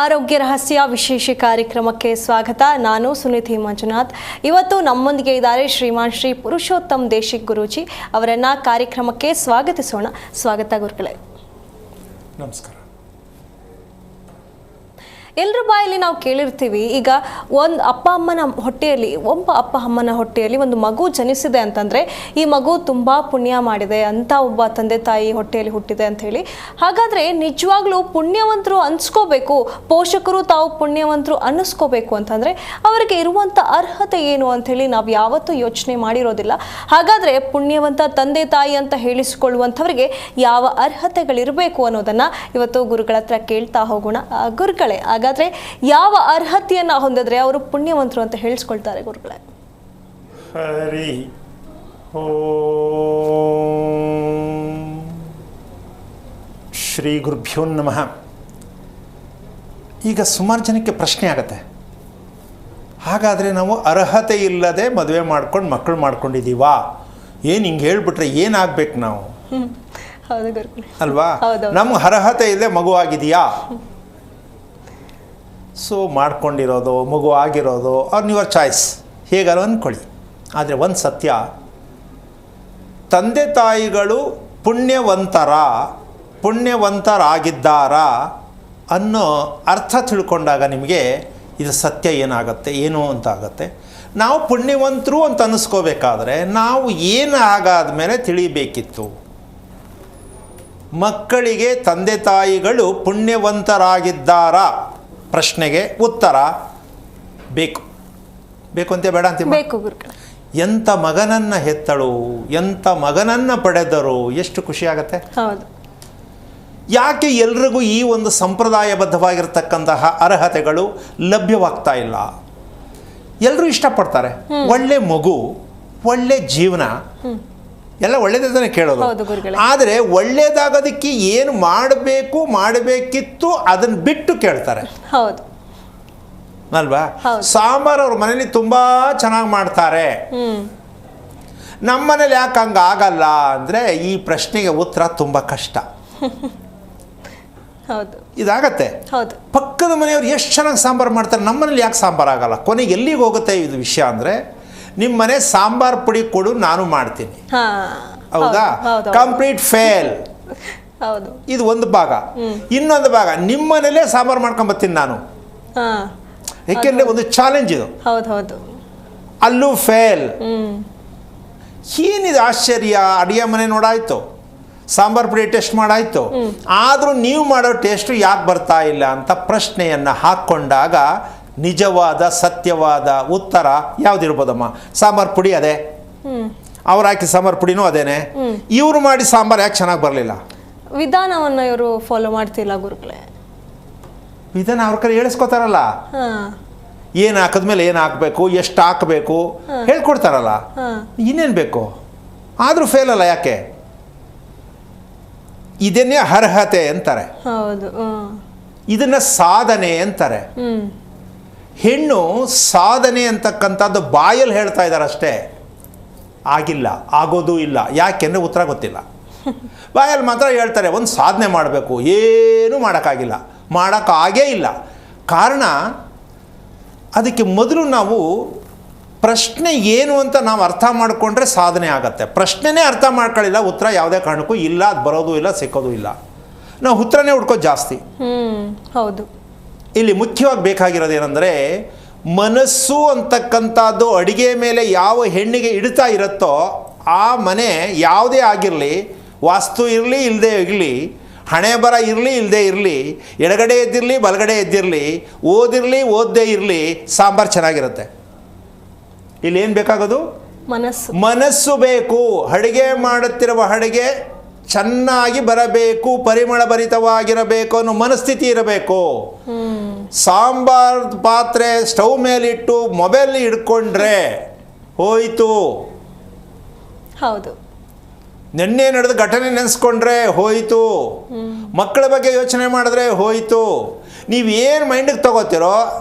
ಆರೋಗ್ಯ ರಹಸ್ಯ ವಿಶೇಷ ಕಾರ್ಯಕ್ರಮಕ್ಕೆ ಸ್ವಾಗತ. ನಾನು ಸುನಿಧಿ ಮಂಜುನಾಥ್. ಇವತ್ತು ನಮ್ಮೊಂದಿಗೆ ಇದ್ದಾರೆ ಶ್ರೀಮಾನ್ ಶ್ರೀ ಪುರುಷೋತ್ತಮ್ ದೇಶಿಕ್ ಗುರೂಜಿ. ಅವರನ್ನ ಕಾರ್ಯಕ್ರಮಕ್ಕೆ ಸ್ವಾಗತಿಸೋಣ. ಸ್ವಾಗತ ಗುರುಗಳೇ. ನಮಸ್ಕಾರ. ಎಲ್ಲರ ಬಾಯಲ್ಲಿ ನಾವು ಕೇಳಿರ್ತೀವಿ, ಈಗ ಒಂದು ಅಪ್ಪ ಅಮ್ಮನ ಹೊಟ್ಟೆಯಲ್ಲಿ ಒಂದು ಮಗು ಜನಿಸಿದೆ ಅಂತಂದರೆ ಈ ಮಗು ತುಂಬ ಪುಣ್ಯ ಮಾಡಿದೆ ಅಂತ ಒಬ್ಬ ತಂದೆ ತಾಯಿ ಹೊಟ್ಟೆಯಲ್ಲಿ ಹುಟ್ಟಿದೆ ಅಂತ ಹೇಳಿ. ಹಾಗಾದರೆ ನಿಜವಾಗ್ಲೂ ಪುಣ್ಯವಂತರು ಅನ್ಸ್ಕೋಬೇಕು, ಪೋಷಕರು ತಾವು ಪುಣ್ಯವಂತರು ಅನ್ನಿಸ್ಕೋಬೇಕು ಅಂತಂದರೆ ಅವರಿಗೆ ಇರುವಂಥ ಅರ್ಹತೆ ಏನು ಅಂಥೇಳಿ ನಾವು ಯಾವತ್ತೂ ಯೋಚನೆ ಮಾಡಿರೋದಿಲ್ಲ. ಹಾಗಾದರೆ ಪುಣ್ಯವಂತ ತಂದೆ ತಾಯಿ ಅಂತ ಹೇಳಿಸಿಕೊಳ್ಳುವಂಥವ್ರಿಗೆ ಯಾವ ಅರ್ಹತೆಗಳಿರಬೇಕು ಅನ್ನೋದನ್ನು ಇವತ್ತು ಗುರುಗಳ ಹತ್ರ ಕೇಳ್ತಾ ಹೋಗೋಣ. ಗುರುಗಳೇ, ಹಾಗಾದ್ರೆ ಯಾವ ಅರ್ಹತೆಯನ್ನ ಹೊಂದಿದ್ರೆ ಅವರು ಪುಣ್ಯವಂತರು ಅಂತ ಹೇಳಿಸ್ಕೊಳ್ತಾರೆ ಗುರುಗಳೇ? ಹರಿ ಶ್ರೀ ಗುರುಭ್ಯೋ ನಮಃ. ಈಗ ಸುಮಾರು ಜನಕ್ಕೆ ಪ್ರಶ್ನೆ ಆಗತ್ತೆ, ಹಾಗಾದರೆ ನಾವು ಅರ್ಹತೆ ಇಲ್ಲದೆ ಮದುವೆ ಮಾಡ್ಕೊಂಡು ಮಕ್ಕಳು ಮಾಡ್ಕೊಂಡಿದ್ದೀವಾ? ಏನು ಹಿಂಗೆ ಹೇಳ್ಬಿಟ್ರೆ ಏನಾಗಬೇಕು ನಾವು? ಹೌದು ಗುರುಗಳೇ, ಅಲ್ವಾ? ನಮ್ಗೆ ಅರ್ಹತೆ ಇಲ್ಲದೆ ಮಗು ಆಗಿದೆಯಾ? ಸೊ ಮಾಡ್ಕೊಂಡಿರೋದು ಮಗು ಆಗಿರೋದು ಅವ್ರು ಯುವರ್ ಚಾಯ್ಸ್, ಹೇಗಾರು ಅಂದ್ಕೊಳ್ಳಿ. ಆದರೆ ಒಂದು ಸತ್ಯ, ತಂದೆ ತಾಯಿಗಳು ಪುಣ್ಯವಂತರಾಗಿದ್ದಾರಾ ಅನ್ನೋ ಅರ್ಥ ತಿಳ್ಕೊಂಡಾಗ ನಿಮಗೆ ಇದು ಸತ್ಯ ಏನಾಗುತ್ತೆ, ಏನು ಅಂತ ಆಗುತ್ತೆ. ನಾವು ಪುಣ್ಯವಂತರು ಅಂತ ಅನ್ನಿಸ್ಕೋಬೇಕಾದ್ರೆ ನಾವು ಏನು ಆಗಾದ ಮೇಲೆ ತಿಳಿಬೇಕಿತ್ತು. ಮಕ್ಕಳಿಗೆ ತಂದೆ ತಾಯಿಗಳು ಪುಣ್ಯವಂತರಾಗಿದ್ದಾರಾ ಪ್ರಶ್ನೆಗೆ ಉತ್ತರ ಬೇಕು ಅಂತ ಬೇಡ ಅಂತ ಬೇಕು ಗುರುಗಳೇ. ಎಂಥ ಮಗನನ್ನು ಹೆತ್ತಳು, ಎಂಥ ಮಗನನ್ನು ಪಡೆದರು, ಎಷ್ಟು ಖುಷಿ ಆಗುತ್ತೆ. ಹೌದು. ಯಾಕೆ ಎಲ್ರಿಗೂ ಈ ಒಂದು ಸಂಪ್ರದಾಯಬದ್ಧವಾಗಿರ್ತಕ್ಕಂತಹ ಅರ್ಹತೆಗಳು ಲಭ್ಯವಾಗ್ತಾ ಇಲ್ಲ? ಎಲ್ಲರೂ ಇಷ್ಟಪಡ್ತಾರೆ ಒಳ್ಳೆ ಮಗು, ಒಳ್ಳೆ ಜೀವನ, ಎಲ್ಲ ಒಳ್ಳೇದೇ ಕೇಳೋದು. ಆದರೆ ಒಳ್ಳೇದಾಗೋದಕ್ಕೆ ಏನು ಮಾಡಬೇಕಿತ್ತು ಅದನ್ನು ಬಿಟ್ಟು ಕೇಳ್ತಾರೆ. ಹೌದು ಅಲ್ವಾ? ಸಾಂಬಾರು ಅವ್ರ ಮನೇಲಿ ತುಂಬಾ ಚೆನ್ನಾಗಿ ಮಾಡ್ತಾರೆ, ನಮ್ಮ ಮನೇಲಿ ಯಾಕೆ ಹಂಗೆ ಆಗಲ್ಲ ಅಂದರೆ ಈ ಪ್ರಶ್ನೆಗೆ ಉತ್ತರ ತುಂಬ ಕಷ್ಟ. ಹೌದು, ಇದಾಗತ್ತೆ. ಪಕ್ಕದ ಮನೆಯವ್ರು ಎಷ್ಟು ಚೆನ್ನಾಗಿ ಸಾಂಬಾರು ಮಾಡ್ತಾರೆ, ನಮ್ಮ ಮನೇಲಿ ಯಾಕೆ ಸಾಂಬಾರು ಆಗಲ್ಲ? ಕೊನೆಗೆ ಎಲ್ಲಿಗೆ ಹೋಗುತ್ತೆ ಇದು ವಿಷಯ ಅಂದರೆ, ನಿಮ್ಮ ಮನೆ ಸಾಂಬಾರ್ ಪುಡಿ ಕೊಡು, ನಾನು ಮಾಡ್ತೀನಿ. ಹೌದಾ? Complete fail. ಇದು ಒಂದು ಭಾಗ. ಇನ್ನೊಂದು ಭಾಗ, ನಿಮ್ಮ ಮನೇಲೇ ಸಾಂಬಾರು ಮಾಡ್ಕೊಂಬತ್ತೀನಿ ನಾನು, ಏಕೆಂದರೆ ಒಂದು ಚಾಲೆಂಜ್ ಇದು. ಅಲ್ಲೂ ಫೇಲ್. ಏನಿದು ಆಶ್ಚರ್ಯ? ಅಡುಗೆ ಮನೆ ನೋಡಾಯ್ತು, ಸಾಂಬಾರ್ ಪುಡಿ ಟೇಸ್ಟ್ ಮಾಡಾಯ್ತು, ಆದರೂ ನೀವು ಮಾಡೋ ಟೇಸ್ಟು ಯಾಕೆ ಬರ್ತಾ ಇಲ್ಲ ಅಂತ ಪ್ರಶ್ನೆಯನ್ನು ಹಾಕ್ಕೊಂಡಾಗ ನಿಜವಾದ ಸತ್ಯವಾದ ಉತ್ತರ ಯಾವುದಿರ್ಬೋದಮ್ಮ? ಸಾಂಬಾರು ಪುಡಿ ಅದೇ, ಅವ್ರು ಹಾಕಿ ಸಾಂಬಾರು ಪುಡಿನೂ ಅದೇನೆ, ಇವರು ಮಾಡಿ ಸಾಂಬಾರು ಯಾಕೆ ಚೆನ್ನಾಗಿ ಬರಲಿಲ್ಲ? ವಿಧಾನವನ್ನು ಇವರು ಫಾಲೋ ಮಾಡ್ತಿಲ್ಲ ಗುರುಗಳೇ. ವಿಧಾನ ಅವ್ರ ಕಡೆ ಹೇಳಿಸ್ಕೋತಾರಲ್ಲ, ಏನು ಹಾಕಿದ್ಮೇಲೆ ಏನು ಹಾಕಬೇಕು, ಎಷ್ಟು ಹಾಕಬೇಕು ಹೇಳ್ಕೊಡ್ತಾರಲ್ಲ, ಇನ್ನೇನು ಬೇಕು? ಆದರೂ ಫೇಲ್ ಅಲ್ಲ, ಯಾಕೆ? ಇದನ್ನೇ ಅರ್ಹತೆ ಅಂತಾರೆ. ಇದನ್ನ ಸಾಧನೆ ಅಂತಾರೆ. ಹೆಣ್ಣು ಸಾಧನೆ ಅಂತಕ್ಕಂಥದ್ದು ಬಾಯಲ್ಲಿ ಹೇಳ್ತಾ ಇದ್ದಾರೆ ಅಷ್ಟೇ, ಆಗಿಲ್ಲ, ಆಗೋದೂ ಇಲ್ಲ. ಯಾಕೆಂದರೆ ಉತ್ತರ ಗೊತ್ತಿಲ್ಲ. ಬಾಯಲ್ಲಿ ಮಾತ್ರ ಹೇಳ್ತಾರೆ ಒಂದು ಸಾಧನೆ ಮಾಡಬೇಕು, ಏನೂ ಮಾಡೋಕ್ಕಾಗಿಲ್ಲ, ಮಾಡೋಕ್ಕಾಗೇ ಇಲ್ಲ. ಕಾರಣ ಅದಕ್ಕೆ ಮೊದಲು ನಾವು ಪ್ರಶ್ನೆ ಏನು ಅಂತ ನಾವು ಅರ್ಥ ಮಾಡಿಕೊಂಡ್ರೆ ಸಾಧನೆ ಆಗತ್ತೆ. ಪ್ರಶ್ನೆನೇ ಅರ್ಥ ಮಾಡ್ಕೊಳ್ಳಿಲ್ಲ, ಉತ್ತರ ಯಾವುದೇ ಕಾರಣಕ್ಕೂ ಇಲ್ಲ, ಅದು ಬರೋದು ಇಲ್ಲ, ಸಿಕ್ಕೋದು ಇಲ್ಲ. ನಾವು ಉತ್ತರನೇ ಹುಡ್ಕೋದು ಜಾಸ್ತಿ. ಹೌದು. ಇಲ್ಲಿ ಮುಖ್ಯವಾಗಿ ಬೇಕಾಗಿರೋದು ಏನಂದರೆ, ಮನಸ್ಸು ಅಂತಕ್ಕಂಥದ್ದು ಅಡಿಗೆ ಮೇಲೆ ಯಾವ ಹೆಣ್ಣಿಗೆ ಇಡ್ತಾ ಇರುತ್ತೋ ಆ ಮನೆ ಯಾವುದೇ ಆಗಿರಲಿ, ವಾಸ್ತು ಇರಲಿ ಇಲ್ಲದೆ ಇರಲಿ, ಹಣೆ ಬರ ಇರಲಿ ಇಲ್ಲದೆ ಇರಲಿ, ಎಡಗಡೆ ಎದ್ದಿರಲಿ ಬಲಗಡೆ ಎದ್ದಿರಲಿ, ಓದಿರಲಿ ಓದದೇ ಇರಲಿ, ಸಾಂಬಾರು ಚೆನ್ನಾಗಿರುತ್ತೆ. ಇಲ್ಲಿ ಏನು ಬೇಕಾಗೋದು? ಮನಸ್ಸು ಬೇಕು. ಅಡುಗೆ ಮಾಡುತ್ತಿರುವ ಅಡುಗೆ ಚೆನ್ನಾಗಿ ಬರಬೇಕು, ಪರಿಮಳ ಭರಿತವಾಗಿರಬೇಕು ಅನ್ನೋ ಮನಸ್ಥಿತಿ ಇರಬೇಕು. ಸಾಂಬಾರ್ ಪಾತ್ರೆ ಸ್ಟವ್ ಮೇಲಿಟ್ಟು ಮೊಬೈಲ್ ಹಿಡ್ಕೊಂಡ್ರೆ ಹೋಯ್ತು. ಹೌದು. ನಿನ್ನೆ ನಡೆದ ಘಟನೆ ನೆನೆಸ್ಕೊಂಡ್ರೆ ಹೋಯ್ತು. ಮಕ್ಕಳ ಬಗ್ಗೆ ಯೋಚನೆ ಮಾಡಿದ್ರೆ ಹೋಯ್ತು. ನೀವೇನು ಮೈಂಡಿಗೆ ತಗೋತಿರೋ,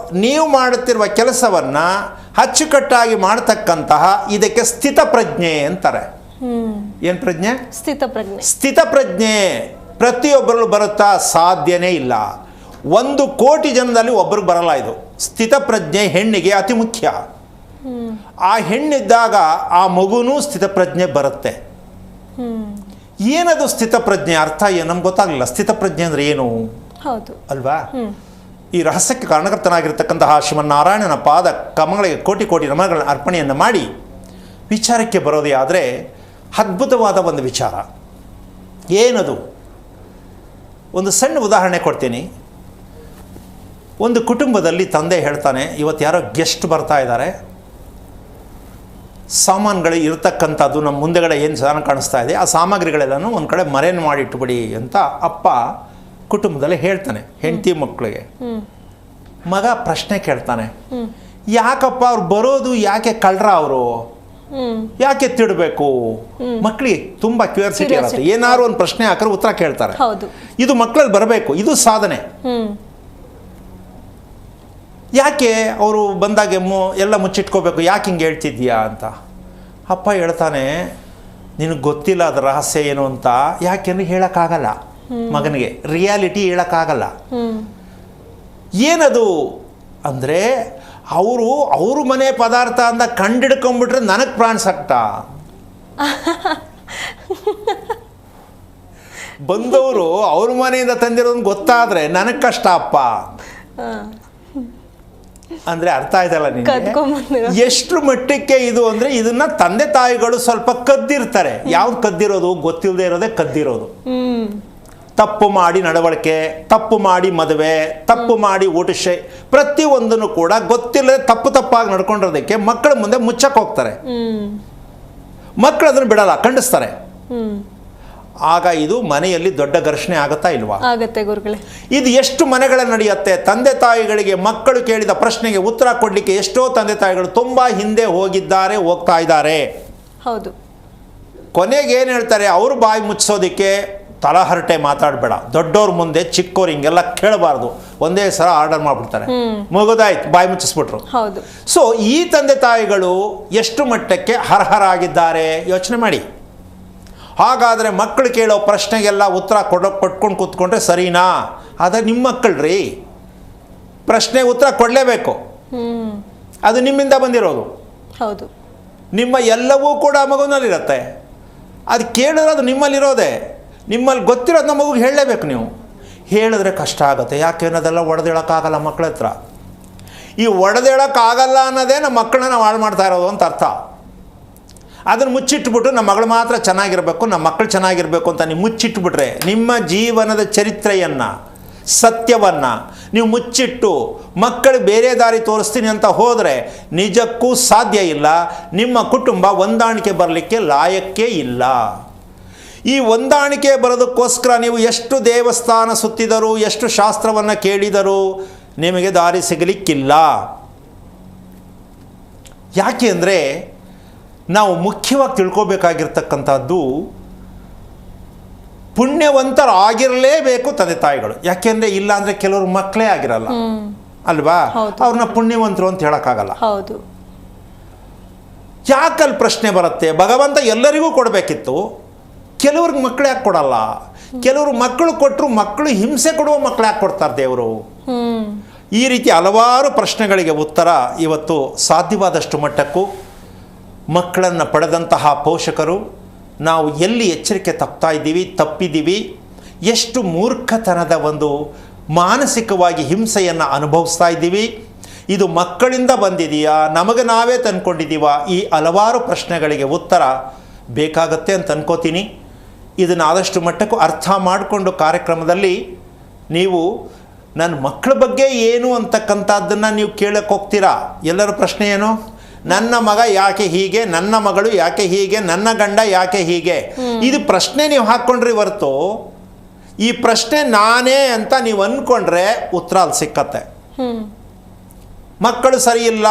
ನೀವು ಮಾಡುತ್ತಿರುವ ಕೆಲಸವನ್ನು ಅಚ್ಚುಕಟ್ಟಾಗಿ ಮಾಡ್ತಕ್ಕಂತಹ ಇದಕ್ಕೆ ಸ್ಥಿತಪ್ರಜ್ಞೆ ಅಂತಾರೆ. ಏನು ಪ್ರಜ್ಞೆ? ಸ್ಥಿತಪ್ರಜ್ಞೆ. ಸ್ಥಿತಪ್ರಜ್ಞೆ ಪ್ರತಿಯೊಬ್ಬರಲ್ಲೂ ಬರುತ್ತಾ? ಸಾಧ್ಯನೇ ಇಲ್ಲ. 1 ಕೋಟಿ ಜನದಲ್ಲಿ ಒಬ್ಬರಿಗೆ ಬರಲ್ಲ ಇದು. ಸ್ಥಿತಪ್ರಜ್ಞೆ ಹೆಣ್ಣಿಗೆ ಅತಿ ಮುಖ್ಯ. ಆ ಹೆಣ್ಣಿದ್ದಾಗ ಆ ಮಗುನೂ ಸ್ಥಿತಪ್ರಜ್ಞೆ ಬರುತ್ತೆ. ಏನದು ಸ್ಥಿತಪ್ರಜ್ಞೆ? ಅರ್ಥ ಏನು ನಮ್ಗೆ ಗೊತ್ತಾಗಲಿಲ್ಲ. ಸ್ಥಿತಪ್ರಜ್ಞೆ ಅಂದರೆ ಏನು ಹೌದು ಅಲ್ವಾ? ಈ ರಹಸ್ಯಕ್ಕೆ ಕಾರಣಕರ್ತನಾಗಿರ್ತಕ್ಕಂತಹ ಶ್ರೀಮನ್ನಾರಾಯಣನ ಪಾದ ಕಮಗಳಿಗೆ ಕೋಟಿ ಕೋಟಿ ನಮನಗಳನ್ನು ಅರ್ಪಣೆಯನ್ನು ಮಾಡಿ ವಿಚಾರಕ್ಕೆ ಬರೋದೇ ಆದರೆ ಅದ್ಭುತವಾದ ಒಂದು ವಿಚಾರ. ಏನದು? ಒಂದು ಸಣ್ಣ ಉದಾಹರಣೆ ಕೊಡ್ತೀನಿ. ಒಂದು ಕುಟುಂಬದಲ್ಲಿ ತಂದೆ ಹೇಳ್ತಾನೆ, ಇವತ್ತು ಯಾರೋ ಗೆಸ್ಟ್ ಬರ್ತಾ ಇದ್ದಾರೆ, ಸಾಮಾನುಗಳು ಇರತಕ್ಕಂಥದ್ದು ನಮ್ಮ ಮುಂದೆಗಡೆ ಏನು ಸಾಮಾನು ಕಾಣಿಸ್ತಾ ಇದೆ, ಆ ಸಾಮಗ್ರಿಗಳೆಲ್ಲನೂ ಒಂದು ಕಡೆ ಮರೇನು ಮಾಡಿಟ್ಬಿಡಿ ಅಂತ ಅಪ್ಪ ಕುಟುಂಬದಲ್ಲಿ ಹೇಳ್ತಾನೆ ಹೆಂಡತಿ ಮಕ್ಕಳಿಗೆ. ಮಗ ಪ್ರಶ್ನೆ ಕೇಳ್ತಾನೆ, ಯಾಕಪ್ಪ ಅವ್ರು ಬರೋದು ಯಾಕೆ ಕಳ್ರ ಅವರು ಯಾಕೆ ತಿಡಬೇಕು? ಮಕ್ಕಳಿಗೆ ತುಂಬ ಕ್ಯೂರಿಯಾಸಿಟಿ ಇರುತ್ತೆ. ಏನಾದ್ರು ಒಂದು ಪ್ರಶ್ನೆ ಹಾಕಿದ್ರೆ ಉತ್ತರ ಕೇಳ್ತಾರೆ. ಇದು ಮಕ್ಕಳಲ್ಲಿ ಬರಬೇಕು, ಇದು ಸಾಧನೆ. ಯಾಕೆ ಅವರು ಬಂದಾಗ ಎಲ್ಲ ಮುಚ್ಚಿಟ್ಕೋಬೇಕು, ಯಾಕೆ ಹಿಂಗೆ ಹೇಳ್ತಿದ್ಯಾ ಅಂತ. ಅಪ್ಪ ಹೇಳ್ತಾನೆ, ನಿನಗೆ ಗೊತ್ತಿಲ್ಲ ಅದು ರಹಸ್ಯ ಏನು ಅಂತ. ಯಾಕೆಂದ್ರೆ ಹೇಳೋಕ್ಕಾಗಲ್ಲ ಮಗನಿಗೆ, ರಿಯಾಲಿಟಿ ಹೇಳೋಕ್ಕಾಗಲ್ಲ. ಏನದು ಅಂದರೆ ಅವ್ರ ಮನೆ ಪದಾರ್ಥ ಅಂತ ಕಂಡಿಡ್ಕೊಂಡ್ಬಿಟ್ರೆ ನನಗೆ ಪ್ರಾಣ ಸಕ್ತ. ಬಂದವರು ಅವ್ರ ಮನೆಯಿಂದ ತಂದಿರೋದು ಗೊತ್ತಾದರೆ ನನಗೆ ಕಷ್ಟ ಅಪ್ಪ ಅಂದರೆ ಅರ್ಥ ಆಯ್ತಲ್ಲ ನಿನಗೆ? ಎಷ್ಟು ಮಟ್ಟಕ್ಕೆ ಇದು ಅಂದರೆ ಇದನ್ನ ತಂದೆ ತಾಯಿಗಳು ಸ್ವಲ್ಪ ಕದ್ದಿರ್ತಾರೆ. ಯಾವ್ದು ಕದ್ದಿರೋದು? ಗೊತ್ತಿಲ್ಲದೆ ಇರೋದೇ ಕದ್ದಿರೋದು. ತಪ್ಪು ಮಾಡಿ ನಡವಳಿಕೆ, ತಪ್ಪು ಮಾಡಿ ಮದುವೆ, ತಪ್ಪು ಮಾಡಿ ಊಟಶೆ, ಪ್ರತಿಯೊಂದನ್ನು ಕೂಡ ಗೊತ್ತಿಲ್ಲದೆ ತಪ್ಪಾಗಿ ನಡ್ಕೊಂಡಿರೋದಕ್ಕೆ ಮಕ್ಕಳ ಮುಂದೆ ಮುಚ್ಚಕ್ಕೆ ಹೋಗ್ತಾರೆ. ಮಕ್ಕಳು ಅದನ್ನು ಬಿಡಲ್ಲ, ಖಂಡಿಸ್ತಾರೆ. ಆಗ ಇದು ಮನೆಯಲ್ಲಿ ದೊಡ್ಡ ಘರ್ಷಣೆ ಆಗುತ್ತಾ ಇಲ್ವಾ? ಆಗತ್ತೆ ಗುರುಗಳೇ. ಇದು ಎಷ್ಟು ಮನೆಗಳಲ್ಲಿ ನಡೆಯುತ್ತೆ. ತಂದೆ ತಾಯಿಗಳಿಗೆ ಮಕ್ಕಳು ಕೇಳಿದ ಪ್ರಶ್ನೆಗೆ ಉತ್ತರ ಕೊಡಲಿಕ್ಕೆ ಎಷ್ಟೋ ತಂದೆ ತಾಯಿಗಳು ತುಂಬ ಹಿಂದೆ ಹೋಗಿದ್ದಾರೆ, ಹೋಗ್ತಾ ಇದ್ದಾರೆ. ಹೌದು. ಕೊನೆಗೆ ಏನು ಹೇಳ್ತಾರೆ, ಅವರು ಬಾಯಿ ಮುಚ್ಚಿಸೋದಕ್ಕೆ ತಲಹರಟೆ ಮಾತಾಡಬೇಡ, ದೊಡ್ಡವ್ರ ಮುಂದೆ ಚಿಕ್ಕವ್ರು ಹಿಂಗೆಲ್ಲ ಕೇಳಬಾರ್ದು, ಒಂದೇ ಸಲ ಆರ್ಡರ್ ಮಾಡಿಬಿಡ್ತಾರೆ, ಮುಗಿದಾಯ್ತು, ಬಾಯಿ ಮುಚ್ಚಿಸ್ಬಿಟ್ರು. ಹೌದು. ಸೊ ಈ ತಂದೆ ತಾಯಿಗಳು ಎಷ್ಟು ಮಟ್ಟಕ್ಕೆ ಅರ್ಹರಾಗಿದ್ದಾರೆ ಯೋಚನೆ ಮಾಡಿ. ಹಾಗಾದರೆ ಮಕ್ಕಳು ಕೇಳೋ ಪ್ರಶ್ನೆಗೆಲ್ಲ ಉತ್ತರ ಕೊಟ್ಕೊಂಡು ಕೂತ್ಕೊಂಡ್ರೆ ಸರಿನಾ? ಆದರೆ ನಿಮ್ಮ ಮಕ್ಕಳ್ರಿ, ಪ್ರಶ್ನೆ ಉತ್ತರ ಕೊಡಲೇಬೇಕು. ಅದು ನಿಮ್ಮಿಂದ ಬಂದಿರೋದು. ಹೌದು. ನಿಮ್ಮ ಎಲ್ಲವೂ ಕೂಡ ಮಗುವಿನಲ್ಲಿರುತ್ತೆ. ಅದು ಕೇಳಿದ್ರೆ ಅದು ನಿಮ್ಮಲ್ಲಿರೋದೆ. ನಿಮ್ಮಲ್ಲಿ ಗೊತ್ತಿರೋದು ನಮ್ಮ ಮಗುಗೆ ಹೇಳಲೇಬೇಕು. ನೀವು ಹೇಳಿದ್ರೆ ಕಷ್ಟ ಆಗುತ್ತೆ. ಯಾಕೆ ಅನ್ನೋದೆಲ್ಲ ಒಡೆದೇಳೋಕ್ಕಾಗಲ್ಲ ಮಕ್ಕಳ ಹತ್ರ. ಈ ಒಡೆದೇಳೋಕ್ಕಾಗಲ್ಲ ಅನ್ನೋದೇ ನಮ್ಮ ಮಕ್ಕಳನ್ನ ನಾವು ಹಾಳು ಮಾಡ್ತಾ ಇರೋದು ಅಂತ ಅರ್ಥ. ಅದನ್ನು ಮುಚ್ಚಿಟ್ಬಿಟ್ಟು ನಮ್ಮ ಮಗಳು ಮಾತ್ರ ಚೆನ್ನಾಗಿರಬೇಕು, ನಮ್ಮ ಮಕ್ಕಳು ಚೆನ್ನಾಗಿರಬೇಕು ಅಂತ ನೀವು ಮುಚ್ಚಿಟ್ಬಿಟ್ರೆ, ನಿಮ್ಮ ಜೀವನದ ಚರಿತ್ರೆಯನ್ನು, ಸತ್ಯವನ್ನು ನೀವು ಮುಚ್ಚಿಟ್ಟು ಮಕ್ಕಳಿಗೆ ಬೇರೆ ದಾರಿ ತೋರಿಸ್ತೀನಿ ಅಂತ ಹೋದರೆ ನಿಜಕ್ಕೂ ಸಾಧ್ಯ ಇಲ್ಲ. ನಿಮ್ಮ ಕುಟುಂಬ ಹೊಂದಾಣಿಕೆ ಬರಲಿಕ್ಕೆ ಲಾಯಕ್ಕೇ ಇಲ್ಲ. ಈ ಹೊಂದಾಣಿಕೆ ಬರೋದಕ್ಕೋಸ್ಕರ ನೀವು ಎಷ್ಟು ದೇವಸ್ಥಾನ ಸುತ್ತಿದರೂ, ಎಷ್ಟು ಶಾಸ್ತ್ರವನ್ನು ಕೇಳಿದರೂ ನಿಮಗೆ ದಾರಿ ಸಿಗಲಿಕ್ಕಿಲ್ಲ. ಯಾಕೆ ಅಂದರೆ ನಾವು ಮುಖ್ಯವಾಗಿ ತಿಳ್ಕೊಬೇಕಾಗಿರ್ತಕ್ಕಂಥದ್ದು, ಪುಣ್ಯವಂತರಾಗಿರಲೇಬೇಕು ತಂದೆ ತಾಯಿಗಳು. ಯಾಕೆಂದರೆ ಇಲ್ಲ ಅಂದರೆ ಕೆಲವರು ಮಕ್ಕಳೇ ಆಗಿರಲ್ಲ ಅಲ್ವಾ? ಅವ್ರನ್ನ ಪುಣ್ಯವಂತರು ಅಂತ ಹೇಳೋಕ್ಕಾಗಲ್ಲ. ಹೌದು. ಯಾಕಲ್ಲಿ ಪ್ರಶ್ನೆ ಬರುತ್ತೆ? ಭಗವಂತ ಎಲ್ಲರಿಗೂ ಕೊಡಬೇಕಿತ್ತು, ಕೆಲವ್ರಿಗೆ ಮಕ್ಕಳು ಯಾಕೆ ಕೊಡಲ್ಲ? ಕೆಲವರು ಮಕ್ಕಳು ಕೊಟ್ಟರು, ಮಕ್ಕಳು ಹಿಂಸೆ ಕೊಡುವ ಮಕ್ಕಳು ಯಾಕೆ ಕೊಡ್ತಾರೆ ದೇವರು? ಈ ರೀತಿ ಹಲವಾರು ಪ್ರಶ್ನೆಗಳಿಗೆ ಉತ್ತರ ಇವತ್ತು ಸಾಧ್ಯವಾದಷ್ಟು ಮಟ್ಟಕ್ಕೂ ಮಕ್ಕಳನ್ನು ಪಡೆದಂತಹ ಪೋಷಕರು ನಾವು ಎಲ್ಲಿ ಎಚ್ಚರಿಕೆ ತಪ್ಪಿದ್ದೀವಿ, ಎಷ್ಟು ಮೂರ್ಖತನದ ಒಂದು ಮಾನಸಿಕವಾಗಿ ಹಿಂಸೆಯನ್ನು ಅನುಭವಿಸ್ತಾ ಇದ್ದೀವಿ, ಇದು ಮಕ್ಕಳಿಂದ ಬಂದಿದೆಯಾ, ನಮಗೆ ನಾವೇ ತಂದ್ಕೊಂಡಿದ್ದೀವಾ? ಈ ಹಲವಾರು ಪ್ರಶ್ನೆಗಳಿಗೆ ಉತ್ತರ ಬೇಕಾಗತ್ತೆ ಅಂತ ಅನ್ಕೋತೀನಿ. ಇದನ್ನು ಆದಷ್ಟು ಮಟ್ಟಕ್ಕೂ ಅರ್ಥ ಮಾಡಿಕೊಂಡು ಕಾರ್ಯಕ್ರಮದಲ್ಲಿ ನೀವು ನನ್ನ ಮಕ್ಕಳ ಬಗ್ಗೆ ಏನು ಅಂತಕ್ಕಂಥದ್ದನ್ನು ನೀವು ಕೇಳಕ್ಕೆ ಹೋಗ್ತೀರಾ. ಎಲ್ಲರ ಪ್ರಶ್ನೆ ಏನು? ನನ್ನ ಮಗ ಯಾಕೆ ಹೀಗೆ, ನನ್ನ ಮಗಳು ಯಾಕೆ ಹೀಗೆ, ನನ್ನ ಗಂಡ ಯಾಕೆ ಹೀಗೆ? ಇದು ಪ್ರಶ್ನೆ ನೀವು ಹಾಕ್ಕೊಂಡ್ರಿ ಹೊರತು ಈ ಪ್ರಶ್ನೆ ನಾನೇ ಅಂತ ನೀವು ಅಂದ್ಕೊಂಡ್ರೆ ಉತ್ತರ ಅಲ್ಲಿ ಸಿಕ್ಕತ್ತೆ. ಮಕ್ಕಳು ಸರಿ ಇಲ್ಲ,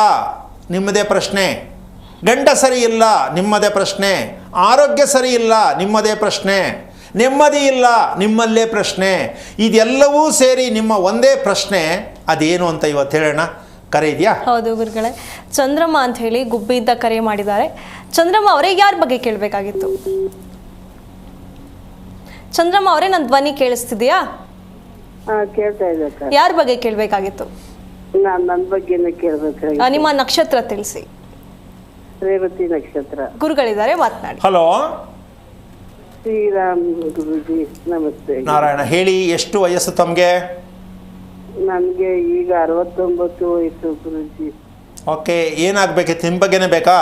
ನಿಮ್ಮದೇ ಪ್ರಶ್ನೆ. ಗಂಡ ಸರಿ ಇಲ್ಲ, ನಿಮ್ಮದೇ ಪ್ರಶ್ನೆ. ಆರೋಗ್ಯ ಸರಿ ಇಲ್ಲ, ನಿಮ್ಮದೇ ಪ್ರಶ್ನೆ. ನೆಮ್ಮದಿ ಇಲ್ಲ, ನಿಮ್ಮಲ್ಲೇ ಪ್ರಶ್ನೆ. ಇದೆಲ್ಲವೂ ಸೇರಿ ನಿಮ್ಮ ಒಂದೇ ಪ್ರಶ್ನೆ. ಅದೇನು ಅಂತ ಇವತ್ತು ಹೇಳೋಣ. ಕರೆ ಇದೆಯಾ? ಹೌದು ಗುರುಗಳೇ. ಚಂದ್ರಮ್ಮ ಅಂತ ಹೇಳಿ ಗುಬ್ಬಿಯಿಂದ ಕರೆ ಮಾಡಿದ್ದಾರೆ. ಚಂದ್ರಮ್ಮ ಅವರೇ, ಯಾರ ಬಗ್ಗೆ ಕೇಳಬೇಕಾಗಿತ್ತು? ಚಂದ್ರಮ್ಮ ಅವರೇ, ನನ್ನ ಧ್ವನಿ ಕೇಳಿಸ್ತಿದೆಯಾ? ಕೇಳ್ತಾ ಇದೆ ಅಕ್ಕ. ಯಾರ ಬಗ್ಗೆ ಕೇಳಬೇಕಾಗಿತ್ತು? ನನ್ನ ಬಗ್ಗೆನೇ ಕೇಳ್ಬೇಕಾಗಿತ್ತು. ನಿಮ್ಮ ನಕ್ಷತ್ರ ತಿಳಿಸಿ. ರೇವತಿ ನಕ್ಷತ್ರ. ಗುರುಗಳಿದ್ದಾರೆ, ಮಾತನಾಡಿ. ಹಲೋ ಶ್ರೀರಾಮ್ ಗುರುಜಿ ನಮಸ್ತೆ. ನಾರಾಯಣ, ಹೇಳಿ. ಎಷ್ಟು ವಯಸ್ಸು ತಮಗೆ? ನನಗೆ ಈಗ 69 ವಯಸ್ಸು ಗುರುಜಿ. ಓಕೆ, ಏನಾಗಬೇಕಿತ್ತು? ನಿಮ್ಮ ಬಗ್ಗೆನೇ ಬೇಕಾ?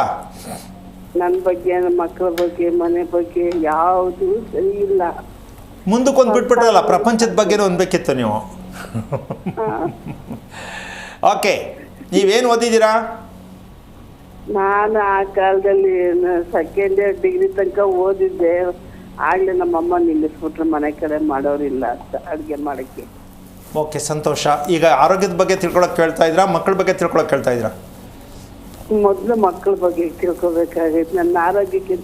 ನನ್ನ ಬಗ್ಗೆ, ನನ್ನ ಮಕ್ಕಳ ಬಗ್ಗೆ, ಮನೆ ಬಗ್ಗೆ ಯಾವುದು ಸರಿ ಇಲ್ಲ. ಮುಂದಕ್ಕೊಂದು ಬಿಟ್ಬಿಟ್ರಲ್ಲ, ಪ್ರಪಂಚದ ಬಗ್ಗೆನೂ ಹೊಂದಬೇಕಿತ್ತು ನೀವು. ಓಕೆ, ನೀವೇನು ಓದಿದ್ದೀರಾ? ನಾನು ಆ ಕಾಲದಲ್ಲಿ ಸೆಕೆಂಡ್ ಇಯರ್ ಡಿಗ್ರಿ ತನಕ ಓದಿದ್ದೆ. ಆಗ್ಲೇ ನಮ್ಮಮ್ಮ ನಿಲ್ಲಿಸ್ಬಿಟ್ರು, ಮನೆ ಕಡೆ ಮಾಡೋರಿಲ್ಲ ಅಂತ ಅಡುಗೆ ಮಾಡೋಕ್ಕೆ. ಓಕೆ, ಸಂತೋಷ. ಈಗ ಆರೋಗ್ಯದ ಬಗ್ಗೆ ತಿಳ್ಕೊಳಕ್ಕೆ ಕೇಳ್ತಾ ಇದ್ದೀರಾ, ಮಕ್ಕಳ ಬಗ್ಗೆ ತಿಳ್ಕೊಳಕ್ಕೆ ಕೇಳ್ತಾ ಇದ್ದೀರಾ? ಮೊದಲು ಮಕ್ಕಳ ಬಗ್ಗೆ ತಿಳ್ಕೊಬೇಕಾಗೈತೆ. ನನ್ನ ಆರೋಗ್ಯಕ್ಕೆ,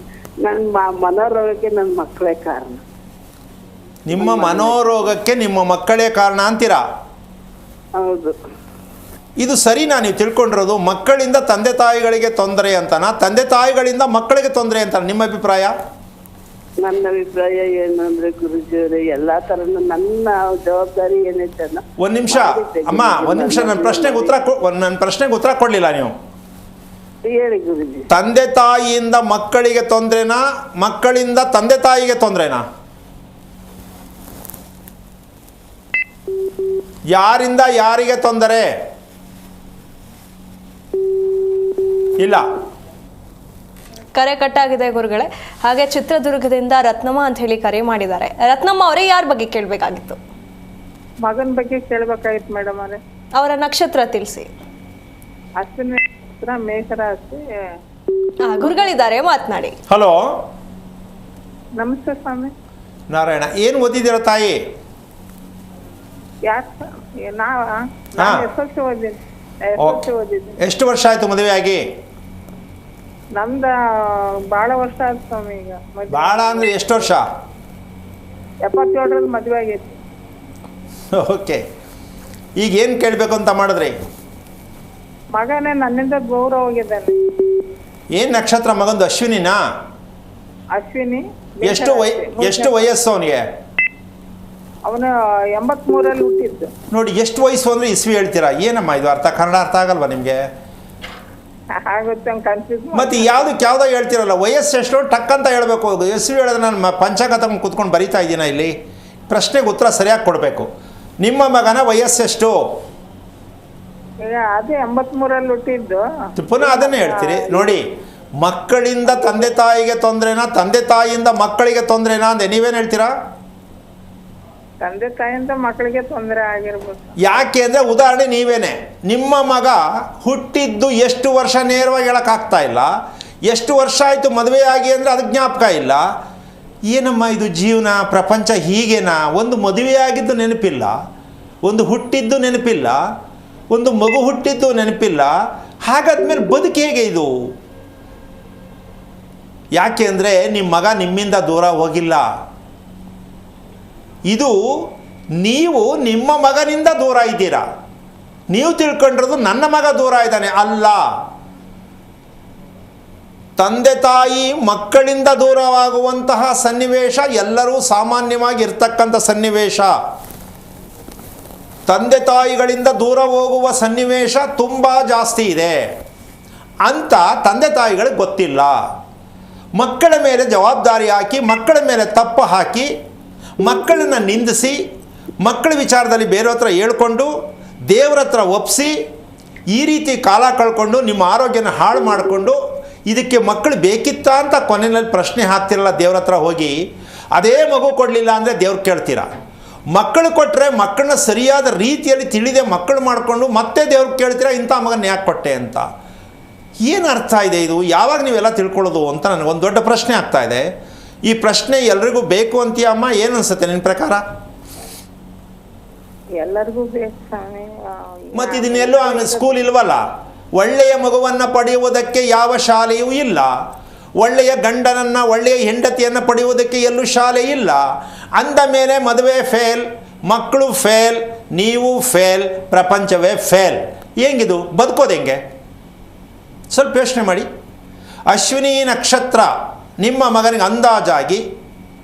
ನನ್ನ ಮನೋರೋಗಕ್ಕೆ ನನ್ನ ಮಕ್ಕಳೇ ಕಾರಣ. ನಿಮ್ಮ ಮನೋರೋಗಕ್ಕೆ ನಿಮ್ಮ ಮಕ್ಕಳೇ ಕಾರಣ ಅಂತೀರಾ? ಹೌದು. ಇದು ಸರಿನಾ ನೀವು ತಿಳ್ಕೊಂಡಿರೋದು? ಮಕ್ಕಳಿಂದ ತಂದೆ ತಾಯಿಗಳಿಗೆ ತೊಂದರೆ ಅಂತನಾ, ತಂದೆ ತಾಯಿಗಳಿಂದ ಮಕ್ಕಳಿಗೆ ತೊಂದರೆ ಅಂತ ನಿಮ್ಮ ಅಭಿಪ್ರಾಯ? ನನ್ನ ಅಭಿಪ್ರಾಯ ಏನಂದ್ರೆ ಗುರುಜಿಯವರೇ, ಎಲ್ಲಾ ತರನು ನನ್ನ ಜವಾಬ್ದಾರಿ ಏನೈತೆ ಅನ್ನೋ. ಒಂದು ನಿಮಿಷ ಅಮ್ಮ, ಒಂದು ನಿಮಿಷ. ನನ್ನ ಪ್ರಶ್ನೆಗೆ ಉತ್ತರ ಕೊಡಲಿಲ್ಲ ನೀವು. ಹೇಳಿ ಗುರುಜಿ. ತಂದೆ ತಾಯಿಯಿಂದ ಮಕ್ಕಳಿಗೆ ತೊಂದರೆನಾ, ಮಕ್ಕಳಿಂದ ತಂದೆ ತಾಯಿಗೆ ತೊಂದರೆನಾ? ಯಾರಿಂದ ಯಾರಿಗೆ ತೊಂದರೆ? ಇಲ್ಲ. ಕರೆ ಕಟ್ಟಾಗಿದೆ ಗುರುಗಳೇ. ಹಾಗೆ ಚಿತ್ರದುರ್ಗದಿಂದ ರತ್ನಮ್ಮ ಅಂತ ಹೇಳಿ ಕರೆ ಮಾಡಿದ್ದಾರೆ. ರತ್ನಮ್ಮ ಅವರೇ, ಯಾರ ಬಗ್ಗೆ ಕೇಳಬೇಕಾಗಿತ್ತು? ಮಗನ ಬಗ್ಗೆ ಕೇಳ್ಬೇಕಾಗಿತ್ತು ಮೇಡಮ್ ಅವರೇ. ಅವರ ನಕ್ಷತ್ರ ತಿಳಿಸಿ. ಅಶ್ವಿನಿ ನಕ್ಷತ್ರ, ಮೇಷರಾಶಿ. ಗುರುಗಳಿದ್ದಾರೆ, ಮಾತನಾಡಿ. ಹಲೋ ನಮಸ್ತೆ ಸ್ವಾಮಿ. ನಾರಾಯಣ, ಏನು ಓದಿದ್ದೀರ ತಾಯಿ? ಯಾಕೆ ನಾವ ಹಾ. ಎಸ್ಎಲ್ಸಿ ಓದಿದ್ದೀನಿ. ಎಷ್ಟು ವರ್ಷ ಆಯ್ತು ಮದುವೆ ಆಗಿ? ನಮ್ದ ಬಾಳ ವರ್ಷ ಆಯ್ತು ಸ್ವಾಮಿ. ಈಗ ಭಾಳ ಅಂದ್ರೆ ಎಷ್ಟು ವರ್ಷ? 77ರಲ್ಲಿ ಮದುವೆ ಆಗೈತಿ. ಓಕೆ, ಈಗ ಏನು ಕೇಳಬೇಕು ಅಂತ ಮಾಡಿದ್ರಿ? ಮಗನೇ ನನ್ನಿಂದ ದೂರ ಹೋಗಿದ್ದಾನೆ. ಏನು ನಕ್ಷತ್ರ ಮಗಂದು? ಅಶ್ವಿನಿನಾ? ಅಶ್ವಿನಿ. ಎಷ್ಟು ವಯಸ್ಸು ಅವನಿಗೆ? ಅವನು 83ರಲ್ಲಿ ಹುಟ್ಟಿದ್ದು. ನೋಡಿ, ಎಷ್ಟು ವಯಸ್ಸು ಅಂದರೆ ಇಸ್ವಿ ಹೇಳ್ತೀರಾ? ಏನಮ್ಮ ಇದು? ಕನ್ನಡ ಅರ್ಥ ಆಗಲ್ವಾ ನಿಮಗೆ? ಆಗುತ್ತೆ ಕನ್ಫ್ಯೂಸ್. ಮತ್ತು ಯಾವುದೋ ಹೇಳ್ತೀರಲ್ಲ, ವಯಸ್ಸು ಎಷ್ಟು ಟಕ್ ಅಂತ ಹೇಳಬೇಕು. ಇಸ್ವಿ ಹೇಳಿದ್ರೆ ನಾನು ಪಂಚಾಂಗ ತಗೊಂಡು ಕೂತ್ಕೊಂಡು ಬರಿತಾ ಇದ್ದೀನ ಇಲ್ಲಿ? ಪ್ರಶ್ನೆಗೆ ಉತ್ತರ ಸರಿಯಾಗಿ ಕೊಡಬೇಕು. ನಿಮ್ಮ ಮಗನ ವಯಸ್ಸೆಷ್ಟು? ಈಗ ಅದೇ 83ರಲ್ಲಿ ಹುಟ್ಟಿದ್ದು. ಪುನಃ ಅದನ್ನೇ ಹೇಳ್ತೀರಿ ನೋಡಿ. ಮಕ್ಕಳಿಂದ ತಂದೆ ತಾಯಿಗೆ ತೊಂದರೆನಾ, ತಂದೆ ತಾಯಿಯಿಂದ ಮಕ್ಕಳಿಗೆ ತೊಂದರೆನಾ ಅಂದೆ? ನೀವೇನು ಹೇಳ್ತೀರಾ? ತಂದೆ ತಾಯಿಯಿಂದ ಮಕ್ಕಳಿಗೆ ತೊಂದರೆ ಆಗಿರ್ಬೋದು. ಯಾಕೆ ಅಂದರೆ, ಉದಾಹರಣೆ ನೀವೇನೆ, ನಿಮ್ಮ ಮಗ ಹುಟ್ಟಿದ್ದು ಎಷ್ಟು ವರ್ಷ ನೇರವಾಗಿ ಹೇಳೋಕ್ಕಾಗ್ತಾ ಇಲ್ಲ. ಎಷ್ಟು ವರ್ಷ ಆಯಿತು ಮದುವೆ ಆಗಿ ಅಂದರೆ ಅದಕ್ಕೆ ಜ್ಞಾಪಕ ಇಲ್ಲ. ಏನಮ್ಮ ಇದು ಜೀವನ, ಪ್ರಪಂಚ ಹೀಗೇನಾ? ಒಂದು ಮದುವೆಯಾಗಿದ್ದು ನೆನಪಿಲ್ಲ, ಒಂದು ಹುಟ್ಟಿದ್ದು ನೆನಪಿಲ್ಲ, ಒಂದು ಮಗು ಹುಟ್ಟಿದ್ದು ನೆನಪಿಲ್ಲ. ಹಾಗಾದ್ಮೇಲೆ ಬದುಕು ಹೇಗೆ ಇದು? ಯಾಕೆ ಅಂದರೆ, ನಿಮ್ಮ ಮಗ ನಿಮ್ಮಿಂದ ದೂರ ಹೋಗಿಲ್ಲ. ಇದು ನೀವು ನಿಮ್ಮ ಮಗನಿಂದ ದೂರ ಇದ್ದೀರಾ. ನೀವು ತಿಳ್ಕೊಂಡಿರೋದು ನನ್ನ ಮಗ ದೂರ ಇದ್ದಾನೆ. ಅಲ್ಲ, ತಂದೆ ತಾಯಿ ಮಕ್ಕಳಿಂದ ದೂರವಾಗುವಂತಹ ಸನ್ನಿವೇಶ ಎಲ್ಲರೂ ಸಾಮಾನ್ಯವಾಗಿ ಇರ್ತಕ್ಕಂಥ ಸನ್ನಿವೇಶ. ತಂದೆ ತಾಯಿಗಳಿಂದ ದೂರ ಹೋಗುವ ಸನ್ನಿವೇಶ ತುಂಬ ಜಾಸ್ತಿ ಇದೆ ಅಂತ ತಂದೆ ತಾಯಿಗಳಿಗೆ ಗೊತ್ತಿಲ್ಲ. ಮಕ್ಕಳ ಮೇಲೆ ಜವಾಬ್ದಾರಿ ಹಾಕಿ, ಮಕ್ಕಳ ಮೇಲೆ ತಪ್ಪು ಹಾಕಿ, ಮಕ್ಕಳನ್ನು ನಿಂದಿಸಿ, ಮಕ್ಕಳ ವಿಚಾರದಲ್ಲಿ ಬೇರೆ ಹತ್ರ ಹೇಳ್ಕೊಂಡು, ದೇವ್ರ ಹತ್ರ ಒಪ್ಪಿಸಿ, ಈ ರೀತಿ ಕಾಲ ಕಳ್ಕೊಂಡು ನಿಮ್ಮ ಆರೋಗ್ಯನ ಹಾಳು ಮಾಡಿಕೊಂಡು, ಇದಕ್ಕೆ ಮಕ್ಕಳು ಬೇಕಿತ್ತಾ ಅಂತ ಕೊನೆಯಲ್ಲಿ ಪ್ರಶ್ನೆ ಹಾಕ್ತಿರಲ್ಲ ದೇವ್ರ ಹತ್ರ ಹೋಗಿ. ಅದೇ ಮಗು ಕೊಡಲಿಲ್ಲ ಅಂದರೆ ದೇವ್ರು ಕೇಳ್ತೀರಾ? ಮಕ್ಕಳು ಕೊಟ್ಟರೆ ಮಕ್ಕಳನ್ನ ಸರಿಯಾದ ರೀತಿಯಲ್ಲಿ ತಿಳಿದೆ ಮಕ್ಕಳು ಮಾಡಿಕೊಂಡು ಮತ್ತೆ ದೇವ್ರಿಗೆ ಕೇಳ್ತೀರಾ, ಇಂಥ ಮಗನ ಯಾಕೆ ಕೊಟ್ಟೆ ಅಂತ. ಏನು ಅರ್ಥ ಇದೆ ಇದು? ಯಾವಾಗ ನೀವೆಲ್ಲ ತಿಳ್ಕೊಳ್ಳೋದು ಅಂತ ನನಗೊಂದು ದೊಡ್ಡ ಪ್ರಶ್ನೆ ಆಗ್ತಾ ಇದೆ. ಈ ಪ್ರಶ್ನೆ ಎಲ್ರಿಗೂ ಬೇಕು ಅಂತೀಯ ಅಮ್ಮ? ಏನು ಅನ್ಸುತ್ತೆ ನಿನ್ನ ಪ್ರಕಾರ? ಎಲ್ಲರಿಗೂ ಬೇಕು ಸ್ವಾಮಿ. ಮತ್ತು ಇದನ್ನೆಲ್ಲೂ ಸ್ಕೂಲ್ ಇಲ್ವಲ್ಲ. ಒಳ್ಳೆಯ ಮಗುವನ್ನು ಪಡೆಯುವುದಕ್ಕೆ ಯಾವ ಶಾಲೆಯೂ ಇಲ್ಲ. ಒಳ್ಳೆಯ ಗಂಡನನ್ನು, ಒಳ್ಳೆಯ ಹೆಂಡತಿಯನ್ನು ಪಡೆಯುವುದಕ್ಕೆ ಎಲ್ಲೂ ಶಾಲೆ ಇಲ್ಲ. ಅಂದ ಮೇಲೆ ಮದುವೆ ಫೇಲ್, ಮಕ್ಕಳು ಫೇಲ್, ನೀವು ಫೇಲ್, ಪ್ರಪಂಚವೇ ಫೇಲ್. ಹೆಂಗಿದು? ಬದುಕೋದು ಹೆಂಗೆ? ಸ್ವಲ್ಪ ಯೋಚನೆ ಮಾಡಿ. ಅಶ್ವಿನಿ ನಕ್ಷತ್ರ ನಿಮ್ಮ ಮಗನಿಗೆ ಅಂದಾಜಾಗಿ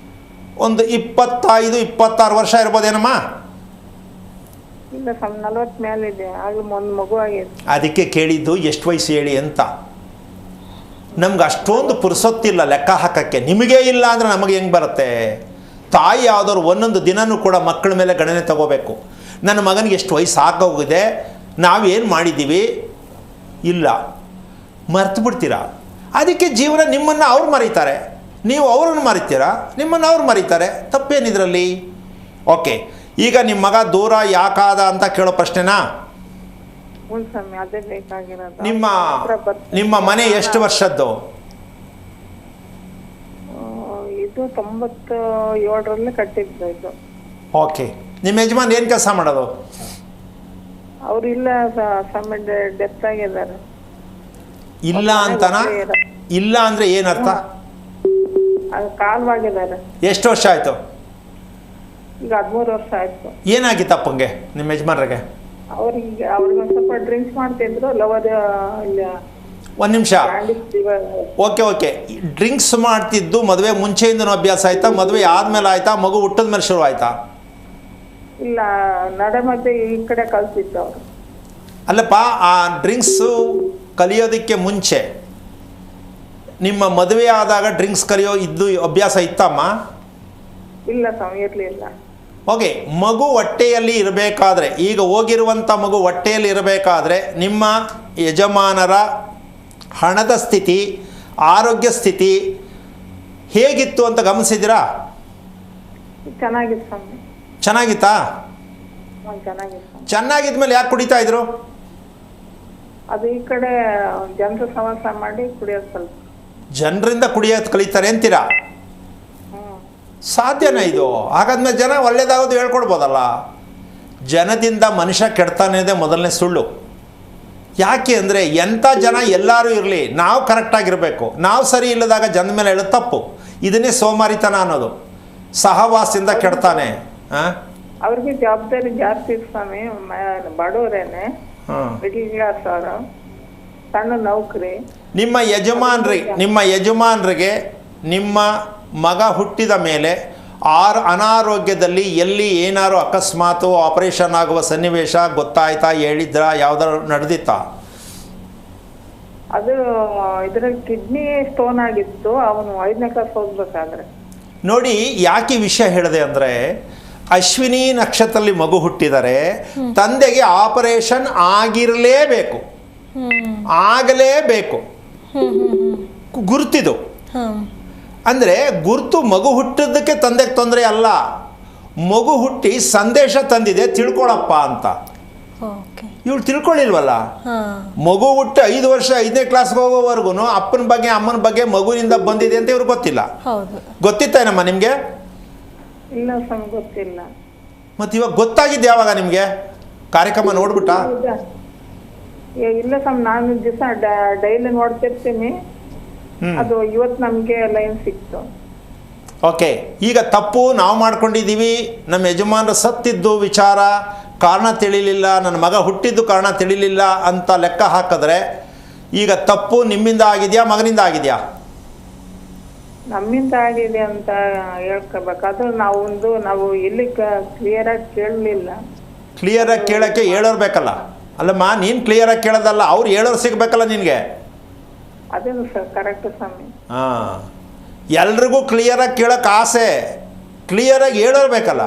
ಒಂದು 25-26 ವರ್ಷ ಇರ್ಬೋದೇನಮ್ಮ? ಇಲ್ಲ ಸ್ವಾಮಿ 40 ಮೇಲಿದೆ, ಆಗ್ಲೂ ಒಂದು ಮಗು ಆಗಿದೆ. ಅದಕ್ಕೆ ಕೇಳಿದ್ದು ಎಷ್ಟು ವಯಸ್ಸು ಹೇಳಿ ಅಂತ. ನಮ್ಗೆ ಅಷ್ಟೊಂದು ಪುರ್ಸೊತ್ತಿಲ್ಲ ಲೆಕ್ಕ ಹಾಕೋಕ್ಕೆ. ನಿಮಗೇ ಇಲ್ಲ ಅಂದರೆ ನಮಗೆ ಹೆಂಗೆ ಬರುತ್ತೆ? ತಾಯಿ ಯಾವುದಾದ್ರು ಒಂದೊಂದು ದಿನವೂ ಕೂಡ ಮಕ್ಕಳ ಮೇಲೆ ಗಣನೆ ತಗೋಬೇಕು. ನನ್ನ ಮಗನಿಗೆ ಎಷ್ಟು ವಯಸ್ಸು ಆಗೋಗಿದೆ, ನಾವೇನು ಮಾಡಿದ್ದೀವಿ, ಇಲ್ಲ ಮರ್ತು ಬಿಡ್ತೀರಾ. ಅದಕ್ಕೆ ಜೀವನ ನಿಮ್ಮನ್ನು ಅವ್ರು ಮರೀತಾರೆ, ನೀವು ಅವ್ರನ್ನ ಮರಿತೀರಾ, ನಿಮ್ಮನ್ನು ಅವ್ರು ಮರೀತಾರೆ. ತಪ್ಪೇನಿದ್ರಲ್ಲಿ? ಓಕೆ, ಈಗ ನಿಮ್ಮ ಮಗ ದೂರ ಯಾಕಾದ ಅಂತ ಕೇಳೋ ಪ್ರಶ್ನೆನಾ? ಹ್ಞೂ ಸ್ವಾಮಿ, ಅದೇ ಬೇಕಾಗಿರೋದು. ನಿಮ್ಮ ಮನೆ ಎಷ್ಟು ವರ್ಷದ್ದು? ಇದು 97ರಲ್ಲಿ ಕಟ್ಟಿದ್ದು ಇದು. ಓಕೆ, ನಿಮ್ಮ ಯಜಮಾನ್ ಏನು ಕೆಲಸ ಮಾಡೋದು? ಅವ್ರು ಇಲ್ಲ ಸ್ವಾಮಿ, ಡೆತ್ ಆಗಿದ್ದಾರೆ. ಇಲ್ಲ ಅಂತನಾ? ಇಲ್ಲ ಅಂದರೆ ಏನರ್ಥ? ಕಾಲವಾಗಿದ್ದಾರೆ. ಎಷ್ಟು ವರ್ಷ ಆಯಿತು? ಈಗ 13 ವರ್ಷ ಆಯ್ತು. ಏನಾಗಿತ್ತು ಅಪ್ಪಂಗೆ, ನಿಮ್ಮ ಯಜಮಾನ್ರಿಗೆ? ಅವ್ರಿಗೆ ಒಂದು ಸ್ವಲ್ಪ ಡ್ರಿಂಕ್ಸ್ ಮಾಡ್ತಿದ್ರು. ಒಂದು ನಿಮಿಷ. ಓಕೆ, ಡ್ರಿಂಕ್ಸ್ ಮಾಡ್ತಿದ್ದು ಮದುವೆ ಮುಂಚೆಯಿಂದನೂ ಅಭ್ಯಾಸ ಆಯ್ತಾ? ಮದುವೆ ಆದಮೇಲೆ ಆಯ್ತಾ? ಮಗು ಹುಟ್ಟಿದ ಮೇಲೆ ಶುರು ಆಯ್ತಾ? ಇಲ್ಲ, ನಡೆ ಮಧ್ಯೆ ಈ ಕಡೆ ಕಲ್ತಿತ್ತು ಅವರು. ಅಲ್ಲಪ್ಪ, ಆ ಡ್ರಿಂಕ್ಸು ಕಲಿಯೋದಕ್ಕೆ ಮುಂಚೆ ನಿಮ್ಮ ಮದುವೆ ಆದಾಗ ಡ್ರಿಂಕ್ಸ್ ಕಲಿಯೋ ಇದ್ದು ಅಭ್ಯಾಸ ಇತ್ತಮ್ಮ? ಇಲ್ಲ ಸ್ವಾಮಿ, ಇರಲಿಲ್ಲ. ಓಕೆ, ಮಗು ಹೊಟ್ಟೆಯಲ್ಲಿ ಇರಬೇಕಾದ್ರೆ, ಈಗ ಹೋಗಿರುವಂಥ ಮಗು ಹೊಟ್ಟೆಯಲ್ಲಿ ಇರಬೇಕಾದ್ರೆ ನಿಮ್ಮ ಯಜಮಾನರ ಹಣದ ಸ್ಥಿತಿ, ಆರೋಗ್ಯ ಸ್ಥಿತಿ ಹೇಗಿತ್ತು ಅಂತ ಗಮನಿಸಿದ್ದೀರಾ? ಚೆನ್ನಾಗಿತ್ತು ಸ್ವಾಮಿ. ಚೆನ್ನಾಗಿತ್ತಾ? ಚೆನ್ನಾಗಿತ್ತು. ಚೆನ್ನಾಗಿದ್ಮೇಲೆ ಯಾಕೆ ಕುಡಿತಾ ಇದ್ರು? ಅದು ಈ ಕಡೆ ಜನರು ಸವಾಸ ಮಾಡಿ ಕುಡಿಯೋದು ಸ್ವಲ್ಪ. ಜನರಿಂದ ಕುಡಿಯೋದು ಕಲಿತಾರೆ ಅಂತೀರಾ? ಸಾಧ್ಯನಾ ಇದು? ಹಾಗಾದ್ಮೇಲೆ ಜನ ಒಳ್ಳೇದಾಗೋದು ಹೇಳ್ಕೊಡ್ಬೋದಲ್ಲ. ಜನದಿಂದ ಮನುಷ್ಯ ಕೆಡ್ತಾನೆ ಇದೆ ಮೊದಲನೇ ಸುಳ್ಳು. ಯಾಕೆ ಅಂದರೆ ಎಂಥ ಜನ ಎಲ್ಲರೂ ಇರಲಿ, ನಾವು ಕರೆಕ್ಟಾಗಿರಬೇಕು. ನಾವು ಸರಿ ಇಲ್ಲದಾಗ ಜನದ ಮೇಲೆ ಹೇಳೋದು ತಪ್ಪು. ಇದನ್ನೇ ಸೋಮಾರಿತನ ಅನ್ನೋದು. ಸಹವಾಸದಿಂದ ಕೆಡ್ತಾನೆ. ಅವ್ರಿಗೆ ಜವಾಬ್ದಾರಿ ಜಾಸ್ತಿ ಸ್ವಾಮಿ. ಬಡವರೇನೆ, ಮಿಡಿಲ್ ಕ್ಲಾಸ್ ಅವರು, ಸಣ್ಣ ನೌಕರಿ. ನಿಮ್ಮ ಯಜಮಾನ್ರಿಗೆ ನಿಮ್ಮ ಮಗ ಹುಟ್ಟಿದ ಮೇಲೆ ಅನಾರೋಗ್ಯದಲ್ಲಿ ಎಲ್ಲಿ ಏನಾರು ಅಕಸ್ಮಾತು ಆಪರೇಷನ್ ಆಗುವ ಸನ್ನಿವೇಶ ಗೊತ್ತಾಯ್ತಾ? ಹೇಳಿದ್ರ? ಯಾವ್ದಾರು ನಡೆದಿತ್ತಾ? ಅದು ಇದರಲ್ಲಿ ಕಿಡ್ನಿ ಸ್ಟೋನ್ ಆಗಿತ್ತು. ಅವನು 5ನೇ ಕ್ಲಾಸ್ ಹೋಗ್ಬೇಕಾದ್ರೆ. ನೋಡಿ, ಯಾಕೆ ವಿಷಯ ಹೇಳಿದೆ ಅಂದರೆ, ಅಶ್ವಿನಿ ನಕ್ಷತ್ರದಲ್ಲಿ ಮಗು ಹುಟ್ಟಿದರೆ ತಂದೆಗೆ ಆಪರೇಷನ್ ಆಗಲೇಬೇಕು. ಗುರುತಿದು ಅಂದರೆ ಗುರುತು ಮಗು ಹುಟ್ಟಿದ್ದಕ್ಕೆ ತಂದೆಗೆ ತೊಂದರೆ ಅಲ್ಲ. ಮಗು ಹುಟ್ಟಿ ಸಂದೇಶ ತಂದಿದೆ, ತಿಳ್ಕೊಳಪ್ಪ ಅಂತ. ಇವಳು ತಿಳ್ಕೊಳ್ಳಿಲ್ವಲ್ಲ. ಮಗು ಹುಟ್ಟು 5 ವರ್ಷ 5ನೇ ಕ್ಲಾಸ್ಗೆ ಹೋಗೋವರೆಗೂ ಅಪ್ಪನ ಬಗ್ಗೆ ಅಮ್ಮನ ಬಗ್ಗೆ ಮಗುವಿನಿಂದ ಬಂದಿದೆ ಅಂತ ಇವ್ರಿಗೆ ಗೊತ್ತಿಲ್ಲ. ಗೊತ್ತಿತ್ತೇನಮ್ಮ ನಿಮಗೆ? ಇಲ್ಲ ಸ್ವಾಮಿ, ಗೊತ್ತಿಲ್ಲ. ಮತ್ತು ಇವಾಗ ಗೊತ್ತಾಗಿದ್ದು ಯಾವಾಗ ನಿಮಗೆ? ಕಾರ್ಯಕ್ರಮ ನೋಡ್ಬಿಟ್ಟ? ಇಲ್ಲ ಸ್ವಾಮಿ, ನಾನು ದಿವಸ ಡೈಲಿ ನೋಡ್ತಿರ್ತೀನಿ. ಅದು ಇವತ್ತು ನಮಗೆ ಲೈನ್ ಸಿಕ್ತು. ಓಕೆ, ಈಗ ತಪ್ಪು ನಾವು ಮಾಡ್ಕೊಂಡಿದ್ದೀವಿ. ನಮ್ಮ ಯಜಮಾನರು ಸತ್ತಿದ್ದು ವಿಚಾರ ಕಾರಣ ತಿಳಿಲಿಲ್ಲ, ನನ್ನ ಮಗ ಹುಟ್ಟಿದ್ದು ಕಾರಣ ತಿಳಿಲಿಲ್ಲ ಅಂತ ಲೆಕ್ಕ ಹಾಕಿದ್ರೆ ಈಗ ತಪ್ಪು ನಿಮ್ಮಿಂದ ಆಗಿದೆಯಾ, ಮಗನಿಂದ ಆಗಿದೆಯಾ? ನಮ್ಮಿಂದ ಆಗಿದೆ ಅಂತ ಹೇಳ್ಕೋಬೇಕಾದ್ರೆ ನಾವು ಎಲ್ಲಿ ಕ್ಲಿಯರಾಗಿ ಕೇಳಲಿಲ್ಲ. ಕ್ಲಿಯರಾಗಿ ಕೇಳೋಕ್ಕೆ ಹೇಳೋರು ಬೇಕಲ್ಲ. ಅಲ್ಲಮ್ಮ, ನೀನು ಕ್ಲಿಯರಾಗಿ ಕೇಳೋದಲ್ಲ, ಅವ್ರು ಹೇಳೋರು ಸಿಗಬೇಕಲ್ಲ ನಿನಗೆ. ಅದೇನು ಸರ್ ಕರೆಕ್ಟ್ ಸ್ವಾಮಿ. ಎಲ್ರಿಗೂ ಕ್ಲಿಯರಾಗಿ ಕೇಳೋಕೆ ಆಸೆ, ಕ್ಲಿಯರಾಗಿ ಹೇಳೋರು ಬೇಕಲ್ಲ.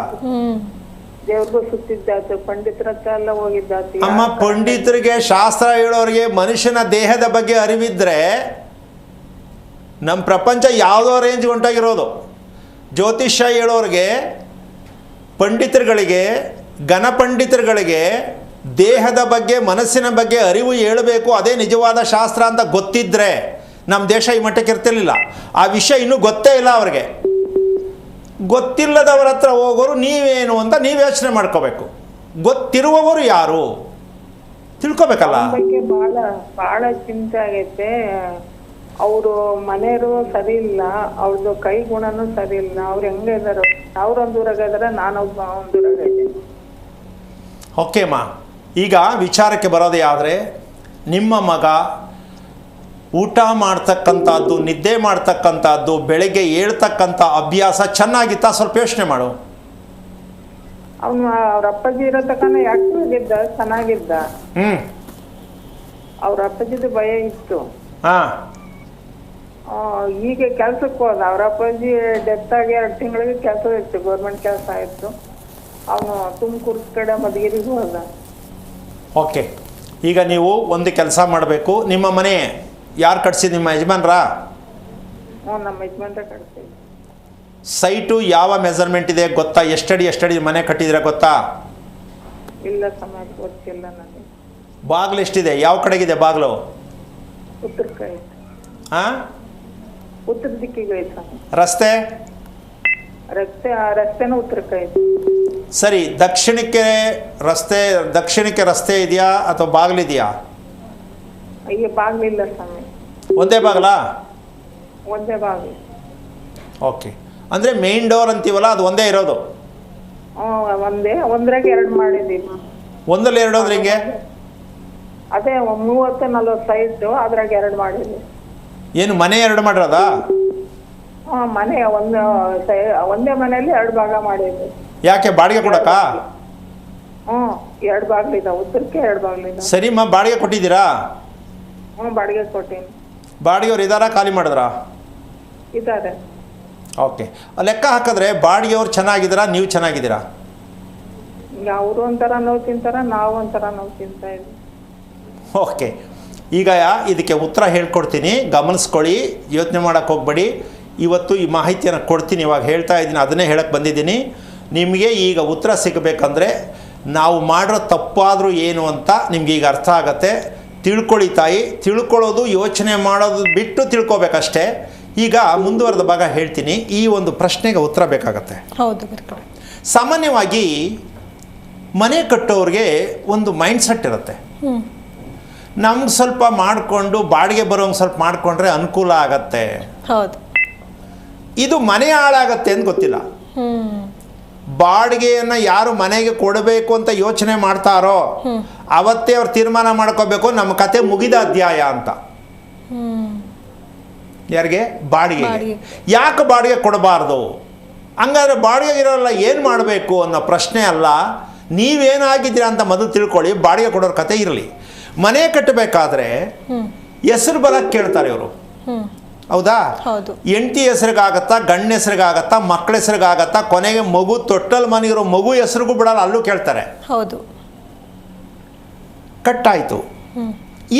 ದೇವ್ರಿಗೂ ಸುತ್ತಿದ್ದಾತು, ಪಂಡಿತರ ಹತ್ರ ಎಲ್ಲ ಹೋಗಿದ್ದಾತು. ಅಮ್ಮ, ಪಂಡಿತರಿಗೆ, ಶಾಸ್ತ್ರ ಹೇಳೋರಿಗೆ ಮನುಷ್ಯನ ದೇಹದ ಬಗ್ಗೆ ಅರಿವಿದ್ರೆ ನಮ್ಮ ಪ್ರಪಂಚ ಯಾವುದೋ ರೇಂಜ್ ಹೊಂಟಾಗಿರೋದು. ಜ್ಯೋತಿಷ್ಯ ಹೇಳೋರಿಗೆ, ಪಂಡಿತರುಗಳಿಗೆ, ಘನಪಂಡಿತರುಗಳಿಗೆ ದೇಹದ ಬಗ್ಗೆ ಮನಸ್ಸಿನ ಬಗ್ಗೆ ಅರಿವು ಹೇಳಬೇಕು, ಅದೇ ನಿಜವಾದ ಶಾಸ್ತ್ರ ಅಂತ ಗೊತ್ತಿದ್ದರೆ ನಮ್ಮ ದೇಶ ಈ ಮಟ್ಟಕ್ಕೆ ಇರ್ತಿರ್ಲಿಲ್ಲ. ಆ ವಿಷಯ ಇನ್ನೂ ಗೊತ್ತೇ ಇಲ್ಲ ಅವ್ರಿಗೆ. ಗೊತ್ತಿಲ್ಲದವರ ಹತ್ರ ಹೋಗೋರು ನೀವೇನು ಅಂತ ನೀವು ಯೋಚನೆ ಮಾಡ್ಕೋಬೇಕು. ಗೊತ್ತಿರುವವರು ಯಾರು ತಿಳ್ಕೊಬೇಕಲ್ಲ. ಬಗ್ಗೆ ಬಹಳ ಚಿಂತೆ ಆಗೈತೆ. ಅವರು ಮನೆಯವರು ಸರಿ ಇಲ್ಲ, ಅವ್ರದ್ದು ಕೈ ಗುಣನೂ ಸರಿ ಇಲ್ಲ. ಅವ್ರು ಹೆಂಗೆ ಇದಾರೆ, ಅವ್ರೊಂದೂರಾಗ ಇದಾರೆ, ನಾನೊಬ್ಬ ಒಂದೂರಾಗ ಇದ್ದೀನಿ. ಓಕೆ ಅಮ್ಮ, ಈಗ ವಿಚಾರಕ್ಕೆ ಬರೋದೇ ಆದರೆ, ನಿಮ್ಮ ಮಗ ಊಟ ಮಾಡ್ತಕ್ಕಂಥದ್ದು, ನಿದ್ದೆ ಮಾಡ್ತಕ್ಕಂಥದ್ದು, ಬೆಳಗ್ಗೆ ಹೇಳ್ತಕ್ಕಂಥ ಅಭ್ಯಾಸ ಚೆನ್ನಾಗಿತ್ತಾ? ಸ್ವಲ್ಪ ಯೋಚನೆ ಮಾಡು. ಅವನು ಅವ್ರ ಅಪ್ಪಾಜಿ ಇರೋ ತಕನ ಆಕ್ಟಿವ್ ಆಗಿದ್ದ, ಚೆನ್ನಾಗಿದ್ದ. ಹ್ಞೂ ಅವ್ರ ಅಪ್ಪಾಜಿದು ಭಯ ಇತ್ತು. ಹಾಂ ಈಗ ಕೆಲ್ಸಕ್ಕೆ ಹೋದ. ಅವ್ರ ಅಪ್ಪಾಜಿ ಡೆತ್ ಆಗಿ 2 ತಿಂಗಳಿಗೆ ಕೆಲಸ ಇತ್ತು, ಗೌರ್ಮೆಂಟ್ ಕೆಲಸ ಆಯ್ತು. ಅವನು ತುಮಕೂರು ಕಡೆ ಮಧುಗಿರಿಗೆ ಹೋದ. ಓಕೆ, ಈಗ ನೀವು ಒಂದು ಕೆಲಸ ಮಾಡಬೇಕು. ನಿಮ್ಮ ಮನೆ ಯಾರು ಕಟ್ಸಿದ್ದು? ನಿಮ್ಮ ಯಜಮಾನ್ರಾ? ನಮ್ಮ ಯಜಮಾನ್ರೆ ಕಟ್ತೀವಿ. ಸೈಟು ಯಾವ ಮೆಜರ್ಮೆಂಟ್ ಇದೆ ಗೊತ್ತಾ? ಎಷ್ಟಡಿ ಮನೆ ಕಟ್ಟಿದ್ರೆ ಗೊತ್ತಾ? ಇಲ್ಲ ಸಮಯ ಗೊತ್ತಿಲ್ಲ ನನಗೆ. ಬಾಗಿಲು ಎಷ್ಟಿದೆ? ಯಾವ ಕಡೆಗಿದೆ ಬಾಗಿಲು? ಉತ್ತರ ಕೈ, ಹಾಂ, ಉತ್ತರ ದಿಕ್ಕಿಗೆ ಐತೆ. ರಸ್ತೆ? ರಸ್ತೆನೂ ಉತ್ತರ ಕೈ. ಸರಿ, ದಕ್ಷಿಣಕ್ಕೆ ರಸ್ತೆ ಇದೆಯಾ ಅಥವಾ ಬಾಗಿಲಿದೆಯಾ? ಈಗ ಬಾಗ್ಲಿಲ್ಲ ಸ್ವಾಮಿ. ಒಂದೇ ಬಾಗಿಲಾ? ಒಂದೇ ಬಾಗ್ಲು. ಓಕೆ, ಅಂದರೆ ಮೇನ್ ಡೋರ್ ಅಂತೀವಲ್ಲ ಅದು ಒಂದೇ ಇರೋದು? ಒಂದ್ರಾಗ 2 ಮಾಡಿದೀವಿ. ಒಂದಲ್ಲಿ 2 ಅಂದ್ರೆ ಹಿಂಗೆ? ಅದೇ 30-40 ಸೈಟು, ಅದ್ರಾಗ 2 ಮಾಡಿದ್ವಿ. ಏನು ಮನೆ 2 ಮಾಡಿರೋದಾ? ಮನೆ ಒಂದೇ ಮನೆಯಲ್ಲಿ 2 ಭಾಗ ಮಾಡಿದ್ವಿ. ಯಾಕೆ, ಬಾಡಿಗೆ ಕೊಡಕ್ಕ? 2 ಬಾಗ್ಲಿದ, ಉತ್ತರಕ್ಕೆ 2 ಬಾಗ್ಲಿದ. ಸರಿಮ್ಮ, ಬಾಡಿಗೆ ಕೊಟ್ಟಿದ್ದೀರಾ? ಬಾಡಿಗೆ ಕೊಟ್ಟೀನಿ. ಬಾಡಿಗೆವ್ರು ಇದ್ದಾರಾ, ಖಾಲಿ ಮಾಡಿದ್ರಾ? ಇದ್ದಾರೆ. ಓಕೆ, ಲೆಕ್ಕ ಹಾಕಿದ್ರೆ ಬಾಡಿಗೆವ್ರು ಚೆನ್ನಾಗಿದ್ದೀರಾ, ನೀವು ಚೆನ್ನಾಗಿದ್ದೀರಾ? ಈಗ ಅವರು ಒಂಥರ ನೋವು ತಿಂತಾರ, ನಾವು ಒಂಥರ ನೋವು ತಿಂತಾ ಇದ್ವಿ. ಓಕೆ, ಈಗ ಇದಕ್ಕೆ ಉತ್ತರ ಹೇಳ್ಕೊಡ್ತೀನಿ, ಗಮನಿಸ್ಕೊಳ್ಳಿ, ಯೋಚನೆ ಮಾಡೋಕ್ಕೆ ಹೋಗ್ಬೇಡಿ. ಇವತ್ತು ಈ ಮಾಹಿತಿಯನ್ನು ಕೊಡ್ತೀನಿ, ಇವಾಗ ಹೇಳ್ತಾ ಇದ್ದೀನಿ, ಅದನ್ನೇ ಹೇಳಕ್ಕೆ ಬಂದಿದ್ದೀನಿ. ನಿಮಗೆ ಈಗ ಉತ್ತರ ಸಿಗಬೇಕಂದ್ರೆ ನಾವು ಮಾಡಿರೋ ತಪ್ಪಾದರೂ ಏನು ಅಂತ ನಿಮ್ಗೆ ಈಗ ಅರ್ಥ ಆಗತ್ತೆ. ತಿಳ್ಕೊಳ್ಳಿ ತಾಯಿ, ತಿಳ್ಕೊಳ್ಳೋದು ಯೋಚನೆ ಮಾಡೋದು ಬಿಟ್ಟು ತಿಳ್ಕೊಬೇಕಷ್ಟೇ. ಈಗ ಮುಂದುವರೆದ ಭಾಗ ಹೇಳ್ತೀನಿ. ಈ ಒಂದು ಪ್ರಶ್ನೆಗೆ ಉತ್ತರ ಬೇಕಾಗತ್ತೆ. ಹೌದು. ಸಾಮಾನ್ಯವಾಗಿ ಮನೆ ಕಟ್ಟೋರಿಗೆ ಒಂದು ಮೈಂಡ್ ಸೆಟ್ ಇರುತ್ತೆ. ನಮ್ಗೆ ಸ್ವಲ್ಪ ಮಾಡಿಕೊಂಡು ಬಾಡಿಗೆ ಬರೋಂಗೆ ಸ್ವಲ್ಪ ಮಾಡಿಕೊಂಡ್ರೆ ಅನುಕೂಲ ಆಗತ್ತೆ. ಹೌದು. ಇದು ಮನೆ ಹಾಳಾಗತ್ತೆ ಅಂತ ಗೊತ್ತಿಲ್ಲ. ಬಾಡಿಗೆಯನ್ನು ಯಾರು ಮನೆಗೆ ಕೊಡಬೇಕು ಅಂತ ಯೋಚನೆ ಮಾಡ್ತಾರೋ ಅವತ್ತೇ ಅವ್ರು ತೀರ್ಮಾನ ಮಾಡ್ಕೋಬೇಕು ನಮ್ಮ ಕತೆ ಮುಗಿದ ಅಧ್ಯಾಯ ಅಂತ. ಯಾರಿಗೆ? ಬಾಡಿಗೆ. ಯಾಕೆ ಬಾಡಿಗೆ ಕೊಡಬಾರ್ದು? ಹಂಗಾದ್ರೆ ಬಾಡಿಗೆ ಇರೋಲ್ಲ ಏನು ಮಾಡಬೇಕು ಅನ್ನೋ ಪ್ರಶ್ನೆ ಅಲ್ಲ. ನೀವೇನಾಗಿದ್ದೀರಾ ಅಂತ ಮೊದಲು ತಿಳ್ಕೊಳ್ಳಿ. ಬಾಡಿಗೆ ಕೊಡೋರ ಕತೆ ಇರಲಿ. ಮನೆ ಕಟ್ಟಬೇಕಾದ್ರೆ ಹೆಸರು ಬಲಕ್ಕೆ ಕೇಳ್ತಾರೆ ಇವರು, ಹೌದಾ? ಹೆಂಡತಿ ಹೆಸರಿಗಾಗತ್ತಾ, ಗಂಡ ಹೆಸರಿಗಾಗತ್ತಾ, ಮಕ್ಕಳ ಹೆಸರಿಗಾಗತ್ತಾ, ಕೊನೆಗೆ ಮಗು ತೊಟ್ಟಲ್ ಮನೆಗಿರೋ ಮಗು ಹೆಸರಿಗೂ ಬಿಡಲ್ಲ, ಅಲ್ಲೂ ಕೇಳ್ತಾರೆ. ಹೌದು. ಕಟ್ಟಾಯ್ತು.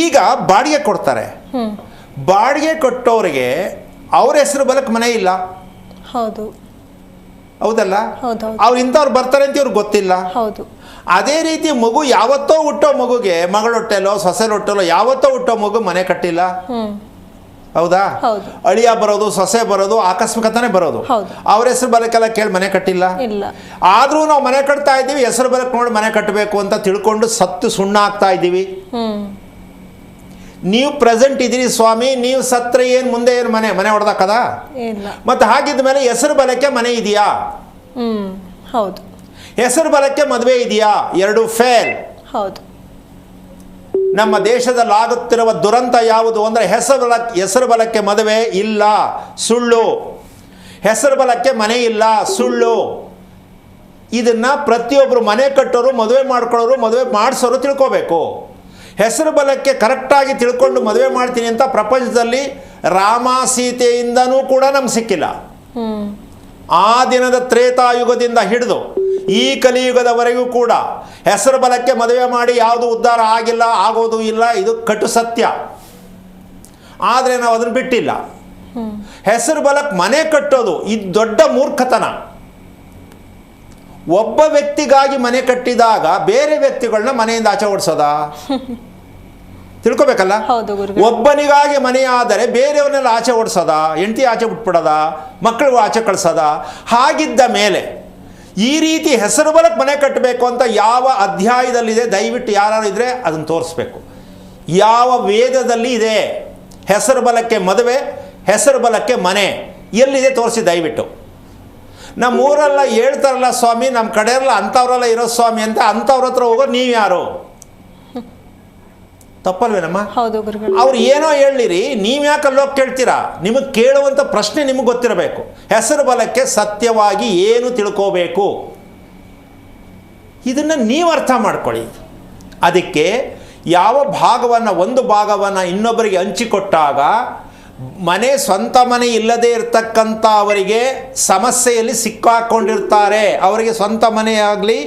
ಈಗ ಬಾಡಿಗೆ ಕೊಡ್ತಾರೆ. ಬಾಡಿಗೆ ಕೊಟ್ಟವ್ರಿಗೆ ಅವ್ರ ಹೆಸರು ಬಲಕ್ಕೆ ಮನೆ ಇಲ್ಲ. ಹೌದು. ಹೌದಲ್ಲ? ಅವ್ರು ಇಂಥವ್ರು ಬರ್ತಾರೆ ಅಂತ ಇವ್ರಿಗೆ ಗೊತ್ತಿಲ್ಲ. ಹೌದು. ಅದೇ ರೀತಿ ಮಗು ಯಾವತ್ತೋ ಹುಟ್ಟೋ ಮಗುಗೆ, ಮಗಳ ಹೊಟ್ಟೆಲೋ ಸೊಸೆ ಹೊಟ್ಟೆಲೋ ಯಾವತ್ತೋ ಹುಟ್ಟೋ ಮಗು ಮನೆ ಕಟ್ಟಿಲ್ಲ. ಹೌದಾ? ಅಳಿಯ ಬರೋದು, ಸೊಸೆ ಬರೋದು ಆಕಸ್ಮಿಕತಾನೆ ಬರೋದು. ಅವ್ರ ಹೆಸರು ಬಲಕ್ಕೆಲ್ಲ ಕೇಳಿ ಮನೆ ಕಟ್ಟಿಲ್ಲ. ಆದ್ರೂ ನಾವು ಮನೆ ಕಟ್ತಾ ಇದ್ದೀವಿ, ಹೆಸರು ಬಲಕ್ಕೆ ನೋಡಿ ಮನೆ ಕಟ್ಟಬೇಕು ಅಂತ ತಿಳ್ಕೊಂಡು ಸತ್ತು ಸುಣ್ಣ ಆಗ್ತಾ ಇದ್ದೀವಿ. ನೀವು ಪ್ರೆಸೆಂಟ್ ಇದ್ದೀರಿ ಸ್ವಾಮಿ, ನೀವು ಸತ್ರ ಏನು ಮುಂದೆ ಏನು ಮನೆ ಹೊಡೆದಾಕದ? ಮತ್ತೆ ಹಾಗಿದ್ದ ಮೇಲೆ ಹೆಸರು ಬಲಕ್ಕೆ ಮನೆ ಇದೆಯಾ? ಹೌದು. ಹೆಸರು ಬಲಕ್ಕೆ ಮದುವೆ ಇದೆಯಾ? 2 ಫೇಲ್. ಹೌದು. ನಮ್ಮ ದೇಶದಲ್ಲಿ ಆಗುತ್ತಿರುವ ದುರಂತ ಯಾವುದು ಅಂದರೆ ಹೆಸರು ಬಲಕ್ಕೆ ಮದುವೆ ಇಲ್ಲ, ಸುಳ್ಳು. ಹೆಸರು ಬಲಕ್ಕೆ ಮನೆ ಇಲ್ಲ, ಸುಳ್ಳು. ಇದನ್ನ ಪ್ರತಿಯೊಬ್ಬರು ಮನೆ ಕಟ್ಟೋರು, ಮದುವೆ ಮಾಡ್ಕೊಳ್ಳೋರು, ಮದುವೆ ಮಾಡಿಸೋರು ತಿಳ್ಕೋಬೇಕು. ಹೆಸರು ಬಲಕ್ಕೆ ಕರೆಕ್ಟಾಗಿ ತಿಳ್ಕೊಂಡು ಮದುವೆ ಮಾಡ್ತೀನಿ ಅಂತ ಪ್ರಪಂಚದಲ್ಲಿ ರಾಮ ಸೀತೆಯಿಂದನೂ ಕೂಡ ನಮ್ಗೆ ಸಿಕ್ಕಿಲ್ಲ. ಆ ದಿನದ ತ್ರೇತಾಯುಗದಿಂದ ಹಿಡಿದು ಈ ಕಲಿಯುಗದವರೆಗೂ ಕೂಡ ಹೆಸರು ಬಲಕ್ಕೆ ಮದುವೆ ಮಾಡಿ ಯಾವುದು ಉದ್ಧಾರ ಆಗಿಲ್ಲ, ಆಗೋದು ಇಲ್ಲ. ಇದು ಕಟು ಸತ್ಯ. ಆದರೆ ನಾವು ಅದನ್ನು ಬಿಟ್ಟಿಲ್ಲ. ಹೆಸರು ಬಲಕ್ಕೆ ಮನೆ ಕಟ್ಟೋದು ಇದು ದೊಡ್ಡ ಮೂರ್ಖತನ. ಒಬ್ಬ ವ್ಯಕ್ತಿಗಾಗಿ ಮನೆ ಕಟ್ಟಿದಾಗ ಬೇರೆ ವ್ಯಕ್ತಿಗಳನ್ನ ಮನೆಯಿಂದ ಆಚೆ ಓಡಿಸೋದಾ? ತಿಳ್ಕೊಬೇಕಲ್ಲ. ಒಬ್ಬನಿಗಾಗಿ ಮನೆ ಆದರೆ ಬೇರೆಯವ್ರನ್ನೆಲ್ಲ ಆಚೆ ಓಡಿಸೋದ, ಹೆಂಡತಿ ಆಚೆ ಬಿಟ್ಬಿಡೋದ, ಮಕ್ಕಳಿಗೂ ಆಚೆ ಕಳಿಸೋದ? ಹಾಗಿದ್ದ ಮೇಲೆ ಈ ರೀತಿ ಹೆಸರು ಬಲಕ್ಕೆ ಮನೆ ಕಟ್ಟಬೇಕು ಅಂತ ಯಾವ ಅಧ್ಯಾಯದಲ್ಲಿದೆ? ದಯವಿಟ್ಟು ಯಾರು ಇದ್ರೆ ಅದನ್ನು ತೋರಿಸ್ಬೇಕು. ಯಾವ ವೇದದಲ್ಲಿ ಇದೆ ಹೆಸರು ಬಲಕ್ಕೆ ಮದುವೆ, ಹೆಸರು ಬಲಕ್ಕೆ ಮನೆ? ಎಲ್ಲಿದೆ ತೋರಿಸಿ ದಯವಿಟ್ಟು. ನಮ್ಮೂರೆಲ್ಲ ಹೇಳ್ತಾರಲ್ಲ ಸ್ವಾಮಿ, ನಮ್ಮ ಕಡೆಯಲ್ಲ ಅಂಥವ್ರೆಲ್ಲ ಇರೋ ಸ್ವಾಮಿ ಅಂತ. ಅಂಥವ್ರ ಹತ್ರ ಹೋಗೋರು ನೀವು ಯಾರು? ತಪ್ಪಲ್ವೇನಮ್ಮ? ಅವ್ರು ಏನೋ ಹೇಳಿರಿ, ನೀವು ಯಾಕೆ ಅಲ್ಲೋಗಿ ಕೇಳ್ತೀರಾ? ನಿಮಗೆ ಕೇಳುವಂಥ ಪ್ರಶ್ನೆ ನಿಮಗೆ ಗೊತ್ತಿರಬೇಕು. ಹೆಸರು ಬಲಕ್ಕೆ ಸತ್ಯವಾಗಿ ಏನು ತಿಳ್ಕೋಬೇಕು? ಇದನ್ನು ನೀವು ಅರ್ಥ ಮಾಡ್ಕೊಳ್ಳಿ. ಅದಕ್ಕೆ ಯಾವ ಭಾಗವನ್ನು, ಒಂದು ಭಾಗವನ್ನು ಇನ್ನೊಬ್ಬರಿಗೆ ಹಂಚಿಕೊಟ್ಟಾಗ ಮನೆ, ಸ್ವಂತ ಮನೆ ಇಲ್ಲದೇ ಇರತಕ್ಕಂಥ ಅವರಿಗೆ ಸಮಸ್ಯೆಯಲ್ಲಿ ಸಿಕ್ಕಾಕೊಂಡಿರ್ತಾರೆ. ಅವರಿಗೆ ಸ್ವಂತ ಮನೆಯಾಗಲಿ,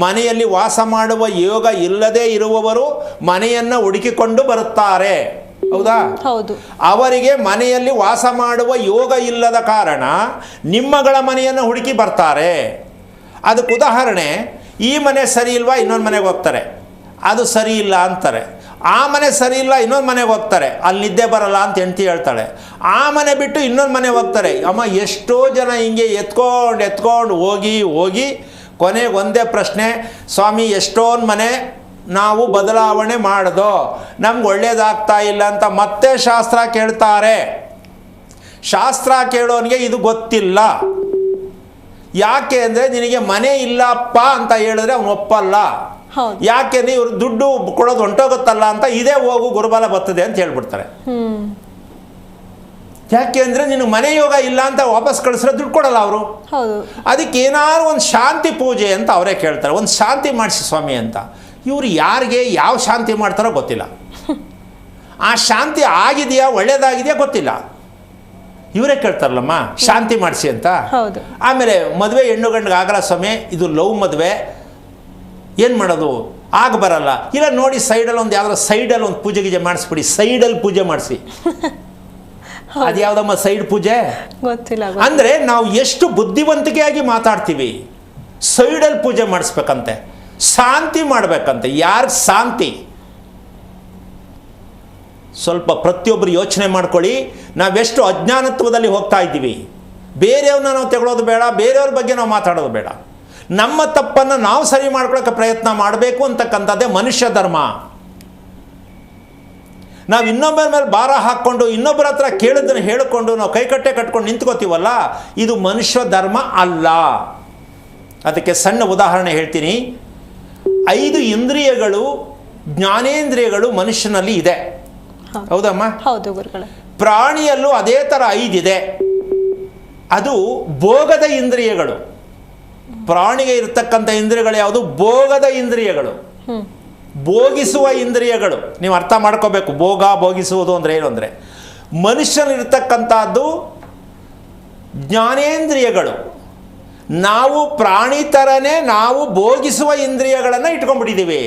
ಮನೆಯಲ್ಲಿ ವಾಸ ಮಾಡುವ ಯೋಗ ಇಲ್ಲದೇ ಇರುವವರು ಮನೆಯನ್ನು ಹುಡುಕಿಕೊಂಡು ಬರುತ್ತಾರೆ. ಹೌದಾ? ಹೌದು. ಅವರಿಗೆ ಮನೆಯಲ್ಲಿ ವಾಸ ಮಾಡುವ ಯೋಗ ಇಲ್ಲದ ಕಾರಣ ನಿಮ್ಮಗಳ ಮನೆಯನ್ನು ಹುಡುಕಿ ಬರ್ತಾರೆ. ಅದಕ್ಕೆ ಉದಾಹರಣೆ, ಈ ಮನೆ ಸರಿ ಇಲ್ವಾ, ಇನ್ನೊಂದು ಮನೆಗೆ ಹೋಗ್ತಾರೆ, ಅದು ಸರಿ ಇಲ್ಲ ಅಂತಾರೆ. ಆ ಮನೆ ಸರಿ ಇಲ್ಲ, ಇನ್ನೊಂದು ಮನೆಗೆ ಹೋಗ್ತಾರೆ, ಅಲ್ಲಿ ನಿದ್ದೆ ಬರಲ್ಲ ಅಂತ ಹೆಂಡ್ತಿ ಹೇಳ್ತಾಳೆ. ಆ ಮನೆ ಬಿಟ್ಟು ಇನ್ನೊಂದು ಮನೆಗೆ ಹೋಗ್ತಾರೆ. ಅಮ್ಮ, ಎಷ್ಟೋ ಜನ ಹಿಂಗೆ ಎತ್ಕೊಂಡು ಹೋಗಿ ಕೊನೆಗೆ ಒಂದೇ ಪ್ರಶ್ನೆ, ಸ್ವಾಮಿ ಎಷ್ಟೊಂದು ಮನೆ ನಾವು ಬದಲಾವಣೆ ಮಾಡ್ದೋ, ನಮ್ಗೆ ಒಳ್ಳೇದಾಗ್ತಾ ಇಲ್ಲ ಅಂತ ಮತ್ತೆ ಶಾಸ್ತ್ರ ಕೇಳ್ತಾರೆ. ಶಾಸ್ತ್ರ ಕೇಳೋನಿಗೆ ಇದು ಗೊತ್ತಿಲ್ಲ. ಯಾಕೆ ಅಂದರೆ ನಿನಗೆ ಮನೆ ಇಲ್ಲಪ್ಪ ಅಂತ ಹೇಳಿದ್ರೆ ಅವನು ಒಪ್ಪಲ್ಲ. ಯಾಕೆ ಇವರು ದುಡ್ಡು ಕೊಡೋದು ಹೊಂಟೋಗುತ್ತಲ್ಲ ಅಂತ ಇದೇ ಹೋಗು ಗುರುಬಲ ಬರ್ತದೆ ಅಂತ ಹೇಳ್ಬಿಡ್ತಾರೆ. ಯಾಕೆ ಅಂದರೆ ನಿನಗೆ ಮನೆ ಯೋಗ ಇಲ್ಲ ಅಂತ ವಾಪಸ್ ಕಳಿಸ್ರೆ ದುಡ್ಡು ಕೊಡಲ್ಲ ಅವರು. ಅದಕ್ಕೆ ಏನಾದ್ರು ಒಂದು ಶಾಂತಿ ಪೂಜೆ ಅಂತ ಅವರೇ ಕೇಳ್ತಾರೆ, ಒಂದು ಶಾಂತಿ ಮಾಡಿಸಿ ಸ್ವಾಮಿ ಅಂತ. ಇವರು ಯಾರಿಗೆ ಯಾವ ಶಾಂತಿ ಮಾಡ್ತಾರೋ ಗೊತ್ತಿಲ್ಲ. ಆ ಶಾಂತಿ ಆಗಿದೆಯಾ, ಒಳ್ಳೇದಾಗಿದೆಯಾ ಗೊತ್ತಿಲ್ಲ. ಇವರೇ ಕೇಳ್ತಾರಲ್ಲಮ್ಮ ಶಾಂತಿ ಮಾಡಿಸಿ ಅಂತ. ಆಮೇಲೆ ಮದುವೆ ಹೆಣ್ಣು ಗಂಡಿಗೆ ಆಗಲ್ಲ ಸ್ವಾಮಿ, ಇದು ಲವ್ ಮದುವೆ, ಏನು ಮಾಡೋದು, ಆಗ ಬರಲ್ಲ. ಇಲ್ಲ ನೋಡಿ ಸೈಡಲ್ಲಿ ಒಂದು ಯಾವ್ದಾರು ಸೈಡಲ್ಲಿ ಒಂದು ಪೂಜೆ ಗೀಜೆ ಮಾಡಿಸ್ಬಿಡಿ, ಸೈಡಲ್ಲಿ ಪೂಜೆ ಮಾಡಿಸಿ. ಅದು ಯಾವುದಮ್ಮ ಸೈಡ್ ಪೂಜೆ? ಗೊತ್ತಿಲ್ಲ. ಅಂದರೆ ನಾವು ಎಷ್ಟು ಬುದ್ಧಿವಂತಿಕೆಯಾಗಿ ಮಾತಾಡ್ತೀವಿ. ಸೈಡಲ್ಲಿ ಪೂಜೆ ಮಾಡಿಸ್ಬೇಕಂತೆ, ಶಾಂತಿ ಮಾಡಬೇಕಂತೆ. ಯಾರು ಶಾಂತಿ? ಸ್ವಲ್ಪ ಪ್ರತಿಯೊಬ್ಬರು ಯೋಚನೆ ಮಾಡ್ಕೊಳ್ಳಿ. ನಾವೆಷ್ಟು ಅಜ್ಞಾನತ್ವದಲ್ಲಿ ಹೋಗ್ತಾ ಇದ್ದೀವಿ. ಬೇರೆಯವ್ರನ್ನ ನಾವು ತಗೊಳ್ಳೋದು ಬೇಡ, ಬೇರೆಯವ್ರ ಬಗ್ಗೆ ನಾವು ಮಾತಾಡೋದು ಬೇಡ. ನಮ್ಮ ತಪ್ಪನ್ನು ನಾವು ಸರಿ ಮಾಡ್ಕೊಳ್ಳೋಕೆ ಪ್ರಯತ್ನ ಮಾಡಬೇಕು ಅಂತಕ್ಕಂಥದ್ದೇ ಮನುಷ್ಯ ಧರ್ಮ. ನಾವು ಇನ್ನೊಬ್ಬರ ಮೇಲೆ ಭಾರ ಹಾಕ್ಕೊಂಡು ಇನ್ನೊಬ್ಬರ ಹತ್ರ ಕೇಳಿದ್ದನ್ನು ಹೇಳಿಕೊಂಡು ನಾವು ಕೈಕಟ್ಟೆ ಕಟ್ಕೊಂಡು ನಿಂತ್ಕೋತೀವಲ್ಲ, ಇದು ಮನುಷ್ಯ ಧರ್ಮ ಅಲ್ಲ. ಅದಕ್ಕೆ ಸಣ್ಣ ಉದಾಹರಣೆ ಹೇಳ್ತೀನಿ. 5 ಇಂದ್ರಿಯಗಳು, ಜ್ಞಾನೇಂದ್ರಿಯಗಳು ಮನುಷ್ಯನಲ್ಲಿ ಇದೆ. ಹೌದಮ್ಮ? ಹೌದು ಗುರುಗಳೇ. ಪ್ರಾಣಿಯಲ್ಲೂ ಅದೇ ಥರ 5 ಇದೆ. ಅದು ಭೋಗದ ಇಂದ್ರಿಯಗಳು. ಪ್ರಾಣಿಗೆ ಇರ್ತಕ್ಕಂಥ ಇಂದ್ರಿಯಗಳು ಯಾವುದು? ಭೋಗದ ಇಂದ್ರಿಯಗಳು, ಭೋಗಿಸುವ ಇಂದ್ರಿಯಗಳು. ನೀವು ಅರ್ಥ ಮಾಡ್ಕೋಬೇಕು, ಭೋಗಿಸುವುದು ಅಂದರೆ ಏನು ಅಂದರೆ, ಮನುಷ್ಯನಿರ್ತಕ್ಕಂಥದ್ದು ಜ್ಞಾನೇಂದ್ರಿಯಗಳು. ನಾವು ಪ್ರಾಣಿ ಥರನೇ ನಾವು ಭೋಗಿಸುವ ಇಂದ್ರಿಯಗಳನ್ನು ಇಟ್ಕೊಂಡ್ಬಿಟ್ಟಿದ್ದೀವಿ.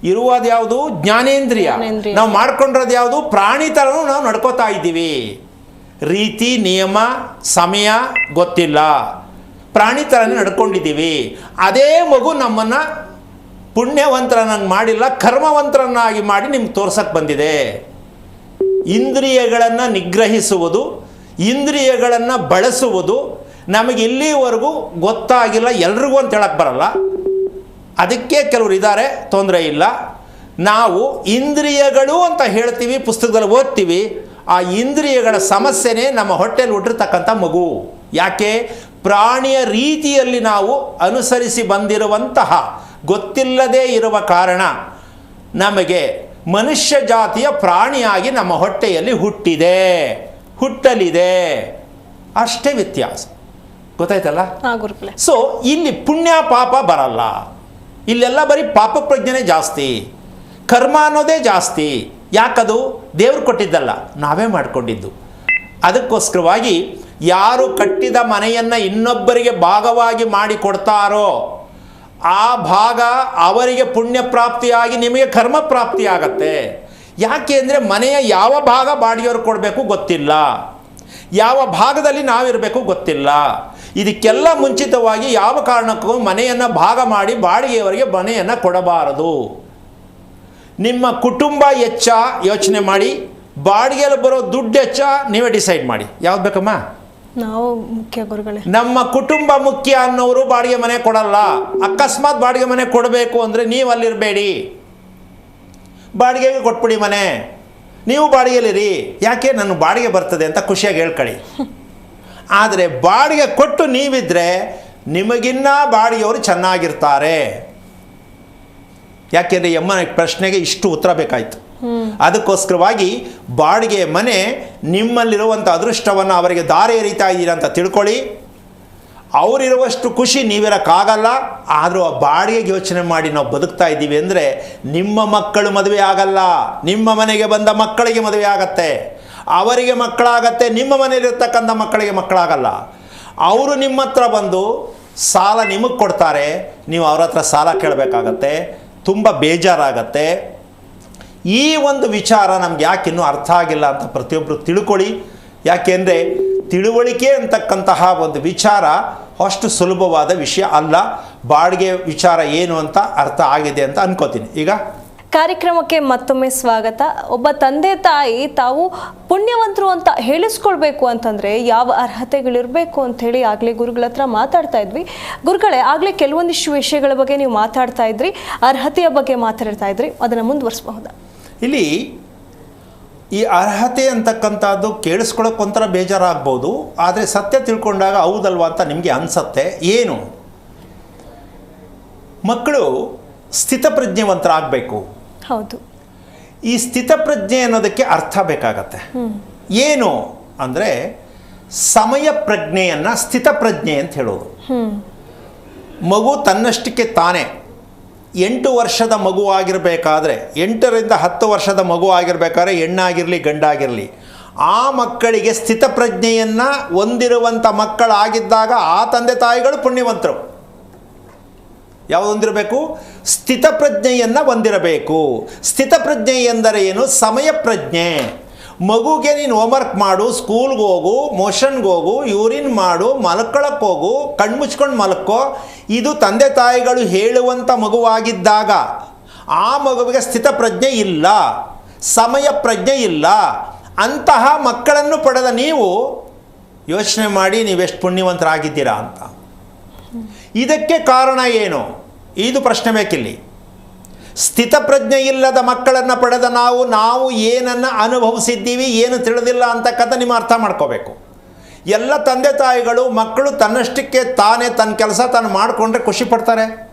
ಇರುವುದು ಯಾವುದು? ಜ್ಞಾನೇಂದ್ರಿಯ. ನಾವು ಮಾಡ್ಕೊಂಡಿರೋದು ಯಾವುದು? ಪ್ರಾಣಿ ಥರನೂ ನಾವು ನಡ್ಕೋತಾ ಇದ್ದೀವಿ. ರೀತಿ ನಿಯಮ ಸಮಯ ಗೊತ್ತಿಲ್ಲ, ಪ್ರಾಣಿ ಥರನೇ ನಡ್ಕೊಂಡಿದ್ದೀವಿ. ಅದೇ ಮಗು ನಮ್ಮನ್ನು ಪುಣ್ಯವಂತರನ್ನಾಗಿ ಮಾಡಿಲ್ಲ, ಕರ್ಮವಂತರನ್ನಾಗಿ ಮಾಡಿ ನಿಮ್ಗೆ ತೋರ್ಸಕ್ಕೆ ಬಂದಿದೆ. ಇಂದ್ರಿಯಗಳನ್ನು ನಿಗ್ರಹಿಸುವುದು, ಇಂದ್ರಿಯಗಳನ್ನು ಬಳಸುವುದು ನಮಗೆ ಇಲ್ಲಿವರೆಗೂ ಗೊತ್ತಾಗಿಲ್ಲ. ಎಲ್ರಿಗೂ ಅಂತ ಹೇಳಕ್ಕೆ ಬರಲ್ಲ. ಅದಕ್ಕೆ ಕೆಲವರು ಇದ್ದಾರೆ, ತೊಂದರೆ ಇಲ್ಲ. ನಾವು ಇಂದ್ರಿಯಗಳು ಅಂತ ಹೇಳ್ತೀವಿ, ಪುಸ್ತಕದಲ್ಲಿ ಓದ್ತೀವಿ. ಆ ಇಂದ್ರಿಯಗಳ ಸಮಸ್ಯೆನೇ ನಮ್ಮ ಹೊಟ್ಟೆಯಲ್ಲಿ ಹುಟ್ಟಿರ್ತಕ್ಕಂಥ ಮಗು. ಯಾಕೆ? ಪ್ರಾಣಿಯ ರೀತಿಯಲ್ಲಿ ನಾವು ಅನುಸರಿಸಿ ಬಂದಿರುವಂತಹ ಗೊತ್ತಿಲ್ಲದೇ ಇರುವ ಕಾರಣ ನಮಗೆ ಮನುಷ್ಯ ಜಾತಿಯ ಪ್ರಾಣಿಯಾಗಿ ನಮ್ಮ ಹೊಟ್ಟೆಯಲ್ಲಿ ಹುಟ್ಟಲಿದೆ. ಅಷ್ಟೇ ವ್ಯತ್ಯಾಸ. ಗೊತ್ತಾಯ್ತಲ್ಲ? ಸೊ ಇಲ್ಲಿ ಪುಣ್ಯ ಪಾಪ ಬರಲ್ಲ. ಇಲ್ಲೆಲ್ಲ ಬರೀ ಪಾಪ ಪ್ರಜ್ಞೆನೇ ಜಾಸ್ತಿ, ಕರ್ಮ ಅನ್ನೋದೇ ಜಾಸ್ತಿ. ಯಾಕದು? ದೇವ್ರು ಕೊಟ್ಟಿದ್ದಲ್ಲ, ನಾವೇ ಮಾಡಿಕೊಂಡಿದ್ದು. ಅದಕ್ಕೋಸ್ಕರವಾಗಿ ಯಾರು ಕಟ್ಟಿದ ಮನೆಯನ್ನು ಇನ್ನೊಬ್ಬರಿಗೆ ಭಾಗವಾಗಿ ಮಾಡಿ ಕೊಡ್ತಾರೋ ಆ ಭಾಗ ಅವರಿಗೆ ಪುಣ್ಯ ಪ್ರಾಪ್ತಿಯಾಗಿ ನಿಮಗೆ ಕರ್ಮ ಪ್ರಾಪ್ತಿಯಾಗತ್ತೆ. ಯಾಕೆ ಅಂದರೆ ಮನೆಯ ಯಾವ ಭಾಗ ಬಾಡಿಗೆಯವರು ಕೊಡಬೇಕು ಗೊತ್ತಿಲ್ಲ, ಯಾವ ಭಾಗದಲ್ಲಿ ನಾವಿರಬೇಕು ಗೊತ್ತಿಲ್ಲ. ಇದಕ್ಕೆಲ್ಲ ಮುಂಚಿತವಾಗಿ ಯಾವ ಕಾರಣಕ್ಕೂ ಮನೆಯನ್ನು ಭಾಗ ಮಾಡಿ ಬಾಡಿಗೆಯವರಿಗೆ ಮನೆಯನ್ನು ಕೊಡಬಾರದು. ನಿಮ್ಮ ಕುಟುಂಬ ಹೆಚ್ಚ ಯೋಚನೆ ಮಾಡಿ, ಬಾಡಿಗೆಯಲ್ಲಿ ಬರೋ ದುಡ್ಡು ಹೆಚ್ಚ ನೀವೇ ಡಿಸೈಡ್ ಮಾಡಿ. ಯಾವ್ದು ಬೇಕಮ್ಮ? ನಾವು ಮುಖ್ಯ ಗುರುಗಳೇ. ನಮ್ಮ ಕುಟುಂಬ ಮುಖ್ಯ ಅನ್ನೋರು ಬಾಡಿಗೆ ಮನೆ ಕೊಡಲ್ಲ. ಅಕಸ್ಮಾತ್ ಬಾಡಿಗೆ ಮನೆ ಕೊಡಬೇಕು ಅಂದರೆ ನೀವು ಅಲ್ಲಿರಬೇಡಿ, ಬಾಡಿಗೆಗೆ ಕೊಟ್ಬಿಡಿ ಮನೆ, ನೀವು ಬಾಡಿಗೆಲಿರಿ. ಯಾಕೆ? ನನ್ನ ಬಾಡಿಗೆ ಬರ್ತದೆ ಅಂತ ಖುಷಿಯಾಗಿ ಹೇಳ್ಕೊಳ್ಳಿ. ಆದರೆ ಬಾಡಿಗೆ ಕೊಟ್ಟು ನೀವಿದ್ರೆ ನಿಮಗಿನ್ನ ಬಾಡಿಗೆಯವರು ಚೆನ್ನಾಗಿರ್ತಾರೆ. ಯಾಕೆಂದರೆ ಅಮ್ಮನ ಪ್ರಶ್ನೆಗೆ ಇಷ್ಟು ಉತ್ತರ ಬೇಕಾಯಿತು. ಅದಕ್ಕೋಸ್ಕರವಾಗಿ ಬಾಡಿಗೆ ಮನೆ ನಿಮ್ಮಲ್ಲಿರುವಂಥ ಅದೃಷ್ಟವನ್ನು ಅವರಿಗೆ ದಾರಿ ಎರಿತಾ ಇದ್ದೀರಾ ಅಂತ ತಿಳ್ಕೊಳ್ಳಿ. ಅವರಿರುವಷ್ಟು ಖುಷಿ ನೀವಿರೋಕ್ಕಾಗಲ್ಲ. ಆದರೂ ಆ ಬಾಡಿಗೆಗೆ ಯೋಚನೆ ಮಾಡಿ ನಾವು ಬದುಕ್ತಾ ಇದ್ದೀವಿ ಅಂದರೆ ನಿಮ್ಮ ಮಕ್ಕಳು ಮದುವೆ ಆಗಲ್ಲ, ನಿಮ್ಮ ಮನೆಗೆ ಬಂದ ಮಕ್ಕಳಿಗೆ ಮದುವೆ ಆಗತ್ತೆ, ಅವರಿಗೆ ಮಕ್ಕಳಾಗತ್ತೆ, ನಿಮ್ಮ ಮನೆಯಲ್ಲಿರ್ತಕ್ಕಂಥ ಮಕ್ಕಳಿಗೆ ಮಕ್ಕಳಾಗಲ್ಲ. ಅವರು ನಿಮ್ಮ ಹತ್ರ ಬಂದು ಸಾಲ ನಿಮಗೆ ಕೊಡ್ತಾರೆ, ನೀವು ಅವ್ರ ಹತ್ರ ಸಾಲ ಕೇಳಬೇಕಾಗತ್ತೆ, ತುಂಬ ಬೇಜಾರಾಗತ್ತೆ. ಈ ಒಂದು ವಿಚಾರ ನಮ್ಗೆ ಯಾಕೆ ಇನ್ನೂ ಅರ್ಥ ಆಗಿಲ್ಲ ಅಂತ ಪ್ರತಿಯೊಬ್ಬರು ತಿಳ್ಕೊಳ್ಳಿ. ಯಾಕೆಂದರೆ ತಿಳುವಳಿಕೆ ಅಂತಕ್ಕಂತಹ ಒಂದು ವಿಚಾರ ಅಷ್ಟು ಸುಲಭವಾದ ವಿಷಯ ಅಲ್ಲ. ಬಾಡಿಗೆ ವಿಚಾರ ಏನು ಅಂತ ಅರ್ಥ ಆಗಿದೆ ಅಂತ ಅನ್ಕೋತೀನಿ. ಈಗ ಕಾರ್ಯಕ್ರಮಕ್ಕೆ ಮತ್ತೊಮ್ಮೆ ಸ್ವಾಗತ. ಒಬ್ಬ ತಂದೆ ತಾಯಿ ತಾವು ಪುಣ್ಯವಂತರು ಅಂತ ಹೇಳಿಸ್ಕೊಳ್ಬೇಕು ಅಂತಂದರೆ ಯಾವ ಅರ್ಹತೆಗಳಿರಬೇಕು ಅಂಥೇಳಿ ಆಗಲೇ ಗುರುಗಳ ಹತ್ರ ಮಾತಾಡ್ತಾ ಇದ್ವಿ. ಗುರುಗಳೇ, ಆಗಲೇ ಕೆಲವೊಂದಿಷ್ಟು ವಿಷಯಗಳ ಬಗ್ಗೆ ನೀವು ಮಾತಾಡ್ತಾ ಇದ್ರಿ, ಅರ್ಹತೆಯ ಬಗ್ಗೆ ಮಾತಾಡ್ತಾ ಇದ್ರಿ, ಅದನ್ನು ಮುಂದುವರಿಸಬಹುದಾ? ಇಲ್ಲಿ ಈ ಅರ್ಹತೆ ಅಂತಕ್ಕಂಥದ್ದು ಕೇಳಿಸ್ಕೊಳ್ಳೋಕೆ ಒಂಥರ ಬೇಜಾರಾಗ್ಬೋದು, ಆದರೆ ಸತ್ಯ ತಿಳ್ಕೊಂಡಾಗ ಹೌದಲ್ವಾ ಅಂತ ನಿಮಗೆ ಅನಿಸತ್ತೆ. ಏನು, ಮಕ್ಕಳು ಸ್ಥಿತಪ್ರಜ್ಞೆವಂತರಾಗಬೇಕು. ಹೌದು. ಈ ಸ್ಥಿತಪ್ರಜ್ಞೆ ಅನ್ನೋದಕ್ಕೆ ಅರ್ಥ ಬೇಕಾಗತ್ತೆ. ಏನು ಅಂದರೆ ಸಮಯ ಪ್ರಜ್ಞೆಯನ್ನು ಸ್ಥಿತಪ್ರಜ್ಞೆ ಅಂತ ಹೇಳೋದು. ಮಗು ತನ್ನಷ್ಟಕ್ಕೆ ತಾನೇ 8 ವರ್ಷದ ಮಗು ಆಗಿರಬೇಕಾದ್ರೆ, 8 ರಿಂದ 10 ವರ್ಷದ ಮಗು ಆಗಿರಬೇಕಾದ್ರೆ, ಹೆಣ್ಣಾಗಿರಲಿ ಗಂಡಾಗಿರಲಿ, ಆ ಮಕ್ಕಳಿಗೆ ಸ್ಥಿತಪ್ರಜ್ಞೆಯನ್ನು ಹೊಂದಿರುವಂಥ ಮಕ್ಕಳಾಗಿದ್ದಾಗ ಆ ತಂದೆ ತಾಯಿಗಳು ಪುಣ್ಯವಂತರು. ಯಾವುದು ಹೊಂದಿರಬೇಕು? ಸ್ಥಿತಪ್ರಜ್ಞೆಯನ್ನು ಹೊಂದಿರಬೇಕು. ಸ್ಥಿತಪ್ರಜ್ಞೆ ಎಂದರೆ ಏನು? ಸಮಯ ಪ್ರಜ್ಞೆ. ಮಗುಗೆ ನೀನು ಹೋಮ್ವರ್ಕ್ ಮಾಡು, ಸ್ಕೂಲ್ಗೆ ಹೋಗು, ಮೋಷನ್ಗೆ ಹೋಗು, ಯೂರಿನ್ ಮಾಡು, ಮಲ್ಕೊಳ್ಳೋಕ್ಕೆ ಹೋಗು, ಕಣ್ಮುಚ್ಕೊಂಡು ಮಲ್ಕೋ, ಇದು ತಂದೆ ತಾಯಿಗಳು ಹೇಳುವಂಥ ಮಗುವಾಗಿದ್ದಾಗ ಆ ಮಗುವಿಗೆ ಸ್ಥಿತಪ್ರಜ್ಞೆ ಇಲ್ಲ, ಸಮಯ ಪ್ರಜ್ಞೆ ಇಲ್ಲ. ಅಂತಹ ಮಕ್ಕಳನ್ನು ಪಡೆದ ನೀವು ಯೋಚನೆ ಮಾಡಿ ನೀವೆಷ್ಟು ಪುಣ್ಯವಂತರಾಗಿದ್ದೀರಾ ಅಂತ. ಇದಕ್ಕೆ ಕಾರಣ ಏನು? ಇದು ಪ್ರಶ್ನೆ ಬೇಕಿಲ್ಲಿ. ಸ್ಥಿತಪ್ರಜ್ಞೆ ಇಲ್ಲದ ಮಕ್ಕಳನ್ನು ಪಡೆದ ನಾವು ಏನನ್ನು ಅನುಭವಿಸಿದ್ದೀವಿ, ಏನು ತಿಳಿದಿಲ್ಲ ಅಂತಕ್ಕಂಥ ನಿಮ್ಮ ಅರ್ಥ ಮಾಡ್ಕೋಬೇಕು. ಎಲ್ಲ ತಂದೆ ತಾಯಿಗಳು ಮಕ್ಕಳು ತನ್ನಷ್ಟಕ್ಕೆ ತಾನೇ ತನ್ನ ಕೆಲಸ ತಾನು ಮಾಡಿಕೊಂಡ್ರೆ ಖುಷಿ ಪಡ್ತಾರೆ.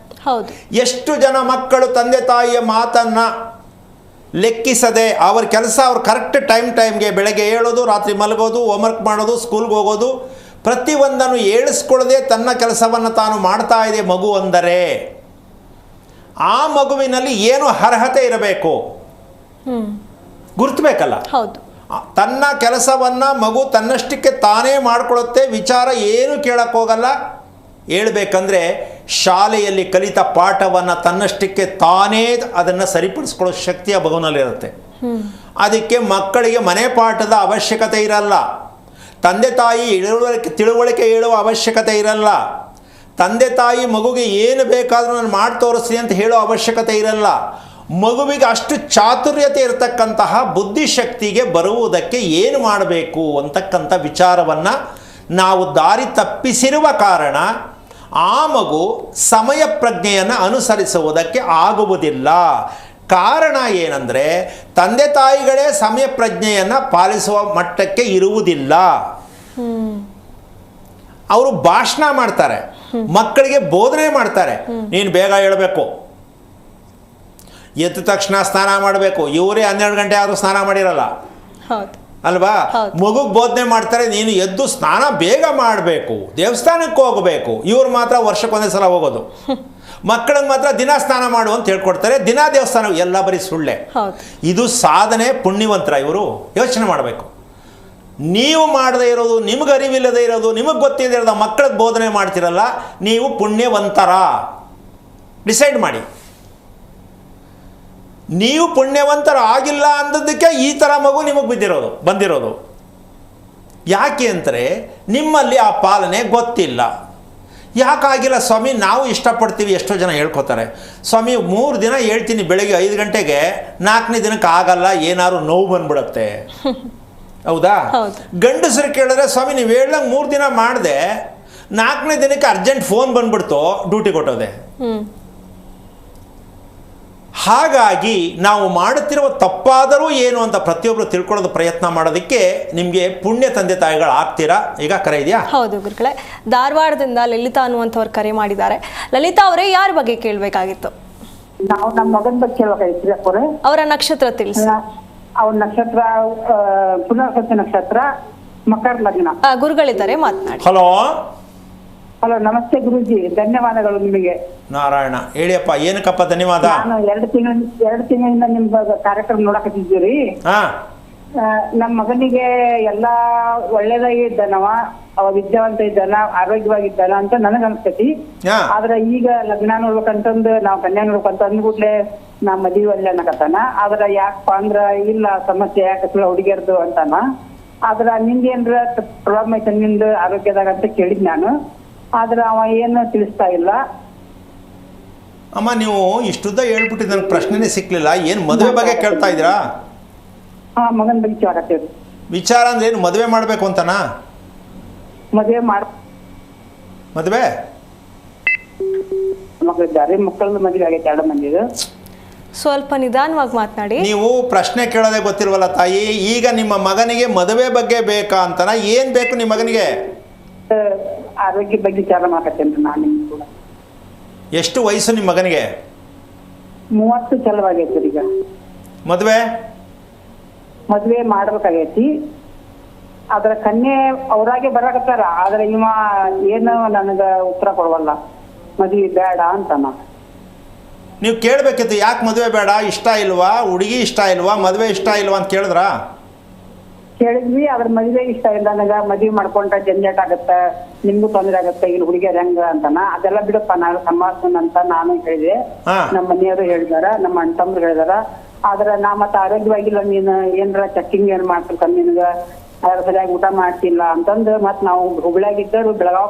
ಹೌದು. ಎಷ್ಟು ಜನ ಮಕ್ಕಳು ತಂದೆ ತಾಯಿಯ ಮಾತನ್ನು ಲೆಕ್ಕಿಸದೆ ಅವ್ರ ಕೆಲಸ ಅವ್ರು ಕರೆಕ್ಟ್ ಟೈಮ್ಗೆ ಬೆಳಗ್ಗೆ ಏಳೋದು, ರಾತ್ರಿ ಮಲಗೋದು, ಹೋಮ್ವರ್ಕ್ ಮಾಡೋದು, ಸ್ಕೂಲ್ಗೆ ಹೋಗೋದು, ಪ್ರತಿಯೊಂದನ್ನು ಏಳಿಸ್ಕೊಳ್ಳದೆ ತನ್ನ ಕೆಲಸವನ್ನು ತಾನು ಮಾಡ್ತಾ ಇದೆ ಮಗು ಅಂದರೆ ಆ ಮಗುವಿನಲ್ಲಿ ಏನು ಅರ್ಹತೆ ಇರಬೇಕು ಗುರುತಬೇಕಲ್ಲ. ಹೌದು. ತನ್ನ ಕೆಲಸವನ್ನು ಮಗು ತನ್ನಷ್ಟಕ್ಕೆ ತಾನೇ ಮಾಡಿಕೊಳ್ಳುತ್ತೆ, ವಿಚಾರ ಏನು ಕೇಳೋಕ್ಕೋಗಲ್ಲ. ಹೇಳ್ಬೇಕಂದ್ರೆ ಶಾಲೆಯಲ್ಲಿ ಕಲಿತ ಪಾಠವನ್ನು ತನ್ನಷ್ಟಕ್ಕೆ ತಾನೇ ಅದನ್ನು ಸರಿಪಡಿಸ್ಕೊಳ್ಳೋ ಶಕ್ತಿಯ ಮಗುವಿನಲ್ಲಿರುತ್ತೆ. ಅದಕ್ಕೆ ಮಕ್ಕಳಿಗೆ ಮನೆ ಪಾಠದ ಅವಶ್ಯಕತೆ ಇರಲ್ಲ, ತಂದೆ ತಾಯಿ ತಿಳುವಳಿಕೆ ಹೇಳುವ ಅವಶ್ಯಕತೆ ಇರಲ್ಲ, ತಂದೆ ತಾಯಿ ಮಗುಗೆ ಏನು ಬೇಕಾದರೂ ನಾನು ಮಾಡಿ ತೋರಿಸ್ತೀನಿ ಅಂತ ಹೇಳೋ ಅವಶ್ಯಕತೆ ಇರಲ್ಲ. ಮಗುವಿಗೆ ಅಷ್ಟು ಚಾತುರ್ಯತೆ ಇರತಕ್ಕಂತಹ ಬುದ್ಧಿಶಕ್ತಿಗೆ ಬರುವುದಕ್ಕೆ ಏನು ಮಾಡಬೇಕು ಅಂತಕ್ಕಂಥ ವಿಚಾರವನ್ನು ನಾವು ದಾರಿ ತಪ್ಪಿಸಿರುವ ಕಾರಣ ಆ ಮಗು ಸಮಯ ಪ್ರಜ್ಞೆಯನ್ನು ಅನುಸರಿಸುವುದಕ್ಕೆ ಆಗುವುದಿಲ್ಲ. ಕಾರಣ ಏನಂದರೆ ತಂದೆ ತಾಯಿಗಳೇ ಸಮಯ ಪ್ರಜ್ಞೆಯನ್ನು ಪಾಲಿಸುವ ಮಟ್ಟಕ್ಕೆ ಇರುವುದಿಲ್ಲ. ಅವರು ಭಾಷಣ ಮಾಡ್ತಾರೆ, ಮಕ್ಕಳಿಗೆ ಬೋಧನೆ ಮಾಡ್ತಾರೆ. ನೀನು ಬೇಗ ಹೇಳಬೇಕು, ಎದ್ದ ತಕ್ಷಣ ಸ್ನಾನ ಮಾಡಬೇಕು. ಇವರೇ 12 ಗಂಟೆ ಆದರೂ ಸ್ನಾನ ಮಾಡಿರಲ್ಲ ಅಲ್ವಾ? ಮಗುಗೆ ಬೋಧನೆ ಮಾಡ್ತಾರೆ, ನೀನು ಎದ್ದು ಸ್ನಾನ ಬೇಗ ಮಾಡಬೇಕು, ದೇವಸ್ಥಾನಕ್ಕೆ ಹೋಗಬೇಕು. ಇವ್ರು ಮಾತ್ರ ವರ್ಷಕ್ಕೊಂದೇ ಸಲ ಹೋಗೋದು. ಮಕ್ಕಳಿಗೆ ಮಾತ್ರ ದಿನ ಸ್ನಾನ ಮಾಡು ಅಂತ ಹೇಳ್ಕೊಡ್ತಾರೆ, ದಿನ ದೇವಸ್ಥಾನ. ಎಲ್ಲ ಬರೀ ಸುಳ್ಳೆ. ಇದು ಸಾಧನೆ ಪುಣ್ಯವಂತರ ಇವರು ಯೋಚನೆ ಮಾಡಬೇಕು. ನೀವು ಮಾಡದೇ ಇರೋದು, ನಿಮಗೆ ಅರಿವಿಲ್ಲದೆ ಇರೋದು, ನಿಮಗೆ ಗೊತ್ತಿಲ್ಲದೆ ಇರೋದು ಮಕ್ಕಳಿಗೆ ಬೋಧನೆ ಮಾಡ್ತಿರಲ್ಲ, ನೀವು ಪುಣ್ಯವಂತರ. ಡಿಸೈಡ್ ಮಾಡಿ. ನೀವು ಪುಣ್ಯವಂತರ ಆಗಿಲ್ಲ ಅಂದದ್ದಕ್ಕೆ ಈ ಥರ ಮಗು ನಿಮಗೆ ಬಂದಿರೋದು. ಯಾಕೆ ಅಂದರೆ ನಿಮ್ಮಲ್ಲಿ ಆ ಪಾಲನೆ ಗೊತ್ತಿಲ್ಲ. ಯಾಕಾಗಿಲ್ಲ ಸ್ವಾಮಿ? ನಾವು ಇಷ್ಟಪಡ್ತೀವಿ. ಎಷ್ಟೋ ಜನ ಹೇಳ್ಕೊತಾರೆ, ಸ್ವಾಮಿ 3 ದಿನ ಹೇಳ್ತೀನಿ ಬೆಳಗ್ಗೆ 5 ಗಂಟೆಗೆ, 4ನೇ ದಿನಕ್ಕೆ ಆಗಲ್ಲ, ಏನಾದ್ರು ನೋವು ಬಂದ್ಬಿಡುತ್ತೆ. ಹೌದಾ? ಗಂಡಸರು ಕೇಳಿದ್ರೆ, ಸ್ವಾಮಿ ನೀವು ಹೇಳ್ದಂಗೆ 3 ದಿನ ಮಾಡಿದೆ, 4ನೇ ದಿನಕ್ಕೆ ಅರ್ಜೆಂಟ್ ಫೋನ್ ಬಂದ್ಬಿಡ್ತು, ಡ್ಯೂಟಿ ಕೊಟ್ಟೋದೆ. ಹಾಗಾಗಿ ನಾವು ಮಾಡುತ್ತಿರುವ ತಪ್ಪಾದರೂ ಏನು ಅಂತ ಪ್ರತಿಯೊಬ್ಬರು ತಿಳ್ಕೊಳ್ಳೋದು ಪ್ರಯತ್ನ ಮಾಡೋದಕ್ಕೆ ನಿಮಗೆ ಪುಣ್ಯ ತಂದೆ ತಾಯಿಗಳು ಆಗ್ತೀರಾ. ಈಗ ಕರೆ ಇದೆಯಾ? ಹೌದು ಗುರುಗಳೇ, ಧಾರವಾಡದಿಂದ ಲಲಿತಾ ಅನ್ನುವಂಥವ್ರು ಕರೆ ಮಾಡಿದ್ದಾರೆ. ಲಲಿತಾ ಅವರೇ, ಯಾರ ಬಗ್ಗೆ ಕೇಳಬೇಕಾಗಿತ್ತು? ನಾವು ನಮ್ಮ ಮಗನ ಬಗ್ಗೆ ಕೇಳಬೇಕಾಗಿತ್ತು. ಅವರ ನಕ್ಷತ್ರ ತಿಳಿಸಿ. ಅವ್ರ ನಕ್ಷತ್ರ ಪುನರ್ವಸು ನಕ್ಷತ್ರ, ಮಕರ ಲಗ್ನ. ಗುರುಗಳಿದ್ದಾರೆ, ಮಾತನಾಡಿ. ಹಲೋ ಹಲೋ, ನಮಸ್ತೆ ಗುರೂಜಿ, ಧನ್ಯವಾದಗಳು ನಿಮಗೆ. ನಾರಾಯಣ, ಹೇಳಿಯಪ್ಪ, ಏನಕ್ಕಪ್ಪ ಧನ್ಯವಾದ? ನಾನು 2 ತಿಂಗಳಿಂದ ನಿಮ್ಮ ಕಾರ್ಯಕ್ರಮ ನೋಡಕತ್ತಿದ್ದೀರಿ. ಹಾ, ನಮ್ಮ ಮಗನಿಗೆ ಎಲ್ಲಾ ಒಳ್ಳೇದಾಗಿ ಇದ್ದಾನವ, ಅವ ವಿದ್ಯಾವಂತ ಇದ್ದಾನ, ಆರೋಗ್ಯವಾಗಿದ್ದಾನ ಅಂತ ನನಗ ಅನ್ಸ್ತೈತಿ. ಹಾ. ಆದ್ರ ಈಗ ಲಗ್ನ ನೋಡ್ಬೇಕಂತಂದು ನಾವು ಕನ್ಯಾ ನೋಡ್ಬೇಕಂತ ಅಂದ್ಬಿಟ್ಲೆ ನಾ ಮದ್ವಿ ಒಳ್ಳೆ ಅನ್ನಕತ್ತಾನ. ಆದ್ರ ಯಾಕಪ್ಪ ಅಂದ್ರ ಇಲ್ಲ ಸಮಸ್ಯೆ ಯಾಕಲ್ಲ ಹುಡುಗಿಯರ್ದು ಅಂತಾನ. ಆದ್ರ ನಿಂದೇನ್ರ ಪ್ರಾಬ್ಲಮ್ ಐತೆ ನಿಂದು ಆರೋಗ್ಯದಾಗ ಅಂತ ಕೇಳಿದ್ ನಾನು. ಆದ್ರ ಅವ ಏನು ತಿಳಿಸ್ತಾ ಇಲ್ಲ. ಅಮ್ಮ, ನೀವು ಇಷ್ಟುದ್ದ ಹೇಳ್ಬಿಟ್ಟಿದ್ದು ನನಗೆ ಪ್ರಶ್ನೆನೇ ಸಿಕ್ಲಿಲ್ಲ. ಏನು ಮದುವೆ ಬಗ್ಗೆ ಕೇಳ್ತಾ ಇದ್ದೀರಾ? ಮಗನ ಬಗ್ಗೆ ಕೇಳಕತ್ತೇವ್ರಿ. ವಿಚಾರ ಅಂದ್ರೆ ಏನು? ಮದುವೆ ಮಾಡಬೇಕು ಅಂತನಾ? ಮದುವೆ ಮದುವೆ ಮಕ್ಕಳಿದ್ದಾರೆ, ಮಕ್ಕಳದ್ದು ಮದುವೆ ಆಗೈತೆ 2 ಮಂದಿದು. ಸ್ವಲ್ಪ ನಿಧಾನವಾಗಿ ಮಾತನಾಡಿ. ನೀವು ಪ್ರಶ್ನೆ ಕೇಳೋದೇ ಗೊತ್ತಿಲ್ವಲ್ಲ ತಾಯಿ. ಈಗ ನಿಮ್ಮ ಮಗನಿಗೆ ಮದುವೆ ಬಗ್ಗೆ ಬೇಕಾ ಅಂತನಾ? ಏನು ಬೇಕು ನಿಮ್ಮ ಮಗನಿಗೆ? ಆರೋಗ್ಯ ಬಗ್ಗೆ ವಿಚಾರ ಮಾಡಕತ್ತೇನ್ರಿ ನಾನು ನಿಮ್ಗೆ ಕೂಡ. ಎಷ್ಟು ವಯಸ್ಸು ನಿಮ್ಮ ಮಗನಿಗೆ? 30 ಚಲವಾಗೈತಿ. ಈಗ ಮದ್ವೆ ಮಾಡ್ಬೇಕಾಗೈತಿ. ಅದ್ರ ಕನ್ಯೆ ಅವ್ರಾಗೆ ಬರಾಕತ್ತಾರ. ಆದ್ರೆ ಇವ ಏನು ನನಗ ಉತ್ತರ ಕೊಡವಲ್ಲ, ಮದ್ವೆ ಬೇಡ ಅಂತಾನ. ನೀವು ಕೇಳಬೇಕಿತ್ತು, ಯಾಕೆ ಮದುವೆ ಬೇಡ? ಇಷ್ಟ ಇಲ್ವಾ? ಹುಡುಗಿ ಇಷ್ಟ ಇಲ್ವಾ? ಮದುವೆ ಇಷ್ಟ ಇಲ್ವಾ ಅಂತ ಕೇಳಿದ್ರಾ? ಕೇಳಿದ್ವಿ. ಅದ್ರ ಮದ್ವೆ ಇಷ್ಟ ಇಲ್ಲ ನನಗ, ಮದ್ವೆ ಮಾಡ್ಕೊಂಡ್ರೆ ಜಂಜಾಟ ಆಗತ್ತ, ನಿಮ್ಗೂ ತೊಂದರೆ ಆಗತ್ತ, ಇಲ್ಲಿ ಹುಡುಗಿಯರ್ ಹೆಂಗ ಅಂತಾನ. ಅದೆಲ್ಲ ಬಿಡಪ್ಪ, ನಾನು ಸಂಭಾಷಣೆ ಅಂತ ನಾನು ಹೇಳಿದೆ. ನಮ್ಮ ಮನೆಯವರು ಹೇಳಿದಾರ, ನಮ್ಮ ಅಣ್ಣ ತಮ್ಮರು ಹೇಳಿದಾರ. ಆದ್ರ ನಾ ಮತ್ತ ಆರೋಗ್ಯವಾಗಿಲ್ಲ, ನೀನು ಏನ್ರ ಚೆಕ್ಕಿಂಗ್ ಏನ್ ಮಾಡ್ತಿರ್ತ, ನಿನ್ಗ ಸರಿಯಾಗಿ ಊಟ ಮಾಡ್ತಿಲ್ಲ ಅಂತಂದು ಮತ್ ನಾವು ಹುಬ್ಳ್ಯಾಗಿದ್ದರು ಬೆಳಗಾವ್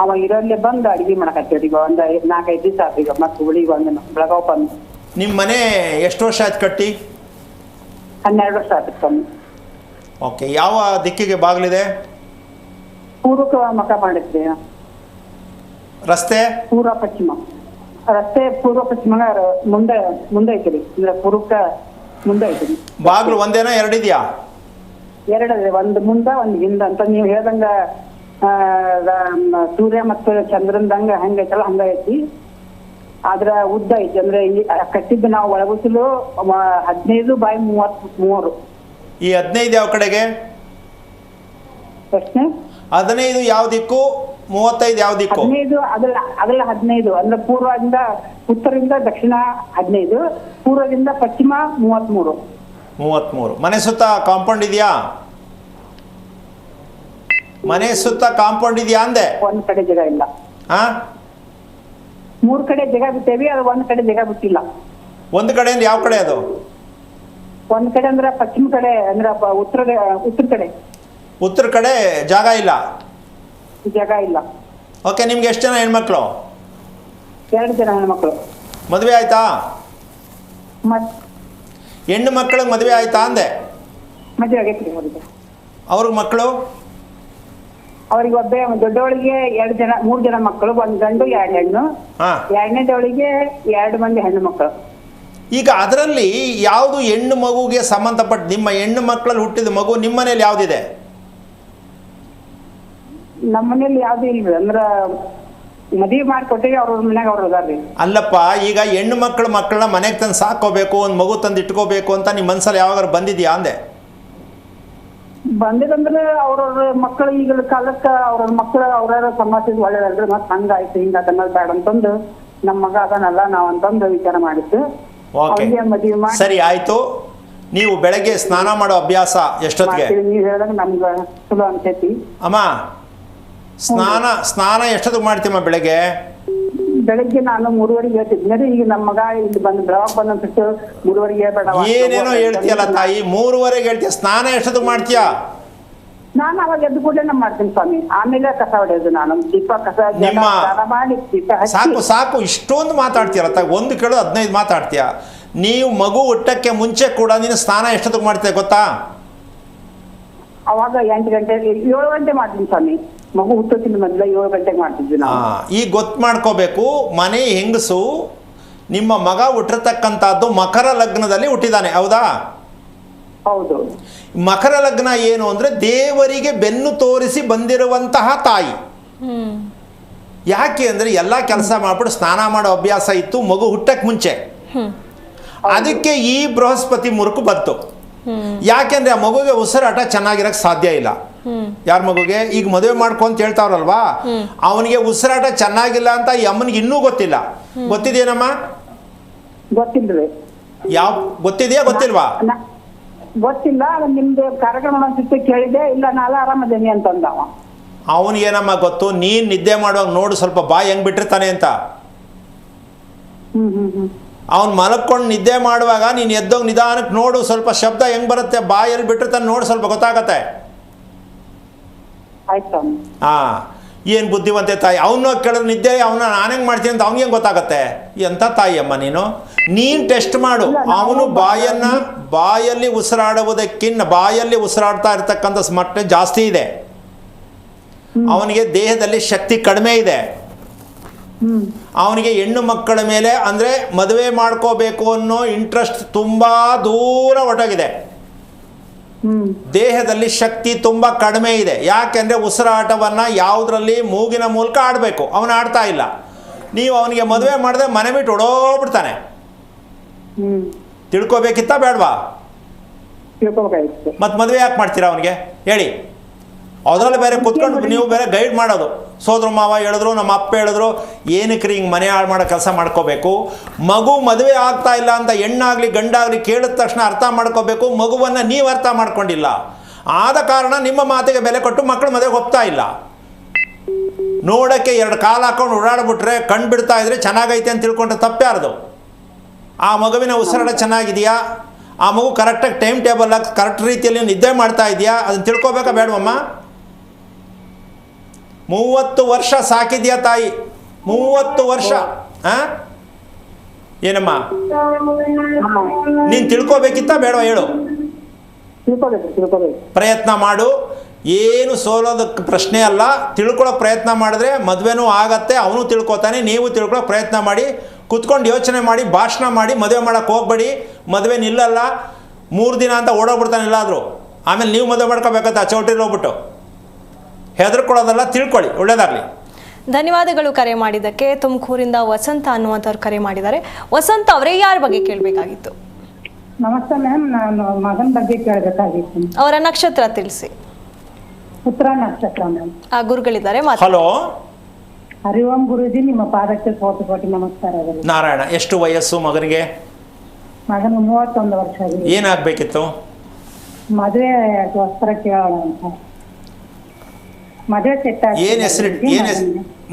ಅವ ಇರಲ್ಲೇ ಬಂದು ಅಡಿಗೆ ಮಾಡಕತ್ತೇವ್ರಿ. ಈಗ 4-5 ದಿವಸ ಆಯ್ತು. ಈಗ ಮತ್ ಹುಬ್ಳಿಗೆ ಬಂದು ಬೆಳಗಾವ್ ಬಂದು. ನಿಮ್ಮ ಮನೆ ಎಷ್ಟು ವರ್ಷ ಆಯ್ತು ಕಟ್ಟಿ? 12 ವರ್ಷ ಆಯ್ತು ಸ್ವಾಮಿ. ಓಕೆ, ಯಾವ ದಿಕ್ಕಿಗೆ ಬಾಗಿಲಿದೆ? ಪೂರ್ವಕ ಮಕ ಮಾಡಿದ್ರಿ. ರಸ್ತೆ ಪೂರ್ವ ಪಶ್ಚಿಮ. ರಸ್ತೆ ಪೂರ್ವ ಪಶ್ಚಿಮ ಮುಂದೆ ಐತ್ರಿ. ಅಂದ್ರೆ ಪೂರ್ವಕ್ಕ ಮುಂದೆ ಐತ್ರಿ. ಬಾಗಿಲು ಒಂದೇನಾ ಎರಡಿದ್ಯಾ? 2 ಅದೇ, ಒಂದು ಮುಂದ ಒಂದು ಹಿಂದ ಅಂತ. ನೀವು ಹೇಳ್ದಂಗ ಸೂರ್ಯ ಮತ್ತು ಚಂದ್ರನ್ದಂಗ ಹಂಗೈತಲ್ಲ ಹಂಗ ಐತಿ. ಆದ್ರ ಉದ್ದ ಐತಿ. ಅಂದ್ರೆ ಈ ಕಟ್ಟಿದ್ದು ನಾವು ಒಳಗುಸಲು 15/33. ಈ 15 ಯಾವ ಕಡೆಗೆ? ಪ್ರಶ್ನೆ 15 ಯಾವ ದಿಕ್ಕು? 35 ಯಾವ ದಿಕ್ಕು? 15 ಅದೆಲ್ಲ 15. ಅಂದ್ರೆ ಪೂರ್ವದಿಂದ ಉತ್ತರದಿಂದ ದಕ್ಷಿಣ 15, ಪೂರ್ವದಿಂದ ಪಶ್ಚಿಮ 33. 33. ಮನೆ ಸುತ್ತ ಕಾಂಪೌಂಡ್ ಇದೆಯಾ? ಮನೆ ಸುತ್ತ ಕಾಂಪೌಂಡ್ ಇದೆಯಾ ಅಂದೆ? ಒಂದ್ ಕಡೆ ಜಾಗ ಇಲ್ಲ. 3 ಕಡೆ ಜಾಗ ಬಿಟ್ಟೇವಿ, ಅದು ಒಂದ್ ಕಡೆ ಜಾಗ ಬಿಟ್ಟಿಲ್ಲ. ಒಂದು ಕಡೆ ಅಂದ್ರೆ ಯಾವ ಕಡೆ ಅದು? ಒಂದ್ ಕಡೆ ಅಂದ್ರೆ ಪಶ್ಚಿಮ ಕಡೆ, ಅಂದ್ರೆ ಉತ್ತರ ಕಡೆ. ಉತ್ತರ ಕಡೆ ಜಾಗ ಇಲ್ಲ? ಜಾಗ ಇಲ್ಲ. ಓಕೆ, ನಿಮ್ಗೆ ಎಷ್ಟು ಜನ ಹೆಣ್ಮಕ್ಳು? 2 ಜನ ಹೆಣ್ಮಕ್ಳು. ಮದುವೆ ಆಯ್ತಾ? ಮತ್ ಹೆಣ್ಣು ಮಕ್ಕಳಿಗೆ ಮದುವೆ ಆಯ್ತಾ ಅಂದೆ? ಮದುವೆ ಆಗೈತ್ರಿ ಅವ್ರಿಗೆ. ಅವ್ರಿಗೆ ಮಕ್ಕಳು? ಅವ್ರಿಗೆ ದೊಡ್ಡವಳಿಗೆ 3 ಜನ ಮಕ್ಕಳು, 1 ಗಂಡು 2 ಹೆಣ್ಣು. 2ನೇದವಳಿಗೆ 2 ಮಂದಿ ಹೆಣ್ಣು ಮಕ್ಕಳು. ಈಗ ಅದರಲ್ಲಿ ಯಾವುದು ಹೆಣ್ಣು ಮಗುಗೆ ಸಂಬಂಧಪಟ್ಟ ನಿಮ್ಮ ಹೆಣ್ಣು ಮಕ್ಕಳಲ್ಲಿ ಹುಟ್ಟಿದ ಮಗು ನಿಮ್ಮ ಮನೇಲಿ ಯಾವುದಿದೆ? ನಮ್ಮ ಮನೇಲಿ ಯಾವ್ದು ಇಲ್ರಿ. ಅಂದ್ರ ಮದುವೆ ಮಾಡಿಕೊಟ್ಟೇವಿ, ಅವ್ರ ಮನ್ಯಾಗ ಅವ್ರು ಅದಾರ್ರಿ. ಅಲ್ಲಪ್ಪ, ಈಗ ಹೆಣ್ಣು ಮಕ್ಕಳನ್ನ ಮನೆಗೆ ತಂದು ಸಾಕೋಬೇಕು, ಒಂದು ಮಗು ತಂದು ಇಟ್ಕೋಬೇಕು ಅಂತ ನಿಮ್ಮ ಮನಸ್ಸಲ್ಲಿ ಯಾವಾಗ ಬಂದಿದ್ಯಾ ಅಂದೆ? ಬಂದಿದಂದ್ರೆ ಅವ್ರವ್ರ ಮಕ್ಕಳು ಈಗಿನ ಕಾಲಕ್ಕ ಅವ್ರವ್ರ ಮಕ್ಕಳು ಅವ್ರ ಸಮಾಜದ ಒಳ್ಳೇದಲ್ರಿ. ಮತ್ ಹಂಗಾಯ್ತು ಹಿಂಗಾದನ್ನೋದು ಬೇಡ ಅಂತಂದು ನಮ್ಮ ಮಗ ಅದನ್ನಲ್ಲ ನಾವ್ ಅಂತಂದು ವಿಚಾರ ಮಾಡಿದ್ದು. ಮದುವೆ ಮಾಡಿ ಸರಿ ಆಯ್ತು. ನೀವು ಬೆಳಗ್ಗೆ ಸ್ನಾನ ಮಾಡೋ ಅಭ್ಯಾಸ ಎಷ್ಟೊತ್ತಿಗೆ? ನೀವ್ ಹೇಳಿದಾಗ ನಮ್ಗ ಚಲೋ ಅನ್ಸೈತಿ. ಅಮ್ಮ, ಸ್ನಾನ ಎಷ್ಟೊತ್ತಿಗೆ ಮಾಡ್ತೀಮ್ಮ ಬೆಳಗ್ಗೆ? ಬೆಳಗ್ಗೆ ನಾನು 3:30 ಹೇಳ್ತಿದ್ದೆ. ಈಗ ನಮ್ಮ ಮಗ ಇಲ್ಲಿ ಬಂದು ಬೆಳಗ್ಗೆ ಬಂದ್ಬಿಟ್ಟು 3:30 ಹೇಳ್ಬೇಡ. ಏನೇನೋ ಹೇಳ್ತೀಯಲ್ಲ ತಾಯಿ, 3:30 ಹೇಳ್ತೀಯ. ಸ್ನಾನ ಎಷ್ಟೊತ್ತಿಗೆ ಮಾಡ್ತೀಯಾ? ನಾನು ಅವಾಗ ಎದ್ದು ಕೂಡಲೇ ಮಾಡ್ತೀನಿ ಸ್ವಾಮಿ. ಆಮೇಲೆ ಕಸ ಹೊಡೆಯೋದು. ನಾನು ದೀಪ ಕಸ ಮಾಡಿ ಸಾಕು ಇಷ್ಟೊಂದು ಮಾತಾಡ್ತೀರ. ಒಂದು ಕೇಳು 15 ಮಾತಾಡ್ತೀಯ. ನೀವು ಮಗು ಹುಟ್ಟಕ್ಕೆ ಮುಂಚೆ ಕೂಡ ನೀನು ಸ್ನಾನ ಎಷ್ಟೊತ್ತಿಗೆ ಮಾಡ್ತೀಯ ಗೊತ್ತಾ? ಅವಾಗ 8 ಗಂಟೆ 7 ಗಂಟೆ ಮಾಡ್ತೀನಿ ಸ್ವಾಮಿ. ಮಗು ಹುಟ್ಟೋಕ್ಕಿಂತ ಮೊದಲ 7 ಗಂಟೆಗೆ ಮಾಡ್ತಿದ್ವಿ ನಾವು. ಈಗ ಗೊತ್ತು ಮಾಡ್ಕೋಬೇಕು, ಮನೆ ಹೆಂಗಸು ನಿಮ್ಮ ಮಗ ಹುಟ್ಟಿರ್ತಕ್ಕಂಥದ್ದು ಮಕರ ಲಗ್ನದಲ್ಲಿ ಹುಟ್ಟಿದಾನೆ, ಹೌದಾ? ಹೌದು. ಮಕರ ಲಗ್ನ ಏನು ಅಂದ್ರೆ ದೇವರಿಗೆ ಬೆನ್ನು ತೋರಿಸಿ ಬಂದಿರುವಂತಹ ತಾಯಿ. ಯಾಕೆ ಅಂದ್ರೆ ಎಲ್ಲ ಕೆಲಸ ಮಾಡ್ಬಿಟ್ಟು ಸ್ನಾನ ಮಾಡೋ ಅಭ್ಯಾಸ ಇತ್ತು ಮಗು ಹುಟ್ಟಕ್ಕೆ ಮುಂಚೆ. ಅದಕ್ಕೆ ಈ ಬೃಹಸ್ಪತಿ ಮುರುಕು ಬಂತು. ಯಾಕೆಂದ್ರೆ ಆ ಮಗುವಿಗೆ ಉಸಿರಾಟ ಚೆನ್ನಾಗಿರಕ್ಕೆ ಸಾಧ್ಯ ಇಲ್ಲ. ಯಾರ ಮಗುಗೆ? ಈಗ ಮದುವೆ ಮಾಡ್ಕೊ ಅಂತ ಹೇಳ್ತಾವ್ರಲ್ವಾ, ಅವನಿಗೆ ಉಸಿರಾಟ ಚೆನ್ನಾಗಿಲ್ಲ ಅಂತ ಈ ಅಮ್ಮನಿಗೆ ಇನ್ನೂ ಗೊತ್ತಿಲ್ಲ. ಗೊತ್ತಿದೆಯೇನಮ್ಮ? ಗೊತ್ತಿಲ್ರಿ. ಯಾವ ಗೊತ್ತಿದೆಯಾ ಗೊತ್ತಿಲ್ವಾ? ಗೊತ್ತಿಲ್ಲ. ನಿಮ್ದು ಕಾರ್ಯಕ್ರಮ ಅನ್ಸುತ್ತೆ ಕೇಳಿದೆ. ಇಲ್ಲ ನಾಳೆ ಆರಾಮದೇನಿ ಅಂತಂದವ. ಅವನಿಗೇನಮ್ಮ ಗೊತ್ತು? ನೀನ್ ನಿದ್ದೆ ಮಾಡುವಾಗ ನೋಡು ಸ್ವಲ್ಪ ಬಾಯಿ ಹೆಂಗ್ ಬಿಟ್ಟಿರ್ತಾನೆ ಅಂತ. ಅವ್ನು ಮಲಕ್ಕೊಂಡು ನಿದ್ದೆ ಮಾಡುವಾಗ ನೀನು ಎದ್ದೋಗಿ ನಿಧಾನಕ್ಕೆ ನೋಡು, ಸ್ವಲ್ಪ ಶಬ್ದ ಹೆಂಗ್ ಬರುತ್ತೆ, ಬಾಯಲ್ಲಿ ಬಿಟ್ಟಿರ್ತಾನೆ ನೋಡು, ಸ್ವಲ್ಪ ಗೊತ್ತಾಗತ್ತೆ. ಏನು ಬುದ್ಧಿವಂತೆ ತಾಯಿ. ಅವನು ಕೇಳಿದ್ರೆ ನಿದ್ದೆ ಅವನ ನಾನು ಹೆಂಗೆ ಮಾಡ್ತೀನಿ ಅಂತ ಅವ್ನಿಗೆ ಗೊತ್ತಾಗತ್ತೆ. ಎಂಥ ತಾಯಿ ಅಮ್ಮ ನೀನು. ನೀನು ಟೆಸ್ಟ್ ಮಾಡು. ಅವನು ಬಾಯಲ್ಲಿ ಉಸಿರಾಡುವುದಕ್ಕಿಂತ ಬಾಯಲ್ಲಿ ಉಸಿರಾಡ್ತಾ ಇರ್ತಕ್ಕಂಥ ಮಟ್ಟ ಜಾಸ್ತಿ ಇದೆ. ಅವನಿಗೆ ದೇಹದಲ್ಲಿ ಶಕ್ತಿ ಕಡಿಮೆ ಇದೆ. ಅವನಿಗೆ ಹೆಣ್ಣು ಮಕ್ಕಳ ಮೇಲೆ ಅಂದರೆ ಮದುವೆ ಮಾಡ್ಕೋಬೇಕು ಅನ್ನೋ ಇಂಟ್ರೆಸ್ಟ್ ತುಂಬ ದೂರ ಹೊರಟೋಗಿದೆ. ದೇಹದಲ್ಲಿ ಶಕ್ತಿ ತುಂಬ ಕಡಿಮೆ ಇದೆ. ಯಾಕೆಂದರೆ ಉಸಿರಾಟವನ್ನು ಯಾವುದರಲ್ಲಿ ಮೂಗಿನ ಮೂಲಕ ಆಡಬೇಕು, ಅವನು ಆಡ್ತಾ ಇಲ್ಲ. ನೀವು ಅವನಿಗೆ ಮದುವೆ ಮಾಡಿದ್ರೆ ಮನೆ ಬಿಟ್ಟು ಓಡೋಗ್ಬಿಡ್ತಾನೆ. ತಿಳ್ಕೊಬೇಕಿತ್ತ ಬೇಡವಾ? ಮತ್ತು ಮದುವೆ ಯಾಕೆ ಮಾಡ್ತೀರಾ ಅವನಿಗೆ ಹೇಳಿ? ಅದರಲ್ಲಿ ಬೇರೆ ಕುತ್ಕೊಂಡು ನೀವು ಬೇರೆ ಗೈಡ್ ಮಾಡೋದು. ಸೋದರ ಮಾವ ಹೇಳಿದ್ರು, ನಮ್ಮ ಅಪ್ಪ ಹೇಳಿದ್ರು, ಏನಕ್ಕೆ ಹಿಂಗೆ ಮನೆ ಹಾಳು ಮಾಡೋ ಕೆಲಸ ಮಾಡ್ಕೋಬೇಕು? ಮಗು ಮದುವೆ ಆಗ್ತಾ ಇಲ್ಲ ಅಂತ ಹೆಣ್ಣಾಗಲಿ ಗಂಡಾಗಲಿ ಕೇಳಿದ ತಕ್ಷಣ ಅರ್ಥ ಮಾಡ್ಕೋಬೇಕು. ಮಗುವನ್ನು ನೀವು ಅರ್ಥ ಮಾಡ್ಕೊಂಡಿಲ್ಲ. ಆದ ಕಾರಣ ನಿಮ್ಮ ಮಾತಿಗೆ ಬೆಲೆ ಕೊಟ್ಟು ಮಕ್ಕಳು ಮದುವೆಗೆ ಹೋಗ್ತಾ ಇಲ್ಲ. ನೋಡೋಕ್ಕೆ 2 ಕಾಲು ಹಾಕೊಂಡು ಓಡಾಡ್ಬಿಟ್ರೆ ಕಣ್ಣು ಬಿಡ್ತಾ ಇದ್ರೆ ಚೆನ್ನಾಗೈತೆ ಅಂತ ತಿಳ್ಕೊಂಡ್ರೆ ತಪ್ಪ್ಯಾರದು. ಆ ಮಗುವಿನ ಉಸಿರಾಟ ಚೆನ್ನಾಗಿದೆಯಾ? ಆ ಮಗು ಕರೆಕ್ಟಾಗಿ ಟೈಮ್ ಟೇಬಲ್ ಆಗಿ ಕರೆಕ್ಟ್ ರೀತಿಯಲ್ಲಿ ನಿದ್ದೆ ಮಾಡ್ತಾ ಇದೆಯಾ? ಅದನ್ನು ತಿಳ್ಕೊಬೇಕಾ ಬೇಡವಮ್ಮ? 30 ವರ್ಷ ಸಾಕಿದ್ಯಾ ತಾಯಿ? 30 ವರ್ಷ. ಏನಮ್ಮ ನೀನು ತಿಳ್ಕೊಬೇಕಿತ್ತ ಬೇಡವಾ ಹೇಳು? ಪ್ರಯತ್ನ ಮಾಡು. ಏನು ಸೋಲೋದಕ್ಕೆ ಪ್ರಶ್ನೆ ಅಲ್ಲ. ತಿಳ್ಕೊಳ್ಳೋಕೆ ಪ್ರಯತ್ನ ಮಾಡಿದ್ರೆ ಮದುವೆನೂ ಆಗತ್ತೆ, ಅವನು ತಿಳ್ಕೊತಾನೆ, ನೀವು ತಿಳ್ಕೊಳ್ಳೋಕೆ ಪ್ರಯತ್ನ ಮಾಡಿ. ಕುತ್ಕೊಂಡು ಯೋಚನೆ ಮಾಡಿ, ಭಾಷಣ ಮಾಡಿ. ಮದುವೆ ಮಾಡೋಕ್ಕೆ ಹೋಗಬೇಡಿ. ಮದುವೆ ನಿಲ್ಲಲ್ಲ. 3 ದಿನ ಅಂತ ಓಡೋಗ್ಬಿಡ್ತಾನೆ ಎಲ್ಲಾದರೂ. ಆಮೇಲೆ ನೀವು ಮದುವೆ ಮಾಡ್ಕೋಬೇಕಂತ ಚೌಟ್ರಿಗೆ ಹೋಗ್ಬಿಟ್ಟು ಹೆದರ್ಕೊಳ್ಳೋದಲ್ಲ. ತಿಳ್ಕೊಳ್ಳಿ. ಒಳ್ಳೇದಾಗಲಿ. ಧನ್ಯವಾದಗಳು ಕರೆ ಮಾಡಿದ್ದಕ್ಕೆ. ತುಮಕೂರಿಂದ ವಸಂತ ಅನ್ನುವಂಥವ್ರು ಕರೆ ಮಾಡಿದ್ದಾರೆ. ವಸಂತ ಅವರೇ ಯಾರ ಬಗ್ಗೆ ಕೇಳಬೇಕಾಗಿತ್ತು? ನಮಸ್ತೆ ಮ್ಯಾಮ್, ನಾನು ಮಗನ ಬಗ್ಗೆ ಕೇಳಬೇಕಾಗಿತ್ತು. ಅವರ ನಕ್ಷತ್ರ ತಿಳಿಸಿ. ಉತ್ತರ ನಕ್ಷತ್ರ ಮ್ಯಾಮ್. ಗುರುಗಳಿದ್ದಾರೆ. ಹಲೋ, ಹರಿ ಓಂ ಗುರುಜಿ, ನಿಮ್ಮ ಪಾದಕ್ಕೆ ಕೋಟಿ ನಮಸ್ಕಾರಗಳು. ನಾರಾಯಣ. ಎಷ್ಟು ವಯಸ್ಸು ಮಗನಿಗೆ? ಮಗನ 31 ವರ್ಷ ಆಗಿದೆ. ಏನಾಗಬೇಕಿತ್ತು? ಮದುವೆ ವಸ್ತ್ರ ಕೇಳೋಣ ಅಂತ. ಮದುವೆ ಸೆಟ್ ಆಗಿದೆ. ಏನು ಹೆಸರು?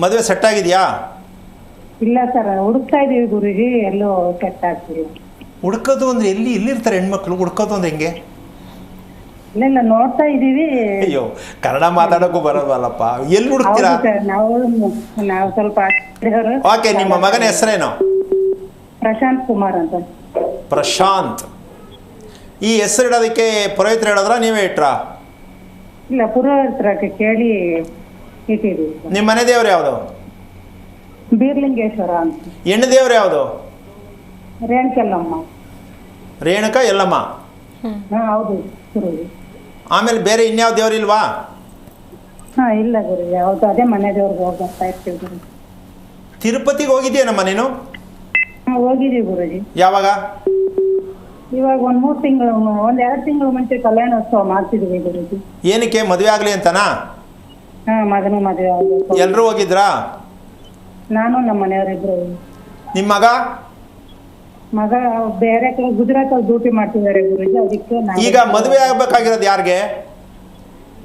ಮದುವೆ ಸೆಟ್ ಆಗಿದೆಯಾ? ಇಲ್ಲ ಸರ್, ಹುಡುಕ್ತಾ ಇದೀವಿ ಗುರುಜಿ, ಎಲ್ಲೋ ಸೆಟ್ ಆಗ್ತಿಲ್ಲ. ಹುಡ್ಕೋದು ಅಂದ್ರೆ ಇಲ್ಲಿರ್ತಾರೆ ಹೆಣ್ಮಕ್ಳು. ಹುಡ್ಕೋದು ಅಂದ್ರೆ ಹೆಂಗೆ? ಇಲ್ಲ ನೋಡ್ತಾ ಇದೀವಿ. ಅಯ್ಯೋ, ಕನ್ನಡ ಮಾತಾಡೋಕ್ಕೂ ಬರೋದಲ್ಲಪ್ಪ. ಎಲ್ಲಿ ಹುಡುಕ್ತೀರಾ? ನಾವು ಸ್ವಲ್ಪ. ಓಕೆ, ನಿಮ್ಮ ಮಗನ ಹೆಸರೇನು? ಪ್ರಶಾಂತ್ ಕುಮಾರ್ ಅಂತ. ಪ್ರಶಾಂತ್. ಈ ಹೆಸರಿಡೋದಕ್ಕೆ ಪುರೋಹಿತರು ಹೇಳಿದ್ರ ನೀವೇ ಇಟ್ರಾ? ಇಲ್ಲ, ಪುರೋಹಿತರಕ್ಕೆ ಕೇಳಿ ಇಟ್ಟಿದ್ದೀವಿ. ನಿಮ್ಮ ಮನೆ ದೇವ್ರು ಯಾವುದು? ಬೀರ್ಲಿಂಗೇಶ್ವರ ಅಂತ. ಹೆಣ್ಣು ದೇವ್ರು ಯಾವುದು? ರೇಣುಕೆಲ್ಲಮ್ಮ. ರೇಣುಕಾ ಎಲ್ಲಮ್ಮ. ಹೌದು ಗುರುಜಿ. ಆಮೇಲೆ ಬೇರೆ ಇನ್ಯಾವ ದೇವ್ರು ಇಲ್ವಾ? ಇಲ್ಲ ಗುರುಜಿ, ಯಾವ್ದು ಅದೇ ಮನೆ ದೇವ್ರಿಗೆ ಹೋಗಿ ಬರ್ತಾ ಇರ್ತೀವಿ ಗುರುಜಿ. ತಿರುಪತಿಗೆ ಹೋಗಿದ್ದೀಯನಮ್ಮ ನೀನು? ಹೋಗಿದ್ದೀವಿ ಗುರುಜಿ. ಯಾವಾಗ? ಇವಾಗ 1-3 ತಿಂಗಳು, 1-2 ತಿಂಗಳು ಮುಂಚೆ ಕಲ್ಯಾಣೋತ್ಸವ ಮಾಡ್ತಿದ್ವಿ ಗುರುಜಿ. ಏನಕ್ಕೆ? ಮದುವೆ ಆಗ್ಲಿ ಅಂತನಾ? ಮಗನು ಮದುವೆ ಆಗಬೇಕು. ಎಲ್ರೂ ಹೋಗಿದ್ರಾ? ನಾನು ನಮ್ಮ ಮನೆಯವರಿಬ್ರು. ನಿಮ್ಮ ಮಗ ಬೇರೆ ಕಡೆ ಗುಜರಾತ್ ಅಲ್ಲಿ ಡ್ಯೂಟಿ ಮಾಡ್ತಿದ್ದಾರೆ ಗುರುಜಿ. ಅದಕ್ಕೆ ಈಗ ಮದುವೆ ಆಗ್ಬೇಕಾಗಿರೋದು ಯಾರಿಗೆ?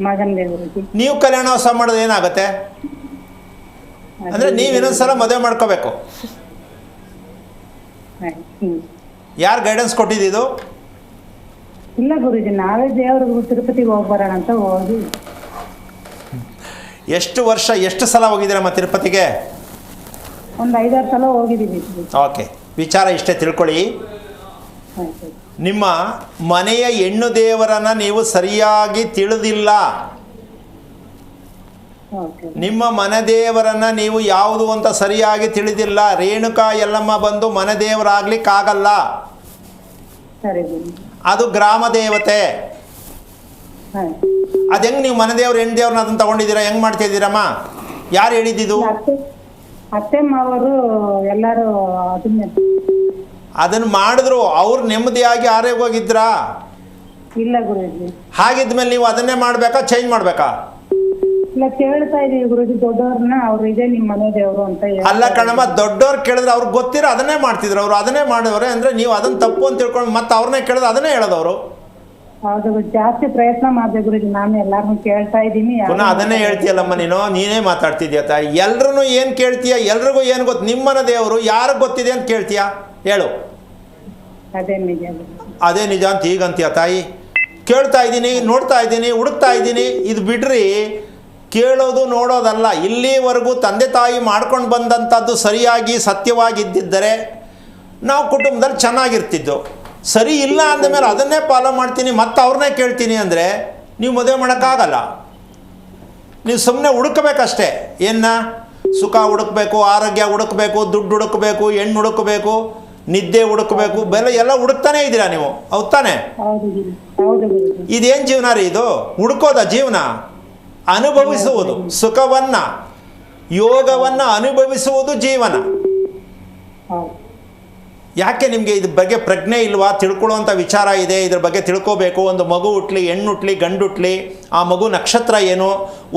ಮಗನ್ಗೆ ಗುರುಜಿ. ನೀವು ಕಲ್ಯಾಣೋತ್ಸವ ಮಾಡೋದು ಏನಾಗತ್ತೆ ಅಂದ್ರೆ ನೀವು ಇನ್ನೊಂದ್ಸಲ ಮದುವೆ ಮಾಡ್ಕೋಬೇಕು. ಯಾರು ಗೈಡೆನ್ಸ್ ಕೊಟ್ಟಿದ್ದು? ಇಲ್ಲ ಗುರುಜಿ, ನಾವೇ ದೇವ್ರಿಗೆ ತಿರುಪತಿಗೆ ಹೋಗಿ ಬರೋಣ ಅಂತ ಹೋಗಿ. ಎಷ್ಟು ಸಲ ಹೋಗಿದ್ದೀರಮ್ಮ ತಿರುಪತಿಗೆ? ಒಂದು 5-6 ಸಲ ಹೋಗಿದ್ದೀವಿ. ಓಕೆ, ವಿಚಾರ ಇಷ್ಟೇ ತಿಳ್ಕೊಳ್ಳಿ. ನಿಮ್ಮ ಮನೆಯ ಹೆಣ್ಣು ದೇವರನ್ನ ನೀವು ಸರಿಯಾಗಿ ತಿಳಿದಿಲ್ಲ. ನಿಮ್ಮ ಮನೆ ದೇವರನ್ನ ನೀವು ಯಾವುದು ಅಂತ ಸರಿಯಾಗಿ ತಿಳಿದಿಲ್ಲ. ರೇಣುಕಾ ಎಲ್ಲಮ್ಮ ಬಂದು ಮನೆ ದೇವರಾಗ್ಲಿಕ್ಕಾಗಲ್ಲ. ಅದು ಗ್ರಾಮ ದೇವತೆ. ಅದ್ ಹೆಂಗ್ ನೀವು ಮನೆ ದೇವ್ರು ಹೆಣ್ಣು ದೇವ್ರನ್ನ ಅದನ್ನ ತಗೊಂಡಿದ್ದೀರಾ? ಹೆಂಗ್ ಮಾಡ್ತಾ ಇದ್ದೀರಮ್ಮ? ಯಾರು ಹೇಳಿದ್ದು? ಅತ್ತೆ ಮಾವರು ಎಲ್ಲರೂ ಅದನ್ನ ಮಾಡಿದ್ರು. ಅವ್ರು ನೆಮ್ಮದಿಯಾಗಿ ಆರೋಗ್ಯವಾಗಿದ್ರಾ? ಇಲ್ಲ ಗುರುಜಿ. ಹಾಗಿದ್ಮೇಲೆ ನೀವು ಅದನ್ನೇ ಮಾಡಬೇಕಾ ಚೇಂಜ್ ಮಾಡಬೇಕಾ? ಇಲ್ಲ ಕೇಳ್ತಾ ಇದೀವಿ ಗುರುಜಿ ದೊಡ್ಡವ್ರನ್ನ, ಅವ್ರು ಇದೇ ನಿಮ್ಮ ಮನೆ ದೇವರು ಅಂತ ಅಲ್ಲ ಕಣಮ್ಮ, ದೊಡ್ಡವ್ರು ಕೇಳಿದ್ರೆ ಅವ್ರಿಗೆ ಗೊತ್ತಿರೋ ಅದನ್ನೇ ಮಾಡ್ತಿದ್ರು, ಅವ್ರು ಅದನ್ನೇ ಮಾಡೋರೆ ಅಂದರೆ ನೀವು ಅದನ್ನು ತಪ್ಪು ಅಂತ ತಿಳ್ಕೊಂಡು ಮತ್ತೆ ಅವ್ರನ್ನೇ ಕೇಳಿದ್ರೆ ಅದನ್ನೇ ಹೇಳೋದವರು. ಹೌದು, ಜಾಸ್ತಿ ಪ್ರಯತ್ನ ಮಾಡಿದೆ ಗುರುಜಿ, ನಾನು ಎಲ್ಲಾರನ್ನೂ ಕೇಳ್ತಾ ಇದ್ದೀನಿ. ಪುನಃ ಅದನ್ನೇ ಹೇಳ್ತೀಯಲ್ಲಮ್ಮ ನೀನೇ ಮಾತಾಡ್ತಿದ್ಯಾ ತಾಯಿ. ಎಲ್ರೂ ಏನು ಕೇಳ್ತೀಯ? ಎಲ್ರಿಗೂ ಏನು ಗೊತ್ತು? ನಿಮ್ಮನ ದೇವರು ಯಾರಿಗೆ ಗೊತ್ತಿದೆ ಅಂತ ಕೇಳ್ತೀಯಾ? ಹೇಳು. ಅದೇ ನಿಜ. ಅದೇ ನಿಜ ಅಂತ ಈಗಂತೀಯ ತಾಯಿ? ಕೇಳ್ತಾ ಇದ್ದೀನಿ, ನೋಡ್ತಾ ಇದ್ದೀನಿ, ಹುಡುಕ್ತಾ ಇದ್ದೀನಿ, ಇದು ಬಿಡ್ರಿ. ಕೇಳೋದು ನೋಡೋದಲ್ಲ. ಇಲ್ಲಿವರೆಗೂ ತಂದೆ ತಾಯಿ ಮಾಡ್ಕೊಂಡು ಬಂದಂಥದ್ದು ಸರಿಯಾಗಿ ಸತ್ಯವಾಗಿದ್ದಿದ್ದರೆ ನಾವು ಕುಟುಂಬದಲ್ಲಿ ಚೆನ್ನಾಗಿರ್ತಿದ್ದು. ಸರಿ ಇಲ್ಲ ಅಂದಮೇಲೆ ಅದನ್ನೇ ಫಾಲೋ ಮಾಡ್ತೀನಿ ಮತ್ತೆ ಅವ್ರನ್ನೇ ಕೇಳ್ತೀನಿ ಅಂದರೆ ನೀವು ಮದುವೆ ಮಾಡೋಕ್ಕಾಗಲ್ಲ. ನೀವು ಸುಮ್ಮನೆ ಹುಡುಕಬೇಕಷ್ಟೇ. ಸುಖ ಹುಡುಕಬೇಕು, ಆರೋಗ್ಯ ಹುಡುಕಬೇಕು, ದುಡ್ಡು ಹುಡುಕಬೇಕು, ಹೆಣ್ಣು ಹುಡುಕಬೇಕು, ನಿದ್ದೆ ಹುಡುಕಬೇಕು, ಬೆಲೆ ಎಲ್ಲ ಹುಡುಕ್ತಾನೇ ಇದ್ದೀರಾ ನೀವು. ಹೌದು ತಾನೆ? ಇದೇನು ಜೀವನ ರೀ ಇದು? ಹುಡುಕೋದ ಜೀವನ? ಅನುಭವಿಸುವುದು ಸುಖವನ್ನ, ಯೋಗವನ್ನ ಅನುಭವಿಸುವುದು ಜೀವನ. ಯಾಕೆ ನಿಮಗೆ ಇದ್ರ ಬಗ್ಗೆ ಪ್ರಜ್ಞೆ ಇಲ್ವಾ? ತಿಳ್ಕೊಳ್ಳೋವಂಥ ವಿಚಾರ ಇದೆ, ಇದ್ರ ಬಗ್ಗೆ ತಿಳ್ಕೋಬೇಕು. ಒಂದು ಮಗು ಹುಟ್ಲಿ, ಹೆಣ್ಣು ಹುಟ್ಲಿ, ಗಂಡು ಹುಟ್ಲಿ, ಆ ಮಗು ನಕ್ಷತ್ರ ಏನು,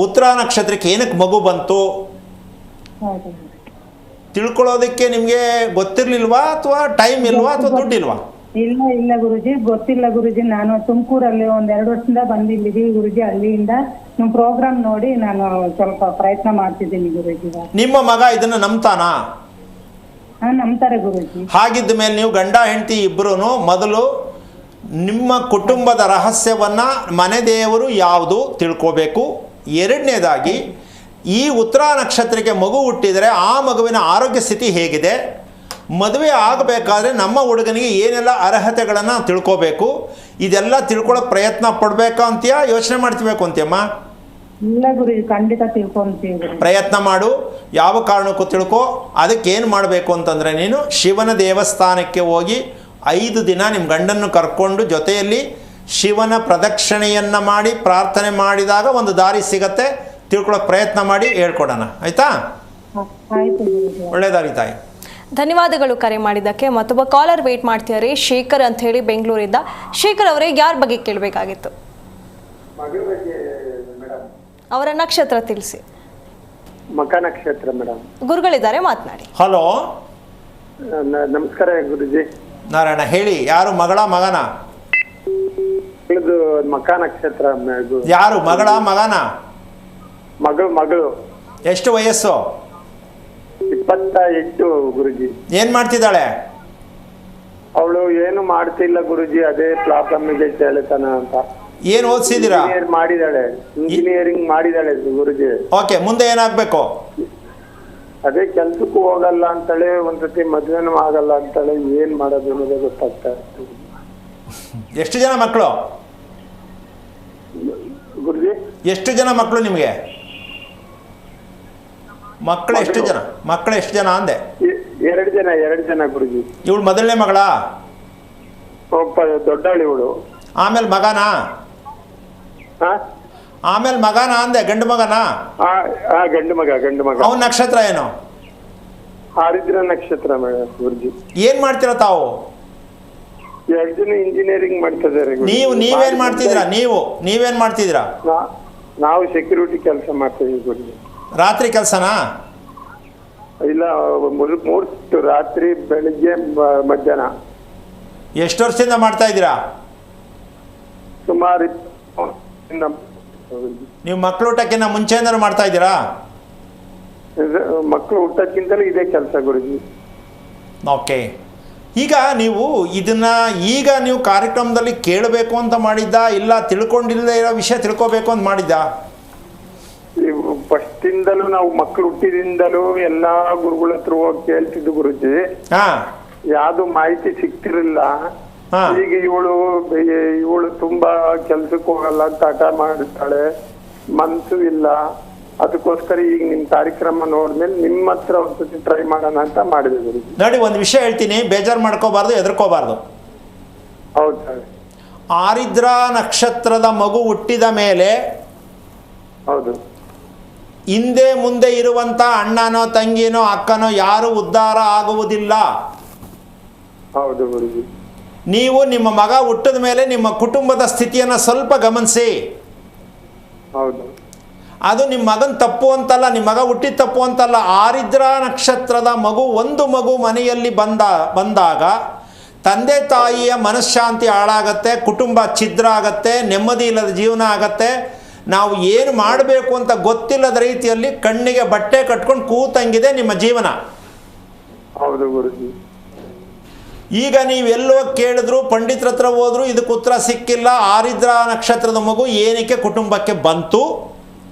ಉತ್ತರ ನಕ್ಷತ್ರಕ್ಕೆ ಏನಕ್ಕೆ ಮಗು ಬಂತು ತಿಳ್ಕೊಳ್ಳೋದಕ್ಕೆ ನಿಮಗೆ ಗೊತ್ತಿರಲಿಲ್ವಾ ಅಥವಾ ಟೈಮ್ ಇಲ್ವಾ ಅಥವಾ ದುಡ್ಡಿಲ್ವಾ? ಇಲ್ಲ ಗುರುಜಿ, ಗೊತ್ತಿಲ್ಲ ಗುರುಜಿ. ನಾನು ತುಮಕೂರಲ್ಲಿ 1-2 ವರ್ಷದಿಂದ ಬಂದಿದ್ದೀವಿ ಗುರುಜಿ. ಅಲ್ಲಿಂದ ನಿಮ್ಮ ಪ್ರೋಗ್ರಾಮ್ ನೋಡಿ ನಾನು ಸ್ವಲ್ಪ ಪ್ರಯತ್ನ ಮಾಡ್ತಿದ್ದೀನಿ ಗುರುಜಿ. ನಿಮ್ಮ ಮಗ ಇದನ್ನ ನಂಬ್ತಾನಾ? ನಂಬ್ತಾರೆ ಗುರುಜಿ. ಹಾಗಿದ್ದ ಮೇಲೆ ನೀವು ಗಂಡ ಹೆಂಡತಿ ಇಬ್ಬರೂ ಮೊದಲು ನಿಮ್ಮ ಕುಟುಂಬದ ರಹಸ್ಯವನ್ನ, ಮನೆ ದೇವರು ಯಾವುದು ತಿಳ್ಕೋಬೇಕು. ಎರಡನೇದಾಗಿ ಈ ಉತ್ತರ ನಕ್ಷತ್ರಕ್ಕೆ ಮಗು ಹುಟ್ಟಿದರೆ ಆ ಮಗುವಿನ ಆರೋಗ್ಯ ಸ್ಥಿತಿ ಹೇಗಿದೆ, ಮದುವೆ ಆಗಬೇಕಾದ್ರೆ ನಮ್ಮ ಹುಡುಗನಿಗೆ ಏನೆಲ್ಲ ಅರ್ಹತೆಗಳನ್ನು ತಿಳ್ಕೋಬೇಕು. ಇದೆಲ್ಲ ತಿಳ್ಕೊಳ್ಳೋಕೆ ಪ್ರಯತ್ನ ಪಡಬೇಕಾ ಅಂತೀಯಾ ಯೋಚನೆ ಮಾಡ್ತಿಬೇಕು ಅಂತೀಯಮ್ಮ? ಇಲ್ಲ ಗುರುಜಿ, ಖಂಡಿತ ತಿಳ್ಕೊಂತೀವಿ. ಪ್ರಯತ್ನ ಮಾಡು, ಯಾವ ಕಾರಣಕ್ಕೂ ತಿಳ್ಕೊ. ಅದಕ್ಕೇನು ಮಾಡಬೇಕು ಅಂತಂದರೆ ನೀನು ಶಿವನ ದೇವಸ್ಥಾನಕ್ಕೆ ಹೋಗಿ 5 ದಿನ ನಿಮ್ಮ ಗಂಡನ್ನು ಕರ್ಕೊಂಡು ಜೊತೆಯಲ್ಲಿ ಶಿವನ ಪ್ರದಕ್ಷಿಣೆಯನ್ನು ಮಾಡಿ ಪ್ರಾರ್ಥನೆ ಮಾಡಿದಾಗ ಒಂದು ದಾರಿ ಸಿಗತ್ತೆ. ತಿಳ್ಕೊಳ್ಳೋಕೆ ಪ್ರಯತ್ನ ಮಾಡಿ ಹೇಳ್ಕೊಡೋಣ, ಆಯಿತಾ? ಒಳ್ಳೆಯದಾಗಲಿ ತಾಯಿ. ಧನ್ಯವಾದಗಳು ಕರೆ ಮಾಡಿದ್ದಕ್ಕೆ. ಮತ್ತೊಬ್ಬ ಕಾಲರ್ ವೇಟ್ ಮಾಡ್ತಿದ್ದಾರೆ, ಶೇಖರ್ ಅಂತ ಹೇಳಿ ಬೆಂಗಳೂರಿಂದ. ಶೇಖರ್ ಅವರೇ, ಯಾರ ಬಗ್ಗೆ ಕೇಳಬೇಕಾಗಿತ್ತು? ಅವರ ನಕ್ಷತ್ರ ತಿಳಿಸಿ. ಮಕ ನಕ್ಷತ್ರ ಮೇಡಮ್. ಗುರುಗಳಿದ್ದಾರೆ, ಮಾತನಾಡಿ. ಹಲೋ, ನಮಸ್ಕಾರ ಗುರುಜಿ. ನಾರಾಯಣ ಹೇಳಿ. ಯಾರು, ಮಗಳ ಮಗನ? ಇದು ಮಕ ನಕ್ಷತ್ರ. ಯಾರು, ಮಗಳ ಮಗನ? ಮಗಳು. ಎಷ್ಟು ವಯಸ್ಸು? 28 ಗುರುಜಿ. ಏನ್ ಮಾಡ್ತಿದ್ದಾಳೆ? ಅವಳು ಏನು ಮಾಡ್ತಿಲ್ಲ ಗುರುಜಿ, ಅದೇ ಪ್ರಾಬ್ಲಮ್ ಇದೆ ಕೇಳ್ತಾನ ಅಂತ. ಏನು ಓದಿಸಿದ್ದೀರಾ? ಇಂಜಿನಿಯರಿಂಗ್ ಮಾಡಿದಾಳೆ ಗುರುಜಿ. ಓಕೆ, ಮುಂದೆ ಏನಾಗಬೇಕು? ಅದೇ ಕೆಲ್ಸಕ್ಕೂ ಹೋಗಲ್ಲ ಅಂತಾಳೆ, ಒಂದ್ಸತಿ ಮದ್ವೆನೂ ಆಗಲ್ಲ ಅಂತಾಳೆ. ಏನ್ ಮಾಡೋದು ಅನ್ನೋದೇ ಗೊತ್ತಾಗ್ತಾ. ಎಷ್ಟು ಜನ ಮಕ್ಕಳು ಗುರುಜಿ? ಎಷ್ಟು ಜನ ಮಕ್ಕಳು ನಿಮಗೆ? ಮಕ್ಕಳು ಎಷ್ಟು ಜನ ಅಂದೆ? 2 ಜನ ಗುರುಜಿ. ಇವಳು ಮೊದಲನೇ ಮಗಳ? ದೊಡ್ಡವಳು ಇವಳು. ಆಮೇಲೆ ಮಗನಾ? ಆಮೇಲೆ ಮಗನ ಅಂದೆ, ಗಂಡು ಮಗನಾ? ಗಂಡು ಮಗ. ಅವನ ನಕ್ಷತ್ರ ಏನು? ಆರಿದ್ರ ನಕ್ಷತ್ರ ಮೇಡಮ್ ಗುರುಜಿ. ಏನ್ ಮಾಡ್ತೀರಾ ತಾವು? 2 ಜನ ಇಂಜಿನಿಯರಿಂಗ್ ಮಾಡ್ತಿದ್ದಾರೆ. ನೀವೇನ್ ಮಾಡ್ತಿದ್ದೀರಾ? ನಾವು ಸೆಕ್ಯೂರಿಟಿ ಕೆಲಸ ಮಾಡ್ತೀವಿ ಗುರುಜಿ. ರಾತ್ರಿ ಕೆಲಸನಾ? ಇಲ್ಲ, 3 ರಾತ್ರಿ, ಬೆಳಿಗ್ಗೆ, ಮಧ್ಯಾಹ್ನ. ಎಷ್ಟು ವರ್ಷದಿಂದ ಮಾಡ್ತಾ ಇದ್ದೀರಾ? ಸುಮಾರು ನೀವು ಮಕ್ಕಳು ಊಟಕ್ಕಿಂತ ಮುಂಚೆಯಿಂದಲೂ ಮಾಡ್ತಾ ಇದ್ದೀರಾ? ಮಕ್ಕಳು ಊಟಕ್ಕಿಂತಲೂ ಇದೇ ಕೆಲಸ ಗುರುಜಿ. ಓಕೆ. ಈಗ ನೀವು ಕಾರ್ಯಕ್ರಮದಲ್ಲಿ ಕೇಳಬೇಕು ಅಂತ ಮಾಡಿದ್ದ, ಇಲ್ಲ ತಿಳ್ಕೊಂಡಿಲ್ಲದೆ ಇರೋ ವಿಷಯ ತಿಳ್ಕೋಬೇಕು ಅಂತ ಮಾಡಿದ್ದ? ಫಸ್ಟಿಂದಲೂ ನಾವು ಮಕ್ಕಳು ಹುಟ್ಟಿದಿಂದಲೂ ಎಲ್ಲಾ ಗುರುಗಳ ಹತ್ರ ಹೋಗಿ ಕೇಳ್ತಿದ್ದು ಗುರುಜಿ. ಯಾವ್ದು ಮಾಹಿತಿ ಸಿಗ್ತಿರ್ಲಿಲ್ಲ. ಈಗ ಇವಳು ತುಂಬಾ ಕೆಲ್ಸಕ್ಕೆ ಹೋಗಲ್ಲ ಅಂತ ಹಠ ಮಾಡ್ತಾಳೆ, ಮನ್ಸು ಇಲ್ಲ. ಅದಕ್ಕೋಸ್ಕರ ಈಗ ನಿಮ್ ಕಾರ್ಯಕ್ರಮ ನೋಡಿದ್ಮೇಲೆ ನಿಮ್ಮ ಹತ್ರ ಒಂದ್ಸತಿ ಟ್ರೈ ಮಾಡೋಣ ಅಂತ ಮಾಡಿದೆ ಗುರುಜಿ. ನೋಡಿ, ಒಂದು ವಿಷಯ ಹೇಳ್ತೀನಿ, ಬೇಜಾರು ಮಾಡ್ಕೋಬಾರ್ದು, ಹೆದರ್ಕೋಬಾರ್ದು. ಹೌದು ಸರ್. ಆರಿದ್ರ ನಕ್ಷತ್ರದ ಮಗು ಹುಟ್ಟಿದ ಮೇಲೆ ಹೌದು, ಹಿಂದೆ ಮುಂದೆ ಇರುವಂತ ಅಣ್ಣನೋ ತಂಗಿನೋ ಅಕ್ಕನೋ ಯಾರು ಉದ್ಧಾರ ಆಗುವುದಿಲ್ಲ. ಹೌದು ಗುರುಜಿ. ನೀವು ನಿಮ್ಮ ಮಗ ಹುಟ್ಟಿದ ಮೇಲೆ ನಿಮ್ಮ ಕುಟುಂಬದ ಸ್ಥಿತಿಯನ್ನು ಸ್ವಲ್ಪ ಗಮನಿಸಿ. ಹೌದು. ಅದು ನಿಮ್ಮ ಮಗನ ತಪ್ಪು ಅಂತಲ್ಲ, ನಿಮ್ಮ ಮಗ ಹುಟ್ಟಿದ ತಪ್ಪು ಅಂತಲ್ಲ. ಆರಿದ್ರ ನಕ್ಷತ್ರದ ಒಂದು ಮಗು ಮನೆಯಲ್ಲಿ ಬಂದಾಗ ತಂದೆ ತಾಯಿಯ ಮನಃಶಾಂತಿ ಹಾಳಾಗತ್ತೆ, ಕುಟುಂಬ ಛಿದ್ರ ಆಗತ್ತೆ, ನೆಮ್ಮದಿ ಇಲ್ಲದ ಜೀವನ ಆಗತ್ತೆ. ನಾವು ಏನು ಮಾಡಬೇಕು ಅಂತ ಗೊತ್ತಿಲ್ಲದ ರೀತಿಯಲ್ಲಿ ಕಣ್ಣಿಗೆ ಬಟ್ಟೆ ಕಟ್ಕೊಂಡು ಕೂತಂಗಿದೆ ನಿಮ್ಮ ಜೀವನ. ಹೌದು ಗುರುಜಿ. ಈಗ ನೀವೆಲ್ಲೋ ಕೇಳಿದ್ರು, ಪಂಡಿತರ ಹತ್ರ ಹೋದ್ರು, ಇದಕ್ಕೆ ಉತ್ತರ ಸಿಕ್ಕಿಲ್ಲ. ಆರಿದ್ರ ನಕ್ಷತ್ರದ ಮಗು ಏನಕ್ಕೆ ಕುಟುಂಬಕ್ಕೆ ಬಂತು?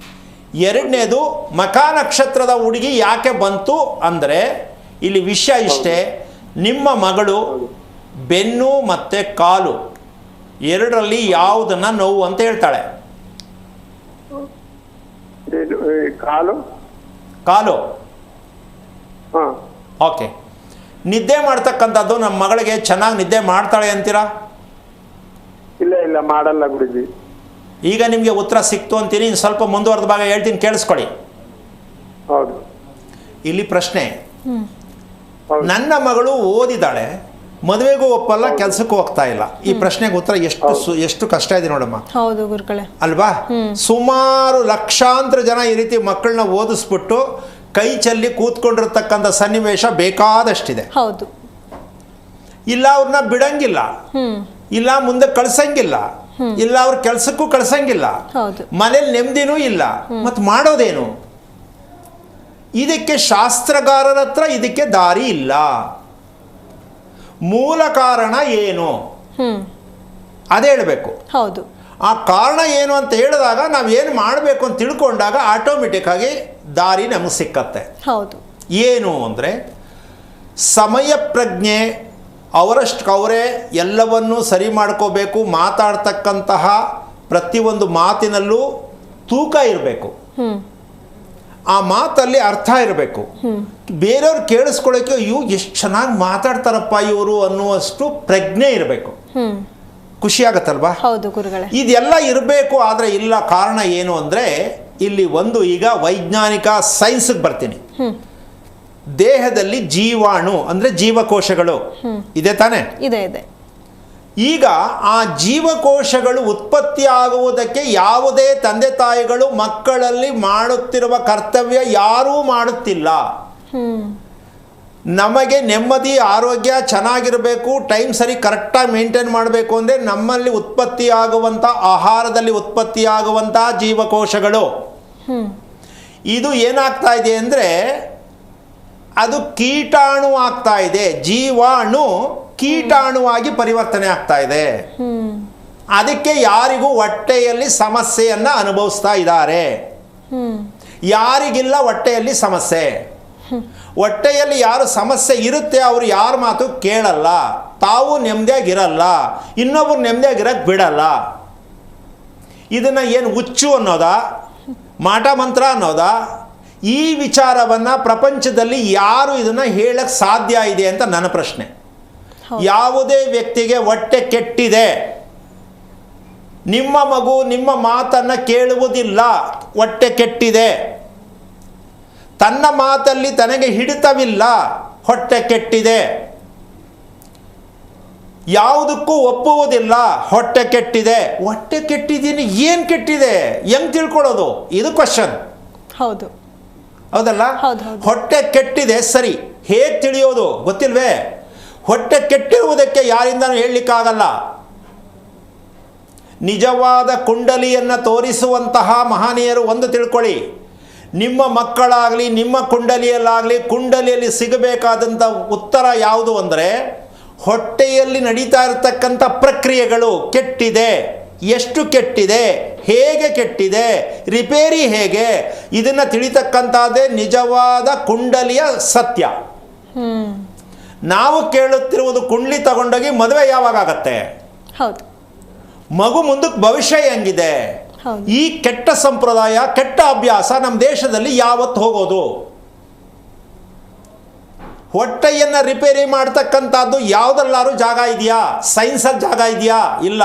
ಎರಡನೇದು, ಮಖ ನಕ್ಷತ್ರದ ಹುಡುಗಿ ಯಾಕೆ ಬಂತು ಅಂದರೆ ಇಲ್ಲಿ ವಿಷಯ ಇಷ್ಟೇ. ನಿಮ್ಮ ಮಗಳು ಬೆನ್ನು ಮತ್ತು ಕಾಲು ಎರಡರಲ್ಲಿ ಯಾವುದನ್ನು ನೋವು ಅಂತ ಹೇಳ್ತಾಳೆ? ಕಾಲು. ಕಾಲು. ಹಾಂ. ಓಕೆ. ನಿದ್ದೆ ಮಾಡ್ತಕ್ಕಂಥದ್ದು ನಮ್ಮ ಮಗಳಿಗೆ ಚೆನ್ನಾಗಿ ನಿದ್ದೆ ಮಾಡ್ತಾಳೆ ಅಂತೀರಾ? ಇಲ್ಲ ಮಾಡಲ್ಲ ಗುರುಜಿ. ಈಗ ನಿಮಗೆ ಉತ್ತರ ಸಿಕ್ತು ಅಂತೀನಿ. ಇನ್ನು ಸ್ವಲ್ಪ ಮುಂದುವರೆದ ಭಾಗ ಹೇಳ್ತೀನಿ, ಕೇಳಿಸ್ಕೊಳ್ಳಿ. ಹೌದು. ಇಲ್ಲಿ ಪ್ರಶ್ನೆ, ನನ್ನ ಮಗಳು ಓದಿದಾಳೆ, ಮದುವೆಗೂ ಒಪ್ಪಲ್ಲ, ಕೆಲಸಕ್ಕೂ ಹೋಗ್ತಾ ಇಲ್ಲ. ಈ ಪ್ರಶ್ನೆಗೆ ಉತ್ತರ ಎಷ್ಟು ಕಷ್ಟ ಇದೆ ನೋಡಮ್ಮ. ಹೌದು ಗುರುಗಳೇ, ಅಲ್ವಾ? ಸುಮಾರು ಲಕ್ಷಾಂತರ ಜನ ಈ ರೀತಿ ಮಕ್ಕಳನ್ನ ಓದಿಸ್ಬಿಟ್ಟು ಕೈ ಚೆಲ್ಲಿ ಕೂತ್ಕೊಂಡಿರ್ತಕ್ಕಂಥ ಸನ್ನಿವೇಶ ಬೇಕಾದಷ್ಟಿದೆ. ಹೌದು. ಇಲ್ಲ ಅವ್ರನ್ನ ಬಿಡಂಗಿಲ್ಲ, ಇಲ್ಲ ಮುಂದೆ ಕಳ್ಸಂಗಿಲ್ಲ, ಇಲ್ಲ ಅವ್ರ ಕೆಲಸಕ್ಕೂ ಕಳ್ಸಂಗಿಲ್ಲ, ಮನೇಲಿ ನೆಮ್ಮದಿನೂ ಇಲ್ಲ. ಮತ್ತೆ ಮಾಡೋದೇನು? ಇದಕ್ಕೆ ಶಾಸ್ತ್ರಗಾರರ ಹತ್ರ ಇದಕ್ಕೆ ದಾರಿ ಇಲ್ಲ. ಮೂಲ ಕಾರಣ ಏನು ಅದೇ ಹೇಳಬೇಕು. ಹೌದು. ಆ ಕಾರಣ ಏನು ಅಂತ ಹೇಳಿದಾಗ ನಾವೇನು ಮಾಡಬೇಕು ಅಂತ ತಿಳ್ಕೊಂಡಾಗ ಆಟೋಮೆಟಿಕ್ ಆಗಿ ದಾರಿ ನಮಗೆ ಸಿಕ್ಕತ್ತೆ. ಹೌದು. ಏನು ಅಂದರೆ ಸಮಯ ಪ್ರಜ್ಞೆ, ಅವರಷ್ಟು ಅವರೇ ಎಲ್ಲವನ್ನೂ ಸರಿ ಮಾಡ್ಕೋಬೇಕು. ಮಾತಾಡ್ತಕ್ಕಂತಹ ಪ್ರತಿಯೊಂದು ಮಾತಿನಲ್ಲೂ ತೂಕ ಇರಬೇಕು, ಆ ಮಾತಲ್ಲಿ ಅರ್ಥ ಇರಬೇಕು. ಬೇರೆಯವ್ರು ಕೇಳಿಸ್ಕೊಳ್ಳೋಕೆ ಅಯ್ಯೋ ಎಷ್ಟು ಚೆನ್ನಾಗಿ ಮಾತಾಡ್ತಾರಪ್ಪ ಇವರು ಅನ್ನುವಷ್ಟು ಪ್ರಜ್ಞೆ ಇರಬೇಕು. ಖುಷಿ ಆಗತ್ತಲ್ವಾ? ಹೌದು ಗುರುಗಳೇ. ಇದೆಲ್ಲ ಇರಬೇಕು. ಆದರೆ ಇಲ್ಲ. ಕಾರಣ ಏನು ಅಂದರೆ ಇಲ್ಲಿ ಈಗ ವೈಜ್ಞಾನಿಕ ಸೈನ್ಸ್ಗೆ ಬರ್ತೀನಿ. ದೇಹದಲ್ಲಿ ಜೀವಾಣು ಅಂದರೆ ಜೀವಕೋಶಗಳು ಇದೆ ತಾನೆ? ಇದೆ ಇದೆ. ಈಗ ಆ ಜೀವಕೋಶಗಳು ಉತ್ಪತ್ತಿ ಆಗುವುದಕ್ಕೆ ಯಾವುದೇ ತಂದೆ ತಾಯಿಗಳು ಮಕ್ಕಳಲ್ಲಿ ಮಾಡುತ್ತಿರುವ ಕರ್ತವ್ಯ ಯಾರೂ ಮಾಡುತ್ತಿಲ್ಲ. ನಮಗೆ ನೆಮ್ಮದಿ, ಆರೋಗ್ಯ ಚೆನ್ನಾಗಿರಬೇಕು, ಟೈಮ್ ಸರಿ ಕರೆಕ್ಟಾಗಿ ಮೇಂಟೈನ್ ಮಾಡಬೇಕು ಅಂದರೆ ನಮ್ಮಲ್ಲಿ ಉತ್ಪತ್ತಿಯಾಗುವಂಥ ಆಹಾರದಲ್ಲಿ ಉತ್ಪತ್ತಿಯಾಗುವಂಥ ಜೀವಕೋಶಗಳು ಇದು ಏನಾಗ್ತಾ ಇದೆ ಅಂದರೆ ಅದು ಕೀಟಾಣು ಆಗ್ತಾ ಇದೆ. ಜೀವಾಣು ಕೀಟಾಣುವಾಗಿ ಪರಿವರ್ತನೆ ಆಗ್ತಾ ಇದೆ. ಅದಕ್ಕೆ ಯಾರಿಗೂ ಹೊಟ್ಟೆಯಲ್ಲಿ ಸಮಸ್ಯೆಯನ್ನು ಅನುಭವಿಸ್ತಾ ಇದ್ದಾರೆ. ಯಾರಿಗಿಲ್ಲ ಹೊಟ್ಟೆಯಲ್ಲಿ ಸಮಸ್ಯೆ. ಹೊಟ್ಟೆಯಲ್ಲಿ ಯಾರು ಸಮಸ್ಯೆ ಇರುತ್ತೆ ಅವರು ಯಾರ ಮಾತು ಕೇಳಲ್ಲ, ತಾವು ನೆಮ್ಮದಿಯಾಗಿರಲ್ಲ, ಇನ್ನೊಬ್ರು ನೆಮ್ಮದಿಯಾಗಿರಕ್ಕೆ ಬಿಡಲ್ಲ. ಇದನ್ನು ಏನು ಹುಚ್ಚು ಅನ್ನೋದಾ, ಮಾಟ ಮಂತ್ರ ಅನ್ನೋದಾ? ಈ ವಿಚಾರವನ್ನು ಪ್ರಪಂಚದಲ್ಲಿ ಯಾರು ಇದನ್ನು ಹೇಳಕ್ಕೆ ಸಾಧ್ಯ ಇದೆ ಅಂತ ನನ್ನ ಪ್ರಶ್ನೆ. ಯಾವುದೇ ವ್ಯಕ್ತಿಗೆ ಹೊಟ್ಟೆ ಕೆಟ್ಟಿದೆ, ನಿಮ್ಮ ಮಗು ನಿಮ್ಮ ಮಾತನ್ನು ಕೇಳುವುದಿಲ್ಲ, ಹೊಟ್ಟೆ ಕೆಟ್ಟಿದೆ, ತನ್ನ ಮಾತಲ್ಲಿ ತನಗೆ ಹಿಡಿತವಿಲ್ಲ, ಹೊಟ್ಟೆ ಕೆಟ್ಟಿದೆ, ಯಾವುದಕ್ಕೂ ಒಪ್ಪುವುದಿಲ್ಲ, ಹೊಟ್ಟೆ ಕೆಟ್ಟಿದೆ. ಹೊಟ್ಟೆ ಕೆಟ್ಟಿದ್ದೀನಿ, ಏನು ಕೆಟ್ಟಿದೆ, ಹೆಂಗೆ ತಿಳ್ಕೊಳ್ಳೋದು? ಇದು ಕ್ವಶನ್. ಹೌದು. ಹೌದಲ್ಲ? ಹೊಟ್ಟೆ ಕೆಟ್ಟಿದೆ, ಸರಿ, ಹೇಗೆ ತಿಳಿಯೋದು ಗೊತ್ತಿಲ್ವೇ? ಹೊಟ್ಟೆ ಕೆಟ್ಟಿರುವುದಕ್ಕೆ ಯಾರಿಂದನೂ ಹೇಳಲಿಕ್ಕಾಗಲ್ಲ. ನಿಜವಾದ ಕುಂಡಲಿಯನ್ನು ತೋರಿಸುವಂತಹ ಮಹನೀಯರು ಒಂದು ತಿಳ್ಕೊಳ್ಳಿ, ನಿಮ್ಮ ಮಕ್ಕಳಾಗಲಿ ನಿಮ್ಮ ಕುಂಡಲಿಯಲ್ಲಾಗಲಿ ಕುಂಡಲಿಯಲ್ಲಿ ಸಿಗಬೇಕಾದಂಥ ಉತ್ತರ ಯಾವುದು ಅಂದರೆ ಹೊಟ್ಟೆಯಲ್ಲಿ ನಡೀತಾ ಇರತಕ್ಕಂಥ ಪ್ರಕ್ರಿಯೆಗಳು ಕೆಟ್ಟಿದೆ, ಎಷ್ಟು ಕೆಟ್ಟಿದೆ, ಹೇಗೆ ಕೆಟ್ಟಿದೆ, ರಿಪೇರಿ ಹೇಗೆ, ಇದನ್ನು ತಿಳಿತಕ್ಕಂಥದ್ದೇ ನಿಜವಾದ ಕುಂಡಲಿಯ ಸತ್ಯ. ನಾವು ಕೇಳುತ್ತಿರುವುದು ಕುಂಡಲಿ ತಗೊಂಡೋಗಿ ಮದುವೆ ಯಾವಾಗ ಆಗತ್ತೆ, ಹೌದು, ಮಗು ಮುಂದಕ್ಕೆ ಭವಿಷ್ಯ ಹೆಂಗಿದೆ, ಈ ಕೆಟ್ಟ ಸಂಪ್ರದಾಯ ಕೆಟ್ಟ ಅಭ್ಯಾಸ ನಮ್ಮ ದೇಶದಲ್ಲಿ ಯಾವತ್ತು ಹೋಗೋದು? ಹೊಟ್ಟೆಯನ್ನು ರಿಪೇರಿ ಮಾಡ್ತಕ್ಕಂಥದ್ದು ಯಾವುದಲ್ಲಾರು ಜಾಗ ಇದೆಯಾ? ಸೈನ್ಸಲ್ಲಿ ಜಾಗ ಇದೆಯಾ? ಇಲ್ಲ.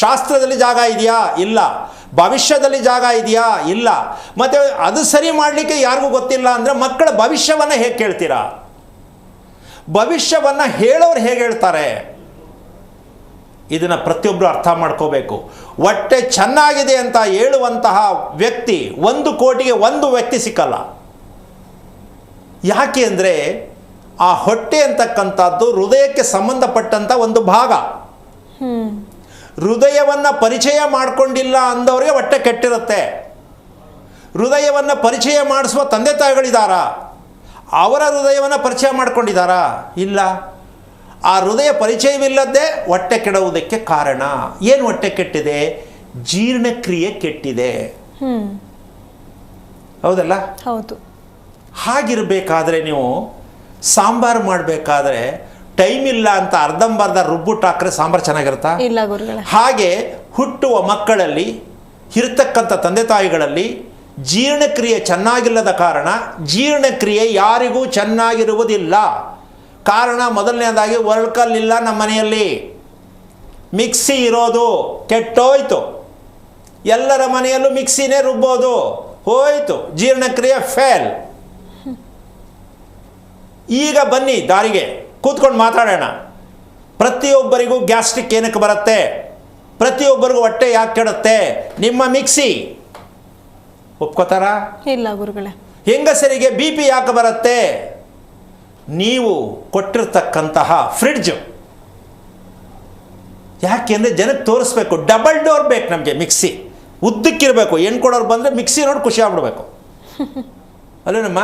ಶಾಸ್ತ್ರದಲ್ಲಿ ಜಾಗ ಇದೆಯಾ? ಇಲ್ಲ. ಭವಿಷ್ಯದಲ್ಲಿ ಜಾಗ ಇದೆಯಾ? ಇಲ್ಲ. ಮತ್ತು ಅದು ಸರಿ ಮಾಡಲಿಕ್ಕೆ ಯಾರಿಗೂ ಗೊತ್ತಿಲ್ಲ ಅಂದರೆ ಮಕ್ಕಳ ಭವಿಷ್ಯವನ್ನು ಹೇಗೆ ಕೇಳ್ತೀರಾ? ಭವಿಷ್ಯವನ್ನು ಹೇಳೋರು ಹೇಗೆ ಹೇಳ್ತಾರೆ? ಇದನ್ನು ಪ್ರತಿಯೊಬ್ಬರು ಅರ್ಥ ಮಾಡ್ಕೋಬೇಕು. ಹೊಟ್ಟೆ ಚೆನ್ನಾಗಿದೆ ಅಂತ ಹೇಳುವಂತಹ ವ್ಯಕ್ತಿ 1 ಕೋಟಿಗೆ 1 ವ್ಯಕ್ತಿ ಸಿಕ್ಕಲ್ಲ. ಯಾಕೆ ಅಂದರೆ ಆ ಹೊಟ್ಟೆ ಅಂತಕ್ಕಂಥದ್ದು ಹೃದಯಕ್ಕೆ ಸಂಬಂಧಪಟ್ಟಂಥ ಒಂದು ಭಾಗ. ಹೃದಯವನ್ನು ಪರಿಚಯ ಮಾಡಿಕೊಂಡಿಲ್ಲ ಅಂದವರಿಗೆ ಹೊಟ್ಟೆ ಕೆಟ್ಟಿರುತ್ತೆ. ಹೃದಯವನ್ನು ಪರಿಚಯ ಮಾಡಿಸುವ ತಂದೆ ತಾಯಿಗಳಿದ್ದಾರಾ? ಅವರ ಹೃದಯವನ್ನು ಪರಿಚಯ ಮಾಡ್ಕೊಂಡಿದ್ದಾರಾ? ಇಲ್ಲ. ಆ ಹೃದಯ ಪರಿಚಯವಿಲ್ಲದೆ ಹೊಟ್ಟೆ ಕೆಡುವುದಕ್ಕೆ ಕಾರಣ ಏನು? ಹೊಟ್ಟೆ ಕೆಟ್ಟಿದೆ, ಜೀರ್ಣಕ್ರಿಯೆ ಕೆಟ್ಟಿದೆ. ಹೌದಲ್ಲ? ಹೌದು. ಹಾಗಿರಬೇಕಾದ್ರೆ ನೀವು ಸಾಂಬಾರು ಮಾಡಬೇಕಾದ್ರೆ ಟೈಮ್ ಇಲ್ಲ ಅಂತ ಅರ್ಧಂಬರ್ಧ ರುಬ್ಬಿಟ್ಟು ಹಾಕ್ರೆ ಸಾಂಬಾರು ಚೆನ್ನಾಗಿರುತ್ತಾ? ಇಲ್ಲ ಗುರುಗಳೇ. ಹಾಗೆ ಹುಟ್ಟುವ ಮಕ್ಕಳಲ್ಲಿ ಇರತಕ್ಕಂಥ ತಂದೆ ತಾಯಿಗಳಲ್ಲಿ ಜೀರ್ಣಕ್ರಿಯೆ ಚೆನ್ನಾಗಿಲ್ಲದ ಕಾರಣ ಜೀರ್ಣಕ್ರಿಯೆ ಯಾರಿಗೂ ಚೆನ್ನಾಗಿರುವುದಿಲ್ಲ. ಕಾರಣ ಮೊದಲನೇದಾಗಿ ಒರಳ್ಕಲ್ಲಿಲ್ಲ ನಮ್ಮ ಮನೆಯಲ್ಲಿ, ಮಿಕ್ಸಿ ಇರೋದು ಕೆಟ್ಟೋಯ್ತು. ಎಲ್ಲರ ಮನೆಯಲ್ಲೂ ಮಿಕ್ಸಿನೇ ರುಬ್ಬೋದು, ಹೋಯ್ತು, ಜೀರ್ಣಕ್ರಿಯೆ ಫೇಲ್. ಈಗ ಬನ್ನಿ ದಾರಿಗೆ ಕೂತ್ಕೊಂಡು ಮಾತಾಡೋಣ. ಪ್ರತಿಯೊಬ್ಬರಿಗೂ ಗ್ಯಾಸ್ಟ್ರಿಕ್ ಏನಕ್ಕೆ ಬರುತ್ತೆ? ಪ್ರತಿಯೊಬ್ಬರಿಗೂ ಹೊಟ್ಟೆ ಯಾಕೆ ಕೆಡುತ್ತೆ? ನಿಮ್ಮ ಮಿಕ್ಸಿ. ಒಪ್ಕೋತಾರಾ? ಇಲ್ಲ ಗುರುಗಳೇ. ಹೆಂಗಸರಿಗೆ BP ಯಾಕೆ ಬರುತ್ತೆ? ನೀವು ಕೊಟ್ಟಿರ್ತಕ್ಕಂತಹ ಫ್ರಿಡ್ಜು. ಯಾಕೆಂದರೆ ಜನಕ್ಕೆ ತೋರಿಸ್ಬೇಕು, ಡಬಲ್ ಡೋರ್ ಬೇಕು ನಮಗೆ ಮಿಕ್ಸಿ, ಉದ್ದಕ್ಕಿರಬೇಕು. ಹೆಣ್ಣು ಕೊಡೋರು ಬಂದರೆ ಮಿಕ್ಸಿ ನೋಡಿ ಖುಷಿ ಆಗ್ಬಿಡ್ಬೇಕು ಅಲ್ಲೇನಮ್ಮ?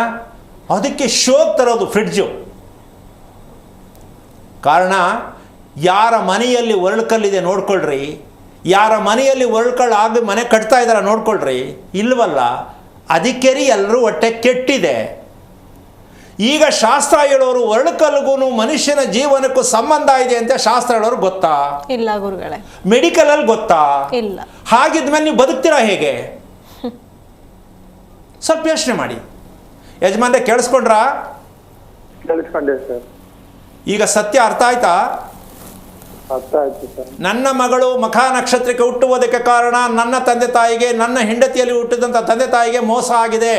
ಅದಕ್ಕೆ ಶೋಕ್ ತರೋದು ಫ್ರಿಡ್ಜು. ಕಾರಣ ಯಾರ ಮನೆಯಲ್ಲಿ ಒರಳ್ಕಲ್ಲಿದೆ ನೋಡ್ಕೊಳ್ರಿ, ಯಾರ ಮನೆಯಲ್ಲಿ ಒರಳ್ಕಲ್ಲು ಆಗಿ ಮನೆ ಕಟ್ತಾ ಇದ್ದಾರೆ ನೋಡ್ಕೊಳ್ರಿ. ಇಲ್ವಲ್ಲ, ಅದಕ್ಕೆ ರೀ ಎಲ್ಲರೂ ಹೊಟ್ಟೆ ಕೆಟ್ಟಿದೆ. ಈಗ ಶಾಸ್ತ್ರ ಹೇಳೋರು ಒರಳ್ಕಲ್ಗೂ ಮನುಷ್ಯನ ಜೀವನಕ್ಕೂ ಸಂಬಂಧ ಇದೆ ಅಂತ ಶಾಸ್ತ್ರ ಹೇಳೋರು ಗೊತ್ತಾ? ಇಲ್ಲ ಗುರುಗಳೇ. ಮೆಡಿಕಲಲ್ಲಿ ಗೊತ್ತಾ? ಇಲ್ಲ. ಹಾಗಿದ್ಮೇಲೆ ನೀವು ಬದುಕ್ತೀರಾ ಹೇಗೆ? ಸ್ವಲ್ಪ ಯೋಚನೆ ಮಾಡಿ. ಯಜಮಾನ್ರೆ ಕೇಳಿಸ್ಕೊಂಡ್ರಾ? ಕೇಳಿಸ್ಕೊಂಡೆ ಸರ್. ಈಗ ಸತ್ಯ ಅರ್ಥ ಆಯ್ತಾ? ಅರ್ಥ ಆಯ್ತು ಸರ್. ನನ್ನ ಮಗಳು ಮಖ ನಕ್ಷತ್ರಕ್ಕೆ ಹುಟ್ಟುವುದಕ್ಕೆ ಕಾರಣ ನನ್ನ ತಂದೆ ತಾಯಿಗೆ, ನನ್ನ ಹೆಂಡತಿಯಲ್ಲಿ ಹುಟ್ಟಿದಂಥ ತಂದೆ ತಾಯಿಗೆ ಮೋಸ ಆಗಿದೆ.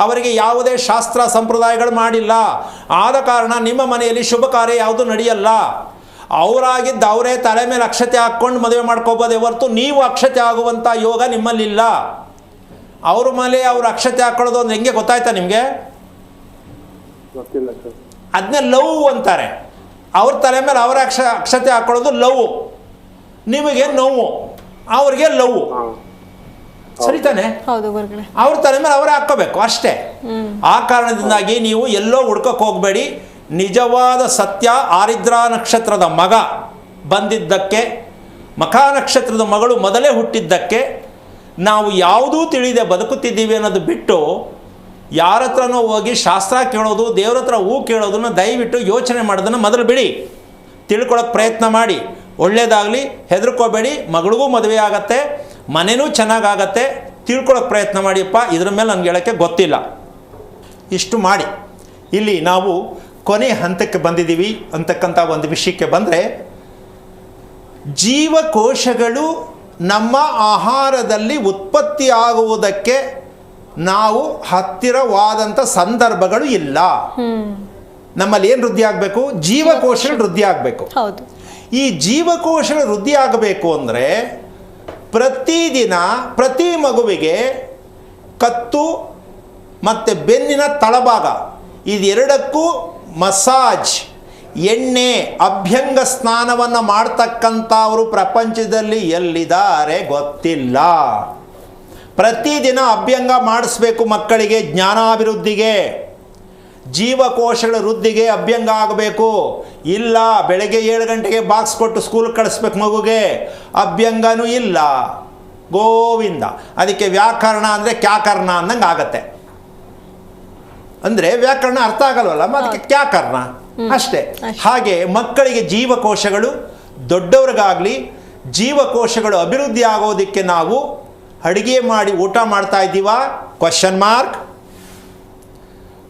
ಅವರಿಗೆ ಯಾವುದೇ ಶಾಸ್ತ್ರ ಸಂಪ್ರದಾಯಗಳು ಮಾಡಿಲ್ಲ. ಆದ ಕಾರಣ ನಿಮ್ಮ ಮನೆಯಲ್ಲಿ ಶುಭ ಕಾರ್ಯ ಯಾವುದು ನಡೆಯಲ್ಲ. ಅವರಾಗಿದ್ದು ಅವರೇ ತಲೆ ಮೇಲೆ ಅಕ್ಷತೆ ಹಾಕ್ಕೊಂಡು ಮದುವೆ ಮಾಡ್ಕೋಬೋದೇ ಹೊರತು ನೀವು ಅಕ್ಷತೆ ಆಗುವಂಥ ಯೋಗ ನಿಮ್ಮಲ್ಲಿಲ್ಲ. ಅವ್ರ ಮೇಲೆ ಅವ್ರು ಅಕ್ಷತೆ ಹಾಕೊಳ್ಳೋದು ಒಂದು ಹೆಂಗೆ ಗೊತ್ತಾಯ್ತಾ ನಿಮಗೆ? ಗೊತ್ತಿಲ್ಲ ಸರ್. ಅದನ್ನೇ ಲವ್ ಅಂತಾರೆ. ಅವ್ರ ತಲೆ ಮೇಲೆ ಅವರ ಅಕ್ಷತೆ ಹಾಕೊಳ್ಳೋದು ಲವ್, ನಿಮಗೆ ನೋವು, ಅವ್ರಿಗೆ ಲವ್. ಸರಿ ತಾನೆ? ಹೌದು ಗುರುಗಳೇ. ಅವ್ರ ತಲೆ ಮೇಲೆ ಅವರೇ ಹಾಕ್ಕೋಬೇಕು ಅಷ್ಟೇ. ಆ ಕಾರಣದಿಂದಾಗಿ ನೀವು ಎಲ್ಲೋ ಹುಡ್ಕೋಕೆ ಹೋಗಬೇಡಿ. ನಿಜವಾದ ಸತ್ಯ ಆರಿದ್ರಾ ನಕ್ಷತ್ರದ ಮಗ ಬಂದಿದ್ದಕ್ಕೆ, ಮಖ ನಕ್ಷತ್ರದ ಮಗಳು ಮೊದಲೇ ಹುಟ್ಟಿದ್ದಕ್ಕೆ ನಾವು ಯಾವುದೂ ತಿಳಿದೆ ಬದುಕುತ್ತಿದ್ದೀವಿ ಅನ್ನೋದು ಬಿಟ್ಟು ಯಾರ ಹತ್ರನೋ ಹೋಗಿ ಶಾಸ್ತ್ರ ಕೇಳೋದು, ದೇವ್ರ ಹತ್ರ ಹೂ ಕೇಳೋದನ್ನು ದಯವಿಟ್ಟು ಯೋಚನೆ ಮಾಡೋದನ್ನು ಮೊದಲು ಬಿಡಿ. ತಿಳ್ಕೊಳ್ಳೋಕೆ ಪ್ರಯತ್ನ ಮಾಡಿ. ಒಳ್ಳೆಯದಾಗಲಿ, ಹೆದರ್ಕೋಬೇಡಿ. ಮಗಳಿಗೂ ಮದುವೆ ಆಗತ್ತೆ, ಮನೆಯೂ ಚೆನ್ನಾಗಾಗತ್ತೆ. ತಿಳ್ಕೊಳ್ಳೋಕೆ ಪ್ರಯತ್ನ ಮಾಡಿಯಪ್ಪ. ಇದ್ರ ಮೇಲೆ ನನಗೆ ಹೇಳೋಕ್ಕೆ ಗೊತ್ತಿಲ್ಲ. ಇಷ್ಟು ಮಾಡಿ. ಇಲ್ಲಿ ನಾವು ಕೊನೆ ಹಂತಕ್ಕೆ ಬಂದಿದ್ದೀವಿ ಅಂತಕ್ಕಂಥ ಒಂದು ವಿಷಯಕ್ಕೆ ಬಂದರೆ, ಜೀವಕೋಶಗಳು ನಮ್ಮ ಆಹಾರದಲ್ಲಿ ಉತ್ಪತ್ತಿಯಾಗುವುದಕ್ಕೆ ನಾವು ಹತ್ತಿರವಾದಂಥ ಸಂದರ್ಭಗಳು ಇಲ್ಲ. ನಮ್ಮಲ್ಲಿ ಏನು ವೃದ್ಧಿ ಆಗಬೇಕು? ಜೀವಕೋಶಗಳು ವೃದ್ಧಿ ಆಗಬೇಕು. ಹೌದು. ಈ ಜೀವಕೋಶಗಳು ವೃದ್ಧಿ ಆಗಬೇಕು ಅಂದರೆ ಪ್ರತಿದಿನ ಪ್ರತಿ ಮಗುವಿಗೆ ಕತ್ತು ಮತ್ತು ಬೆನ್ನಿನ ತಳಭಾಗ ಇದೆರಡಕ್ಕೂ ಮಸಾಜ್, ಎಣ್ಣೆ, ಅಭ್ಯಂಗ ಸ್ನಾನವನ್ನು ಮಾಡ್ತಕ್ಕಂಥವರು ಪ್ರಪಂಚದಲ್ಲಿ ಎಲ್ಲಿದ್ದಾರೆ ಗೊತ್ತಿಲ್ಲ. ಪ್ರತಿದಿನ ಅಭ್ಯಂಗ ಮಾಡಿಸ್ಬೇಕು ಮಕ್ಕಳಿಗೆ. ಜ್ಞಾನಾಭಿವೃದ್ಧಿಗೆ, ಜೀವಕೋಶಗಳ ವೃದ್ಧಿಗೆ ಅಭ್ಯಂಗ ಆಗಬೇಕು. ಇಲ್ಲ ಬೆಳಗ್ಗೆ 7 ಗಂಟೆಗೆ ಬಾಕ್ಸ್ ಕೊಟ್ಟು ಸ್ಕೂಲ್ಗೆ ಕಳಿಸ್ಬೇಕು ಮಗುಗೆ, ಅಭ್ಯಂಗನೂ ಇಲ್ಲ. ಗೋವಿಂದ. ಅದಕ್ಕೆ ವ್ಯಾಕರಣ ಅಂದರೆ ಕ್ಯಾಕರ್ಣ ಅನ್ನಂಗೆ ಆಗತ್ತೆ. ಅಂದರೆ ವ್ಯಾಕರಣ ಅರ್ಥ ಆಗಲ್ವಲ್ಲ, ಅದಕ್ಕೆ ಕ್ಯಾಕರ್ಣ ಅಷ್ಟೇ. ಹಾಗೆ ಮಕ್ಕಳಿಗೆ ಜೀವಕೋಶಗಳು, ದೊಡ್ಡವ್ರಿಗಾಗಲಿ ಜೀವಕೋಶಗಳು ಅಭಿವೃದ್ಧಿ ಆಗೋದಕ್ಕೆ ನಾವು ಅಡುಗೆ ಮಾಡಿ ಊಟ ಮಾಡ್ತಾ ಇದ್ದೀವಾ? Question mark.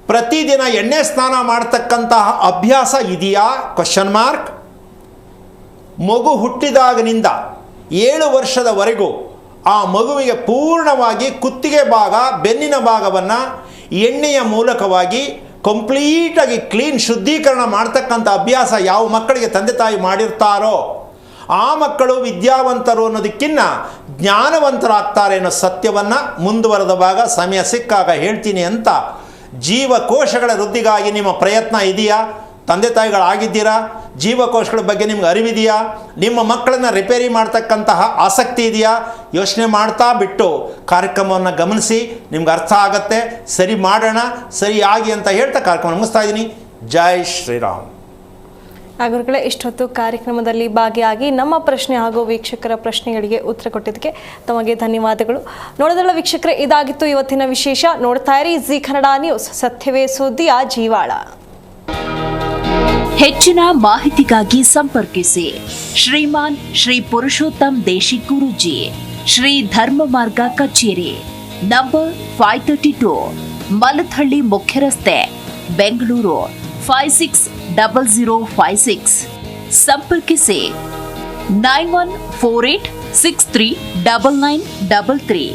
ಪ್ರತಿದಿನ ಎಣ್ಣೆ ಸ್ನಾನ ಮಾಡ್ತಕ್ಕಂತಹ ಅಭ್ಯಾಸ ಇದೆಯಾ? Question mark. ಮಗು ಹುಟ್ಟಿದಾಗಿನಿಂದ 7 ವರ್ಷದವರೆಗೂ ಆ ಮಗುವಿಗೆ ಪೂರ್ಣವಾಗಿ ಕುತ್ತಿಗೆ ಭಾಗ, ಬೆನ್ನಿನ ಭಾಗವನ್ನು ಎಣ್ಣೆಯ ಮೂಲಕವಾಗಿ ಕಂಪ್ಲೀಟಾಗಿ ಕ್ಲೀನ್ ಶುದ್ಧೀಕರಣ ಮಾಡ್ತಕ್ಕಂಥ ಅಭ್ಯಾಸ ಯಾವ ಮಕ್ಕಳಿಗೆ ತಂದೆ ತಾಯಿ ಮಾಡಿರ್ತಾರೋ ಆ ಮಕ್ಕಳು ವಿದ್ಯಾವಂತರು ಅನ್ನೋದಕ್ಕಿಂತ ಜ್ಞಾನವಂತರಾಗ್ತಾರೆ ಅನ್ನೋ ಸತ್ಯವನ್ನು ಮುಂದುವರೆದ ಭಾಗ ಸಮಯ ಸಿಕ್ಕಾಗ ಹೇಳ್ತೀನಿ ಅಂತ ಜೀವಕೋಶಗಳ ವೃದ್ಧಿಗಾಗಿ ನಿಮ್ಮ ಪ್ರಯತ್ನ ಇದೆಯಾ? ತಂದೆ ತಾಯಿಗಳಾಗಿದ್ದೀರಾ? ಜೀವಕೋಶಗಳ ಬಗ್ಗೆ ನಿಮ್ಗೆ ಅರಿವಿದೆಯಾ? ನಿಮ್ಮ ಮಕ್ಕಳನ್ನು ರಿಪೇರಿ ಮಾಡ್ತಕ್ಕಂತಹ ಆಸಕ್ತಿ ಇದೆಯಾ? ಯೋಚನೆ ಮಾಡ್ತಾ ಬಿಟ್ಟು ಕಾರ್ಯಕ್ರಮವನ್ನು ಗಮನಿಸಿ, ನಿಮ್ಗೆ ಅರ್ಥ ಆಗತ್ತೆ. ಸರಿ ಮಾಡೋಣ, ಸರಿಯಾಗಿ ಅಂತ ಹೇಳ್ತಾ ಕಾರ್ಯಕ್ರಮ ಮುಗಿಸ್ತಾ ಇದ್ದೀನಿ. ಜೈ ಶ್ರೀರಾಮ್. ಗುರುಗಳೇ, ಇಷ್ಟೊತ್ತು ಕಾರ್ಯಕ್ರಮದಲ್ಲಿ ಭಾಗಿಯಾಗಿ ನಮ್ಮ ಪ್ರಶ್ನೆ ಹಾಗೂ ವೀಕ್ಷಕರ ಪ್ರಶ್ನೆಗಳಿಗೆ ಉತ್ತರ ಕೊಟ್ಟಿದ್ದಕ್ಕೆ ತಮಗೆ ಧನ್ಯವಾದಗಳು. ನೋಡೋದಲ್ಲ ವೀಕ್ಷಕರೇ, ಇದಾಗಿತ್ತು ಇವತ್ತಿನ ವಿಶೇಷ. ನೋಡ್ತಾ ಇರಿ ಜಿ ಕನ್ನಡ ನ್ಯೂಸ್, ಸತ್ಯವೇ ಸುದ್ದಿಯ ಜೀವಾಳ. ಹೆಚ್ಚಿನ ಮಾಹಿತಿಗಾಗಿ ಸಂಪರ್ಕಿಸಿ ಶ್ರೀಮಾನ್ ಶ್ರೀ ಪುರುಷೋತ್ತಮ್ ದೇಶಿಕ್ ಗುರೂಜಿ, ಶ್ರೀ ಧರ್ಮ ಮಾರ್ಗ ಕಚೇರಿ, ನಂಬರ್ 532, ಮಲಥಳ್ಳಿ ಮುಖ್ಯ ರಸ್ತೆ, ಬೆಂಗಳೂರು 560056. ಸಂಪರ್ಕಿಸಿ 9148639933,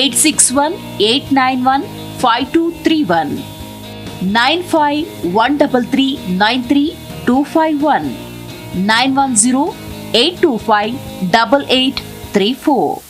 8618915231, 9513393251, 91082588834.